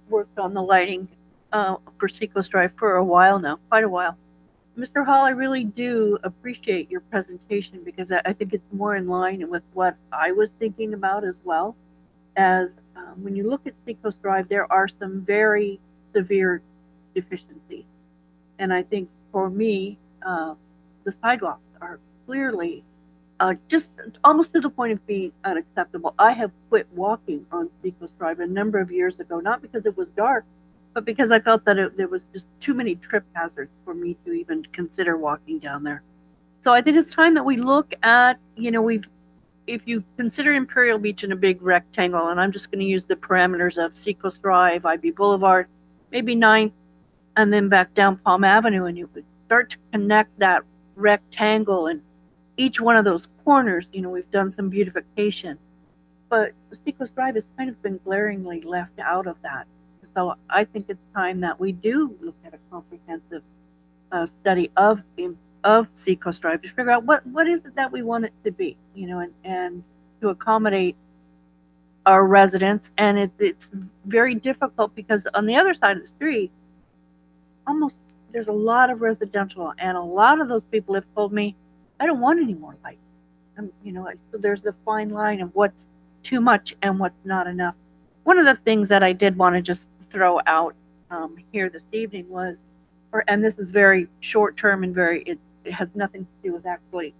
Speaker 16: worked on the lighting for Seacoast Drive for a while now, quite a while. Mr. Hall, I really do appreciate your presentation because I think it's more in line with what I was thinking about as well. As when you look at Seacoast Drive, there are some very severe deficiencies. And I think for me, the sidewalks are clearly just almost to the point of being unacceptable. I have quit walking on Seacoast Drive a number of years ago, not because it was dark, but because I felt that there was just too many trip hazards for me to even consider walking down there. So I think it's time that we look at, if you consider Imperial Beach in a big rectangle, and I'm just going to use the parameters of Seacoast Drive, IB Boulevard, maybe 9th, and then back down Palm Avenue, and you would start to connect that rectangle and each one of those corners, we've done some beautification, but Seacoast Drive has kind of been glaringly left out of that. So I think it's time that we do look at a comprehensive study of Seacoast Drive to figure out what is it that we want it to be, and to accommodate our residents. And it's very difficult because on the other side of the street, there's a lot of residential, and a lot of those people have told me, I don't want any more light. So there's the fine line of what's too much and what's not enough. One of the things that I did want to just throw out here this evening was, and this is very short term and it has nothing to do with actually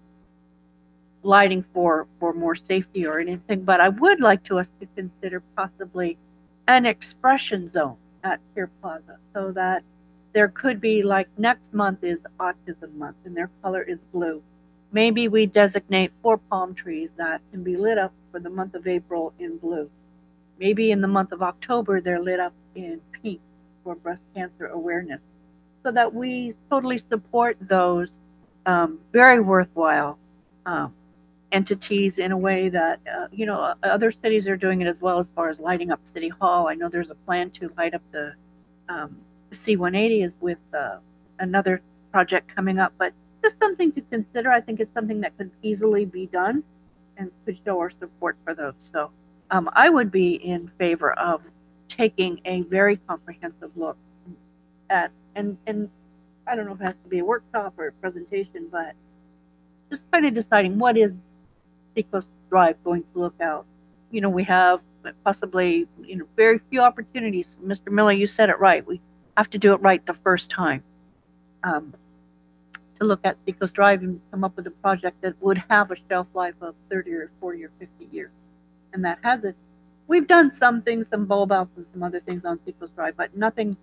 Speaker 16: lighting for more safety or anything, but I would like us to consider possibly an expression zone at Pier Plaza, so that there could be, like, next month is Autism Month and their color is blue. Maybe we designate 4 palm trees that can be lit up for the month of April in blue. Maybe in the month of October, they're lit up in pink for breast cancer awareness, so that we totally support those very worthwhile entities in a way that, other cities are doing it as well, as far as lighting up City Hall. I know there's a plan to light up the C-180 is with another project coming up, but just something to consider. I think it's something that could easily be done and could show our support for those. So I would be in favor of taking a very comprehensive look at, and I don't know if it has to be a workshop or a presentation, but just kind of deciding what is Seacoast Drive going to look out. We have possibly, very few opportunities. Mr. Miller, you said it right. We have to do it right the first time. To look at Seacoast Drive and come up with a project that would have a shelf life of 30 or 40 or 50 years. And that has it. We've done some things, some bulb outs and some other things on Seacoast Drive, but nothing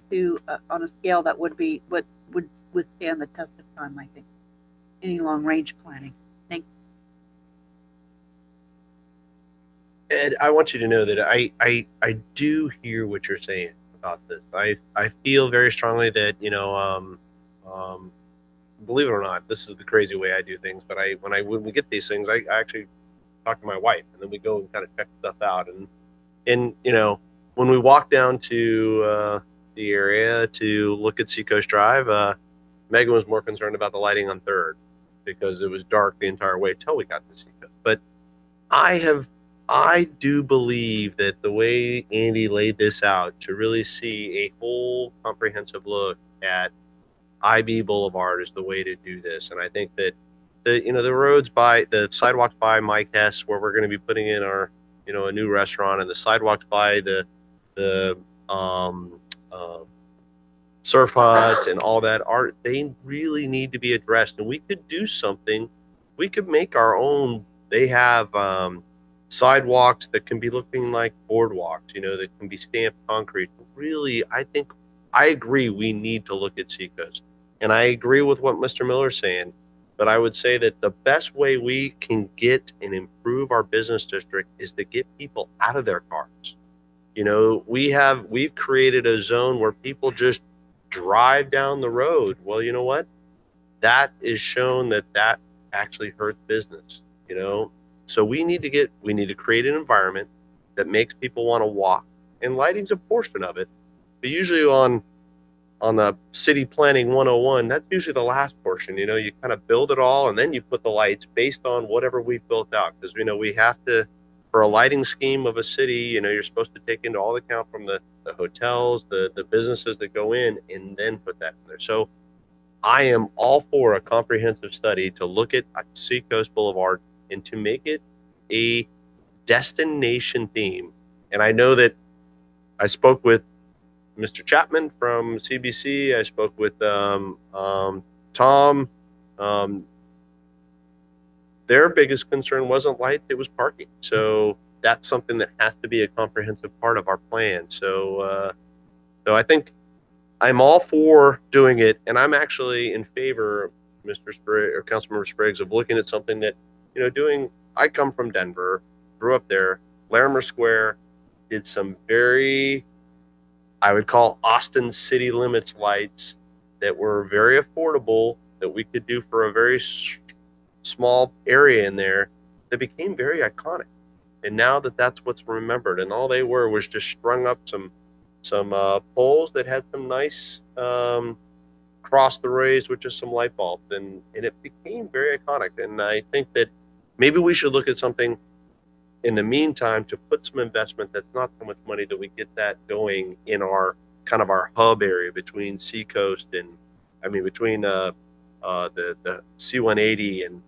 Speaker 16: on a scale that would withstand the test of time, I think. Any long range planning. Thanks.
Speaker 8: Ed, I want you to know that I do hear what you're saying about this. I feel very strongly that, believe it or not, this is the crazy way I do things, but when we get these things, I actually talk to my wife, and then we go and kind of check stuff out. And when we walk down to the area to look at Seacoast Drive, Megan was more concerned about the lighting on 3rd because it was dark the entire way till we got to Seacoast. But I do believe that the way Andy laid this out, to really see a whole comprehensive look at IB Boulevard, is the way to do this. And I think that the roads by the sidewalks by Mike Hess, where we're going to be putting in our a new restaurant, and the sidewalks by the surf hut and all that, they really need to be addressed. And we could do something. We could make our own. They have sidewalks that can be looking like boardwalks, that can be stamped concrete. Really, I agree we need to look at Seacoast. And I agree with what Mr. Miller's saying, but I would say that the best way we can get and improve our business district is to get people out of their cars. We've created a zone where people just drive down the road. Well, you know what? That is shown that actually hurts business, So we need to create an environment that makes people want to walk, and lighting's a portion of it. But usually on the city planning 101, that's usually the last portion. You kind of build it all, and then you put the lights based on whatever we've built out. Because we have to, for a lighting scheme of a city, you're supposed to take into all account from the hotels, the businesses that go in, and then put that in there. So I am all for a comprehensive study to look at Seacoast Boulevard and to make it a destination theme. And I know that I spoke with Mr. Chapman from CBC. I spoke with Tom. Their biggest concern wasn't lights, it was parking. So that's something that has to be a comprehensive part of our plan. So I think I'm all for doing it, and I'm actually in favor, Mr. Spriggs or Councilmember Spriggs, of looking at something that, doing. I come from Denver, grew up there. Larimer Square did some very, I would call Austin city limits lights that were very affordable that we could do for a very small area in there that became very iconic. And now that's what's remembered, and all they were was just strung up some poles that had some nice crossed arrays with just some light bulbs, and it became very iconic. And I think that maybe we should look at something in the meantime to put some investment that's not so much money, that we get that going in our kind of our hub area between Seacoast and between the C-180 and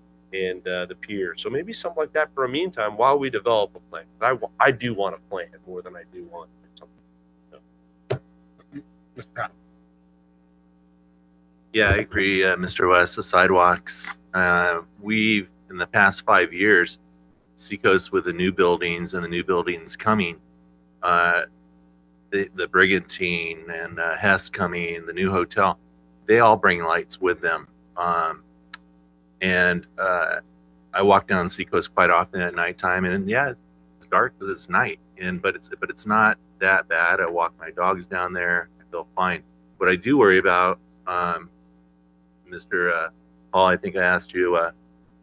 Speaker 8: the pier. So maybe something like that for a meantime while we develop a plan. I do want a plan more than I do want something. So.
Speaker 7: Yeah, I agree, Mr. West. The sidewalks, we've in the past 5 years, Seacoast with the new buildings and the new buildings coming, the Brigantine and Hess coming, the new hotel, they all bring lights with them. And I walk down Seacoast quite often at nighttime, and yeah, it's dark because it's night. But it's not that bad. I walk my dogs down there. I feel fine. What I do worry about, Mr. Paul, I think I asked you,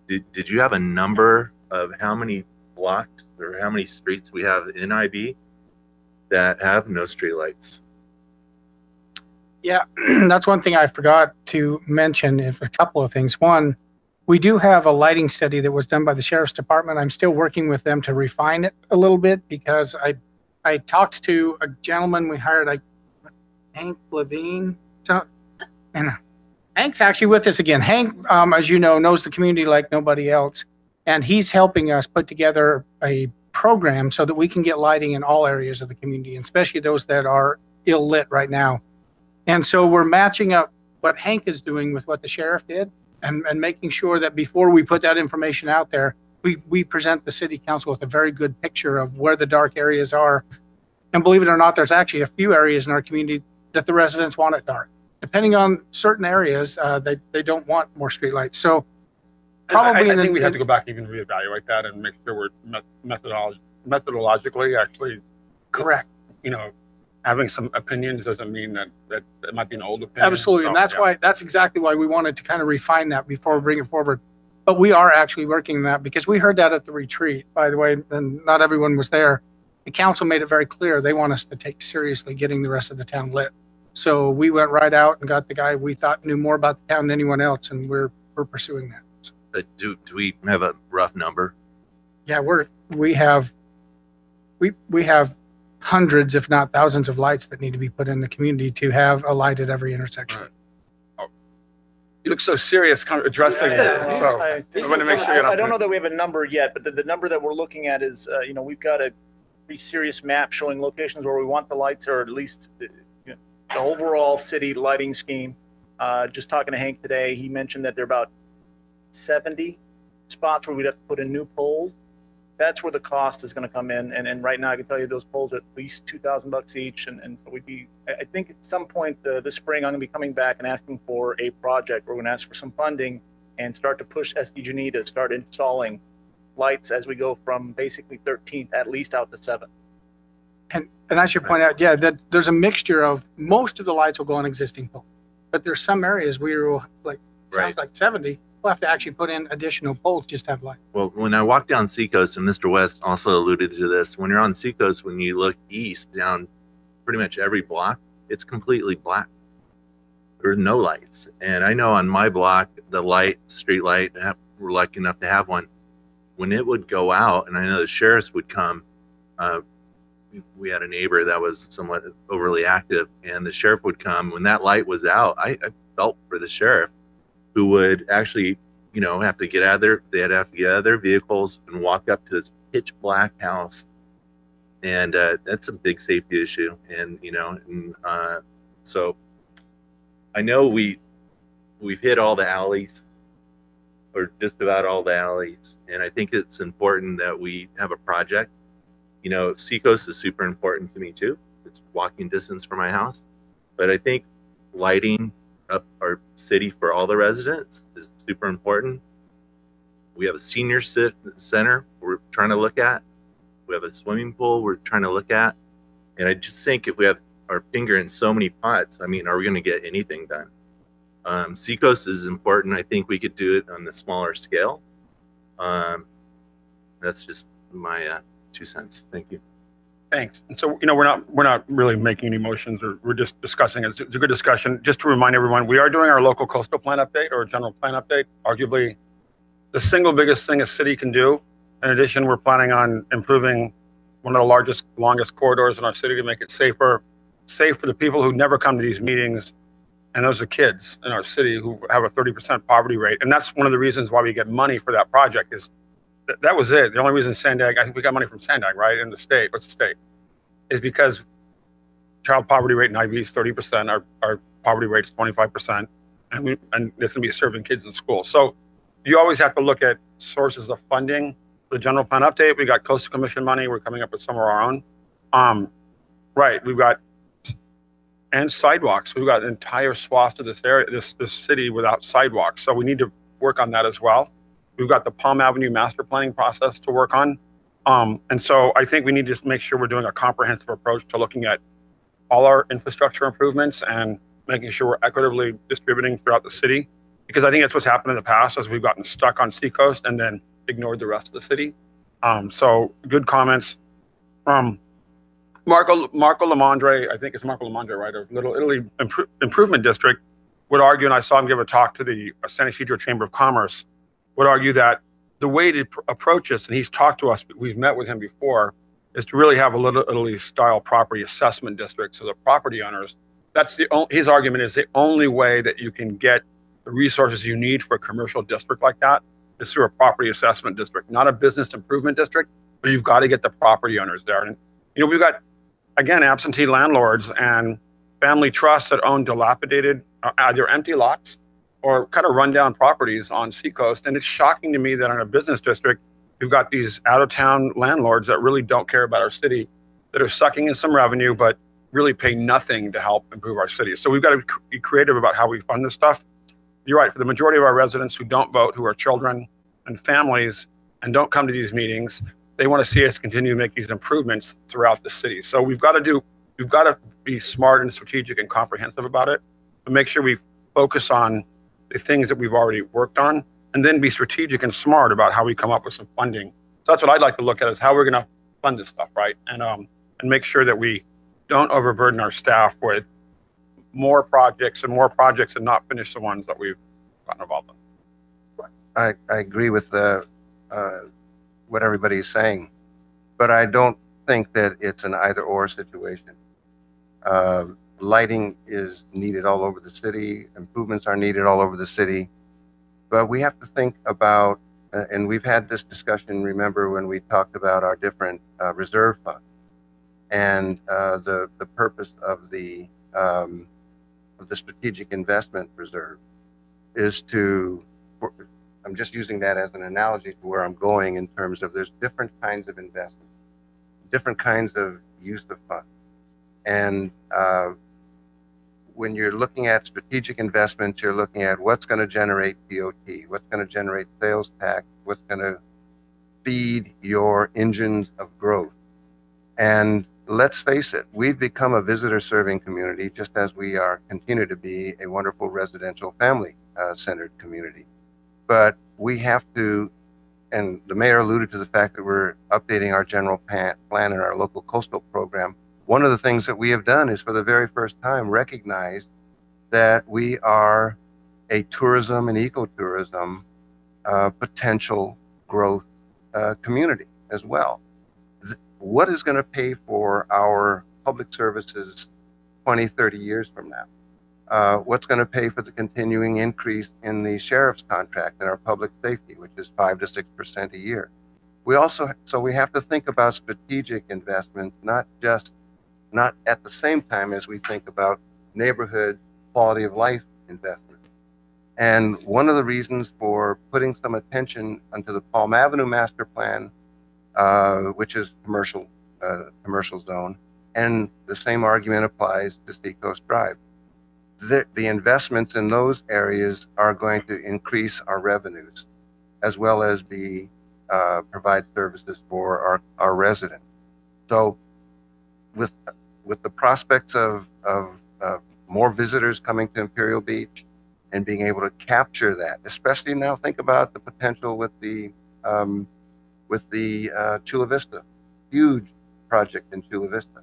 Speaker 7: did you have a number of how many blocks or how many streets we have in IB that have no streetlights?
Speaker 5: Yeah, that's one thing I forgot to mention. A couple of things. One, we do have a lighting study that was done by the Sheriff's Department. I'm still working with them to refine it a little bit, because I talked to a gentleman we hired, Hank Levine. And Hank's actually with us again. Hank, as you know, knows the community like nobody else. And he's helping us put together a program so that we can get lighting in all areas of the community, especially those that are ill lit right now. And so we're matching up what Hank is doing with what the sheriff did, and making sure that before we put that information out there, we present the city council with a very good picture of where the dark areas are. And believe it or not, there's actually a few areas in our community that the residents want it dark. Depending on certain areas, they don't want more streetlights. So probably
Speaker 1: I think we have to go back and even reevaluate that and make sure we're methodologically actually
Speaker 5: correct.
Speaker 1: Having some opinions doesn't mean that it might be an old opinion.
Speaker 5: Absolutely, and that's exactly why we wanted to kind of refine that before we bring it forward. But we are actually working on that, because we heard that at the retreat, by the way, and not everyone was there. The council made it very clear they want us to take seriously getting the rest of the town lit. So we went right out and got the guy we thought knew more about the town than anyone else, and we're pursuing that. So.
Speaker 7: But do we have a rough number?
Speaker 5: Yeah, we have hundreds, if not thousands, of lights that need to be put in the community to have a light at every intersection.
Speaker 1: Right. Oh, you look so serious, kind of addressing it. So I want to make sure you're not.
Speaker 20: I don't know that we have a number yet, but the number that we're looking at is, we've got a pretty serious map showing locations where we want the lights, or at least the overall city lighting scheme. Just talking to Hank today, he mentioned that there are about 70 spots where we'd have to put in new poles. That's where the cost is going to come in. And right now I can tell you those poles are at least $2,000 each. And so I think at some point this spring, I'm going to be coming back and asking for a project. We're going to ask for some funding and start to push SDG&E to start installing lights as we go from basically 13th at least out to 7th.
Speaker 5: And I should point out, yeah, that there's a mixture of, most of the lights will go on existing poles, but there's some areas where we'll, sounds like 70, we'll have to actually put in additional poles just to have light.
Speaker 7: Well, when I walk down Seacoast, and Mr. West also alluded to this, when you're on Seacoast, when you look east down pretty much every block, it's completely black. There's no lights. And I know on my block, the street light, we're lucky enough to have one. When it would go out, and I know the sheriffs would come, we had a neighbor that was somewhat overly active, and the sheriff would come. When that light was out, I felt for the sheriff, who would actually, have to get out of they'd have to get out of their vehicles and walk up to this pitch black house and that's a big safety issue. And so I know we've hit all the alleys, or just about all the alleys, and I think it's important that we have a project. Seacoast is super important to me too. It's walking distance from my house, but I think lighting up our city for all the residents is super important. We have a senior center we're trying to look at. We have a swimming pool we're trying to look at. And I just think if we have our finger in so many pots, I mean, are we going to get anything done? Seacoast is important. I think we could do it on the smaller scale. That's just my 2 cents. Thank you.
Speaker 1: Thanks. And so, we're not really making any motions, or we're just discussing. It's a good discussion. Just to remind everyone, we are doing our local coastal plan update, or general plan update. Arguably, the single biggest thing a city can do. In addition, we're planning on improving one of the longest corridors in our city to make it safe for the people who never come to these meetings. And those are kids in our city who have a 30% poverty rate. And that's one of the reasons why we get money for that project is that was it. The only reason Sandag, I think we got money from Sandag, right? In the state, what's the state? Is because child poverty rate in IB is 30%, our poverty rate is 25%, and it's gonna be serving kids in school. So you always have to look at sources of funding. The general plan update, we got Coastal Commission money, we're coming up with some of our own. Right, we've got, and sidewalks. We've got entire swaths of this area, this city without sidewalks. So we need to work on that as well. We've got the Palm Avenue master planning process to work on. And so I think we need to just make sure we're doing a comprehensive approach to looking at all our infrastructure improvements and making sure we're equitably distributing throughout the city. Because I think that's what's happened in the past, as we've gotten stuck on Seacoast and then ignored the rest of the city. So good comments from Marco Lamondre. I think it's Marco Lamondre, right? Of Little Italy Improvement District would argue, and I saw him give a talk to the San Isidro Chamber of Commerce, would argue that the way to approach this, and he's talked to us, we've met with him before, is to really have a Little Italy style property assessment district. So the property owners, his argument is the only way that you can get the resources you need for a commercial district like that is through a property assessment district, not a business improvement district, but you've got to get the property owners there. And, we've got, again, absentee landlords and family trusts that own dilapidated, either empty lots or kind of rundown properties on Seacoast. And it's shocking to me that in a business district, we've got these out-of-town landlords that really don't care about our city, that are sucking in some revenue, but really pay nothing to help improve our city. So we've got to be creative about how we fund this stuff. You're right, for the majority of our residents who don't vote, who are children and families and don't come to these meetings, they want to see us continue to make these improvements throughout the city. So we've got to be smart and strategic and comprehensive about it, but make sure we focus on the things that we've already worked on, and then be strategic and smart about how we come up with some funding. So that's what I'd like to look at, is how we're going to fund this stuff, right? And make sure that we don't overburden our staff with more projects and not finish the ones that we've gotten involved in.
Speaker 6: I agree with what everybody's saying, but I don't think that it's an either-or situation. Lighting is needed all over the city. Improvements are needed all over the city. But we have to think about, and we've had this discussion, remember, when we talked about our different reserve funds and the purpose of the strategic investment reserve is to, I'm just using that as an analogy to where I'm going in terms of there's different kinds of investment, different kinds of use of funds. And when you're looking at strategic investments, you're looking at what's going to generate DOT, what's going to generate sales tax, what's going to feed your engines of growth. And let's face it, we've become a visitor-serving community, just as we continue to be a wonderful residential family-centered community. But we have to, and the mayor alluded to the fact that we're updating our general plan and our local coastal program. One of the things that we have done is, for the very first time, recognize that we are a tourism and ecotourism potential growth community as well. What is going to pay for our public services 20, 30 years from now? What's going to pay for the continuing increase in the sheriff's contract and our public safety, which is 5 to 6% a year? we have to think about strategic investments, not at the same time as we think about neighborhood quality of life investment. And one of the reasons for putting some attention onto the Palm Avenue Master Plan, which is commercial zone, and the same argument applies to Seacoast Drive. The investments in those areas are going to increase our revenues, as well as provide services for our residents. So, with the prospects of more visitors coming to Imperial Beach and being able to capture that, especially now, think about the potential with the Chula Vista, huge project in Chula Vista.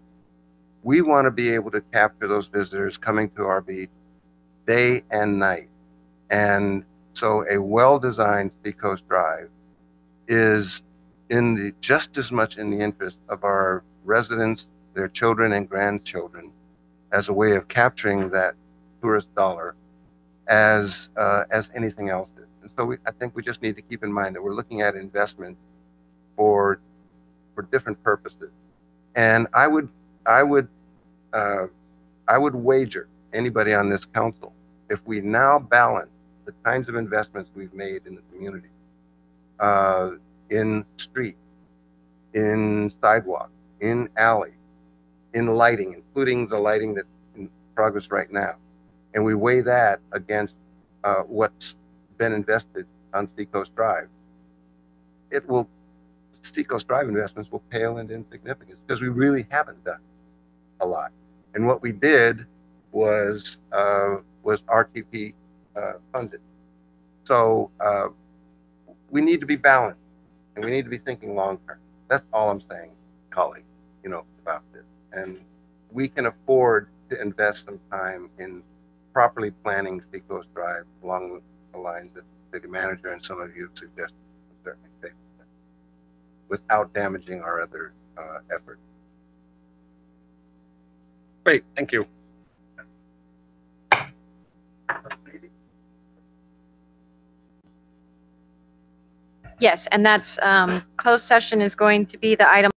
Speaker 6: We want to be able to capture those visitors coming to our beach day and night. And so a well-designed Seacoast Drive is just as much in the interest of our residents, their children and grandchildren, as a way of capturing that tourist dollar as anything else is. And so I think we just need to keep in mind that we're looking at investment for different purposes. And I would wager anybody on this council, if we now balance the kinds of investments we've made in the community, in street, in sidewalk, in alley, in lighting, including the lighting that's in progress right now, and we weigh that against what's been invested on Seacoast Drive, Seacoast Drive investments will pale into insignificance because we really haven't done a lot. And what we did was RTP funded. So we need to be balanced, and we need to be thinking long term. That's all I'm saying, colleague, about this. And we can afford to invest some time in properly planning Seacoast Drive along the lines that the city manager and some of you have suggested, certainly without damaging our other efforts.
Speaker 1: Great, thank you.
Speaker 2: Yes, and that's closed session is going to be the item